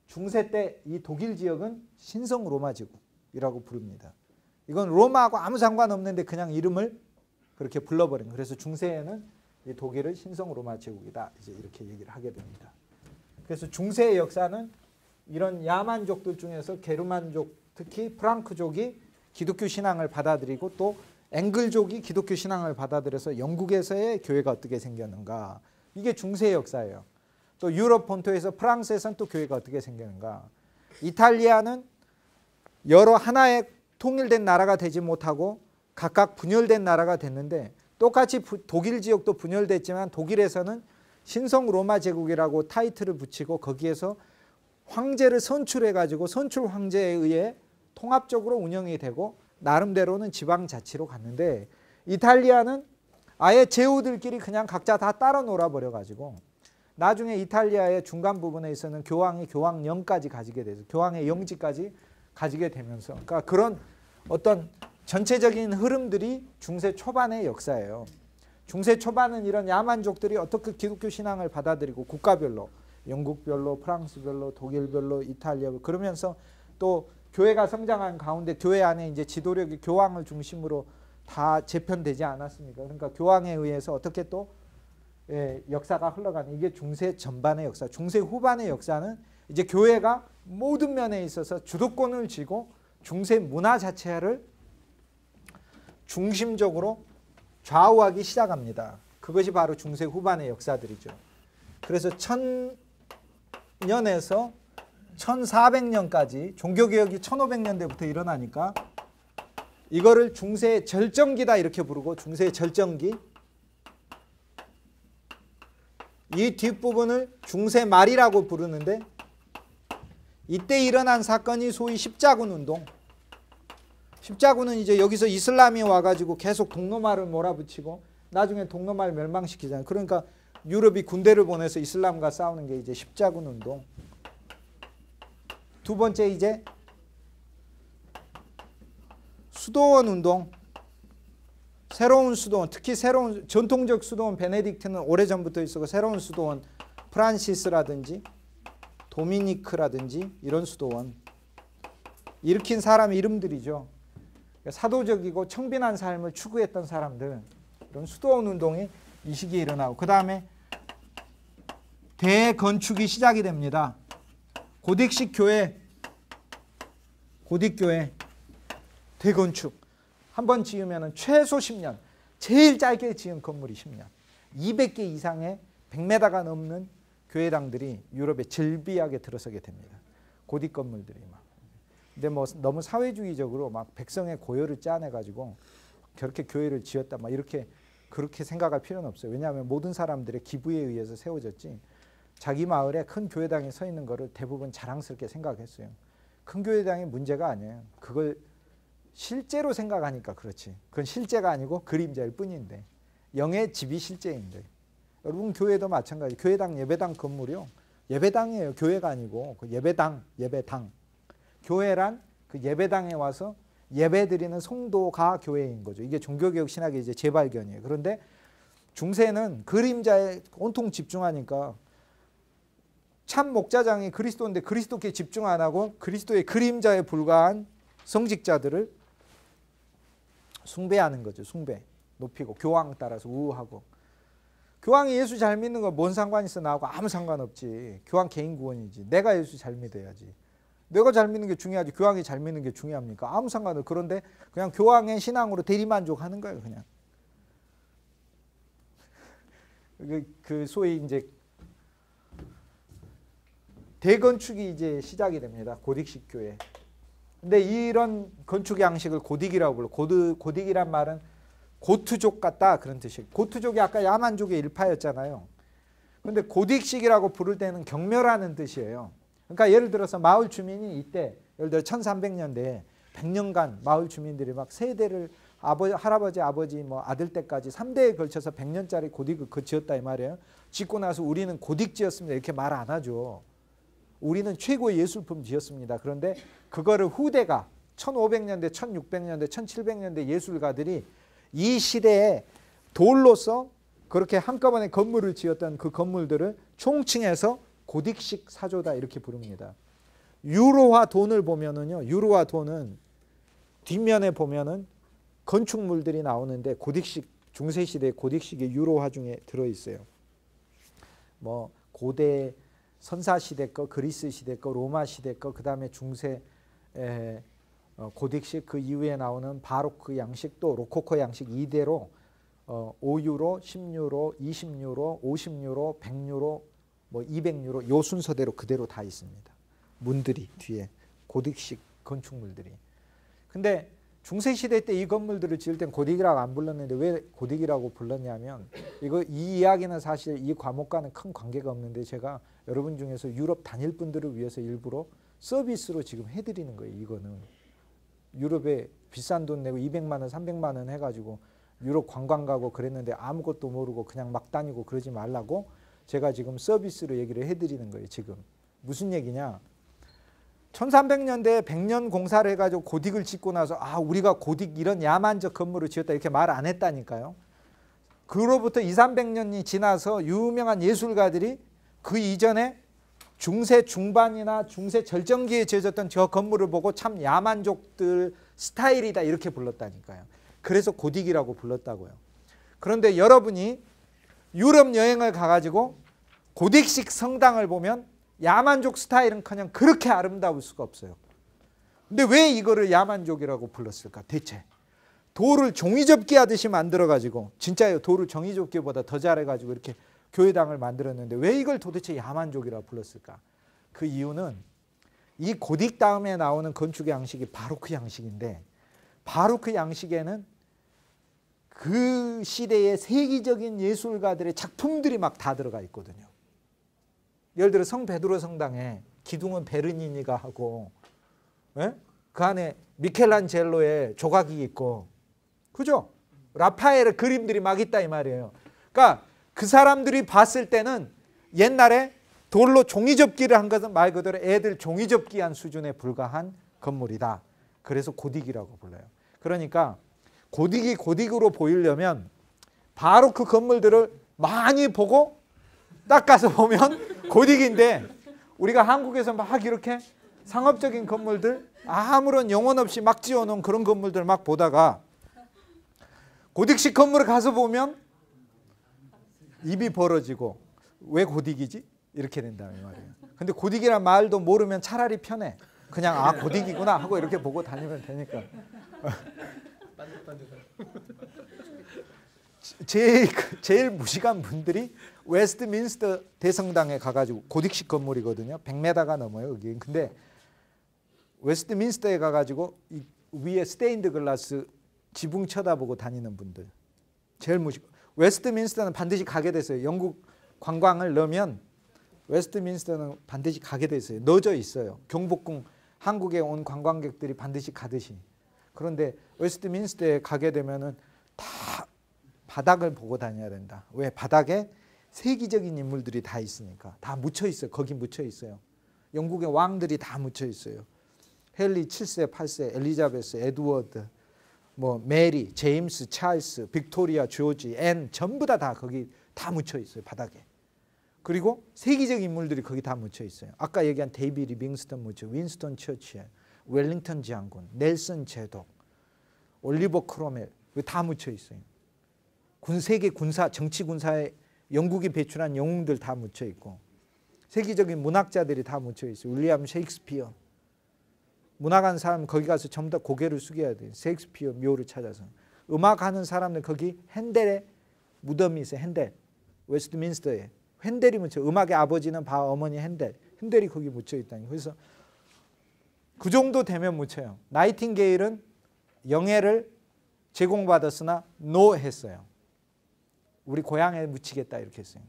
중세 때 이 독일 지역은 신성 로마 제국이라고 부릅니다. 이건 로마하고 아무 상관없는데 그냥 이름을 그렇게 불러버린 거예요. 그래서 중세에는 이 독일을 신성 로마 제국이다. 이제 이렇게 얘기를 하게 됩니다. 그래서 중세의 역사는 이런 야만족들 중에서 게르만족, 특히 프랑크족이 기독교 신앙을 받아들이고 또 앵글족이 기독교 신앙을 받아들여서 영국에서의 교회가 어떻게 생겼는가. 이게 중세의 역사예요. 또 유럽 본토에서 프랑스에서는 또 교회가 어떻게 생겼는가. 이탈리아는 여러 하나의 통일된 나라가 되지 못하고 각각 분열된 나라가 됐는데 똑같이 독일 지역도 분열됐지만 독일에서는 신성 로마 제국이라고 타이틀을 붙이고 거기에서 황제를 선출해가지고 선출 황제에 의해 통합적으로 운영이 되고 나름대로는 지방자치로 갔는데 이탈리아는 아예 제후들끼리 그냥 각자 다 따로 놀아버려가지고 나중에 이탈리아의 중간 부분에 있어서는 교황이 교황령까지 가지게 돼서 교황의 영지까지 가지게 되면서 그러니까 그런 어떤 전체적인 흐름들이 중세 초반의 역사예요. 중세 초반은 이런 야만족들이 어떻게 기독교 신앙을 받아들이고 국가별로 영국별로 프랑스별로 독일별로 이탈리아별로 그러면서 또 교회가 성장한 가운데 교회 안에 이제 지도력이 교황을 중심으로 다 재편되지 않았습니까? 그러니까 교황에 의해서 어떻게 또 역사가 흘러가는 이게 중세 전반의 역사. 중세 후반의 역사는 이제 교회가 모든 면에 있어서 주도권을 쥐고 중세 문화 자체를 중심적으로 좌우하기 시작합니다. 그것이 바로 중세 후반의 역사들이죠. 그래서 1000년에서 1400년까지 종교개혁이 1500년대부터 일어나니까 이거를 중세 절정기다 이렇게 부르고, 중세 절정기. 이 뒷부분을 중세 말이라고 부르는데, 이때 일어난 사건이 소위 십자군 운동. 십자군은 이제 여기서 이슬람이 와가지고 계속 동로마를 몰아붙이고 나중에 동로마를 멸망시키잖아요. 그러니까 유럽이 군대를 보내서 이슬람과 싸우는 게 이제 십자군 운동. 두 번째 이제 수도원 운동. 새로운 수도원, 특히 새로운 전통적 수도원 베네딕트는 오래전부터 있었고, 새로운 수도원 프란시스라든지 도미니크라든지 이런 수도원 일으킨 사람의 이름들이죠. 사도적이고 청빈한 삶을 추구했던 사람들, 이런 수도원 운동이 이 시기에 일어나고, 그 다음에 대건축이 시작이 됩니다. 고딕식 교회, 고딕교회 대건축. 한번 지으면 최소 10년, 제일 짧게 지은 건물이 10년, 200개 이상의 100m가 넘는 교회당들이 유럽에 즐비하게 들어서게 됩니다. 고딕 건물들이 막. 근데 뭐 너무 사회주의적으로 막 백성의 고열을 짜내가지고 저렇게 교회를 지었다 막 이렇게 그렇게 생각할 필요는 없어요. 왜냐하면 모든 사람들의 기부에 의해서 세워졌지, 자기 마을에 큰 교회당이 서 있는 거를 대부분 자랑스럽게 생각했어요. 큰 교회당이 문제가 아니에요. 그걸 실제로 생각하니까 그렇지. 그건 실제가 아니고 그림자일 뿐인데, 영의 집이 실제인데. 여러분 교회도 마찬가지. 교회당 예배당 건물이요, 예배당이에요. 교회가 아니고 그 예배당, 예배당. 교회란 그 예배당에 와서 예배드리는 성도가 교회인 거죠. 이게 종교개혁 신학의 이제 재발견이에요. 그런데 중세는 그림자에 온통 집중하니까 참 목자장이 그리스도인데 그리스도께 집중 안 하고 그리스도의 그림자에 불과한 성직자들을 숭배하는 거죠. 숭배, 높이고 교황 따라서 우호하고. 교황이 예수 잘 믿는 거 뭔 상관 있어? 나하고 아무 상관없지. 교황 개인 구원이지. 내가 예수 잘 믿어야지. 내가 잘 믿는 게 중요하지 교황이 잘 믿는 게 중요합니까? 아무 상관없어요. 그런데 그냥 교황의 신앙으로 대리만족하는 거예요. 그냥. 그 소위 이제 대건축이 이제 시작이 됩니다. 고딕식 교회. 근데 이런 건축 양식을 고딕이라고 불러. 고딕이란 말은 고트족 같다 그런 뜻이에요. 고트족이 아까 야만족의 일파였잖아요. 그런데 고딕식이라고 부를 때는 경멸하는 뜻이에요. 그러니까 예를 들어서 마을 주민이 이때 예를 들어 1300년대에 100년간 마을 주민들이 막 세대를 할아버지 아버지 뭐 아들 때까지 3대에 걸쳐서 100년짜리 고딕을 지었다 이 말이에요. 짓고 나서 우리는 고딕 지었습니다 이렇게 말 안 하죠. 우리는 최고의 예술품 지었습니다. 그런데 그거를 후대가 1500년대, 1600년대, 1700년대 예술가들이 이 시대에 돌로서 그렇게 한꺼번에 건물을 지었던 그 건물들을 총칭해서 고딕식 사조다 이렇게 부릅니다. 유로화 돈을 보면은요, 유로화 돈은 뒷면에 보면은 건축물들이 나오는데 고딕식, 중세시대 고딕식의 유로화 중에 들어있어요. 뭐 고대 선사시대 거, 그리스 시대 거, 로마 시대 거, 그 다음에 중세 고딕식, 그 이후에 나오는 바로크 양식, 또 로코코 양식 이대로 5유로, 10유로, 20유로, 50유로, 100유로, 뭐 200유로 요 순서대로 그대로 다 있습니다. 문들이 뒤에 고딕식 건축물들이. 근데 중세시대 때 이 건물들을 지을 땐 고딕이라고 안 불렀는데 왜 고딕이라고 불렀냐면 이 이야기는 사실 이 과목과는 큰 관계가 없는데 제가 여러분 중에서 유럽 다닐 분들을 위해서 일부러 서비스로 지금 해드리는 거예요. 이거는 유럽에 비싼 돈 내고 200만 원 300만 원 해가지고 유럽 관광 가고 그랬는데 아무것도 모르고 그냥 막 다니고 그러지 말라고 제가 지금 서비스로 얘기를 해드리는 거예요. 지금 무슨 얘기냐, 1300년대에 100년 공사를 해가지고 고딕을 짓고 나서 우리가 고딕 이런 야만적 건물을 지었다 이렇게 말 안 했다니까요. 그로부터 200~300년이 지나서 유명한 예술가들이 그 이전에 중세 중반이나 중세 절정기에 지어졌던 저 건물을 보고 참 야만족들 스타일이다 이렇게 불렀다니까요. 그래서 고딕이라고 불렀다고요. 그런데 여러분이 유럽 여행을 가가지고 고딕식 성당을 보면 야만족 스타일은커녕 그렇게 아름다울 수가 없어요. 근데 왜 이거를 야만족이라고 불렀을까? 대체 돌을 종이접기 하듯이 만들어가지고, 진짜요, 돌을 종이접기보다 더 잘해가지고 이렇게 교회당을 만들었는데 왜 이걸 도대체 야만족이라고 불렀을까? 그 이유는 이 고딕 다음에 나오는 건축의 양식이 바로크 양식인데, 바로크 양식에는 그 시대의 세계적인 예술가들의 작품들이 막 다 들어가 있거든요. 예를 들어 성 베드로 성당에 기둥은 베르니니가 하고, 예? 그 안에 미켈란젤로의 조각이 있고, 그죠? 라파엘의 그림들이 막 있다 이 말이에요. 그러니까 그 사람들이 봤을 때는 옛날에 돌로 종이접기를 한 것은 말 그대로 애들 종이접기 한 수준에 불과한 건물이다. 그래서 고딕이라고 불러요. 그러니까 고딕으로 보이려면 바로 그 건물들을 많이 보고 딱 가서 보면 고딕인데, 우리가 한국에서 막 이렇게 상업적인 건물들 아무런 영혼 없이 막 지어놓은 그런 건물들 막 보다가 고딕식 건물을 가서 보면 입이 벌어지고 왜 고딕이지? 이렇게 된다 이 말이에요. 근데 고딕이란 말도 모르면 차라리 편해. 그냥 아 고딕이구나 하고 이렇게 보고 다니면 되니까. 제일 무식한 분들이 웨스트민스터 대성당에 가가지고, 고딕식 건물이거든요. 100m가 넘어요 여기. 근데 웨스트민스터에 가가지고 이 위에 스테인드 글라스 지붕 쳐다보고 다니는 분들 제일 무식. 웨스트민스터는 반드시 가게 됐어요. 영국 관광을 넣으면 웨스트민스터는 반드시 가게 됐어요. 넣어져 있어요. 경복궁 한국에 온 관광객들이 반드시 가듯이. 그런데 웨스트민스터에 가게 되면은 다 바닥을 보고 다녀야 된다. 왜? 바닥에 세계적인 인물들이 다 있으니까. 다 묻혀 있어요. 거기 묻혀 있어요. 영국의 왕들이 다 묻혀 있어요. 헨리 7세, 8세, 엘리자베스, 에드워드, 뭐 메리, 제임스, 찰스, 빅토리아, 조지, 앤 전부 다 거기 다 묻혀 있어요. 바닥에. 그리고 세계적 인물들이 거기 다 묻혀 있어요. 아까 얘기한 데이비 리빙스턴 묻혀, 윈스턴 처칠, 웰링턴 장군, 넬슨 제독, 올리버 크로멜 다 묻혀 있어요. 세계 군사, 정치 군사에 영국이 배출한 영웅들 다 묻혀 있고, 세계적인 문학자들이 다 묻혀 있어요. 윌리엄 셰익스피어. 문학하는 사람 거기 가서 전부 다 고개를 숙여야 돼요. 셰익스피어 묘를 찾아서. 음악하는 사람들 거기 핸델의 무덤이 있어요. 핸델. 웨스트민스터에. 핸델이 묻혀. 음악의 아버지는 바 어머니 핸델. 핸델이 거기 묻혀 있다니. 그래서 그 정도 되면 묻혀요. 나이팅게일은 영예를 제공받았으나 노 했어요. 우리 고향에 묻히겠다 이렇게 했어요.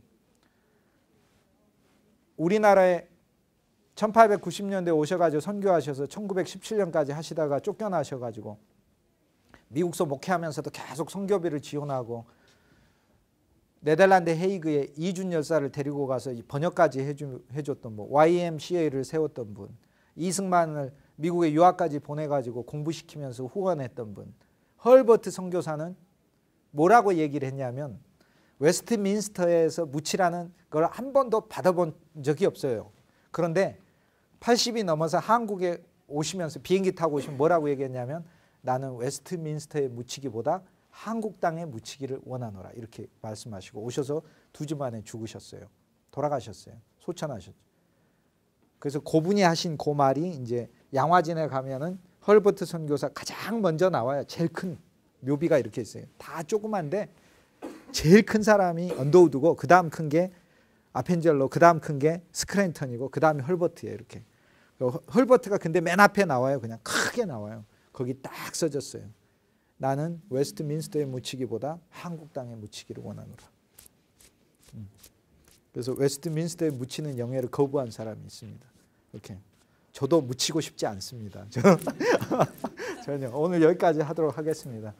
우리나라에 1890년대에 오셔가지고 선교하셔서 1917년까지 하시다가 쫓겨나셔가지고 미국서 목회하면서도 계속 선교비를 지원하고 네덜란드 헤이그에 이준 열사를 데리고 가서 번역까지 해줬던 분, YMCA를 세웠던 분, 이승만을 미국에 유학까지 보내가지고 공부시키면서 후원했던 분, 헐버트 선교사는 뭐라고 얘기를 했냐면 웨스트민스터에서 묻히라는 걸 한 번도 받아본 적이 없어요. 그런데 80이 넘어서 한국에 오시면서 비행기 타고 오시면 뭐라고 얘기했냐면 나는 웨스트민스터에 묻히기보다 한국 땅에 묻히기를 원하노라 이렇게 말씀하시고 오셔서 2주 만에 죽으셨어요. 돌아가셨어요. 소천하셨죠. 그래서 그분이 하신 그 말이 이제 양화진에 가면은 헐버트 선교사 가장 먼저 나와요. 제일 큰 묘비가 이렇게 있어요. 다 조그만데 제일 큰 사람이 언더우드고 그 다음 큰 게 아펜젤로, 그 다음 큰 게 스크랜턴이고 그 다음이 헐버트예요. 이렇게. 헐버트가 근데 맨 앞에 나와요. 그냥 크게 나와요. 거기 딱 써졌어요. 나는 웨스트민스터에 묻히기보다 한국 땅에 묻히기를 원하노라. 그래서 웨스트민스터에 묻히는 영예를 거부한 사람이 있습니다. 이렇게. 저도 묻히고 싶지 않습니다. 전혀. 오늘 여기까지 하도록 하겠습니다.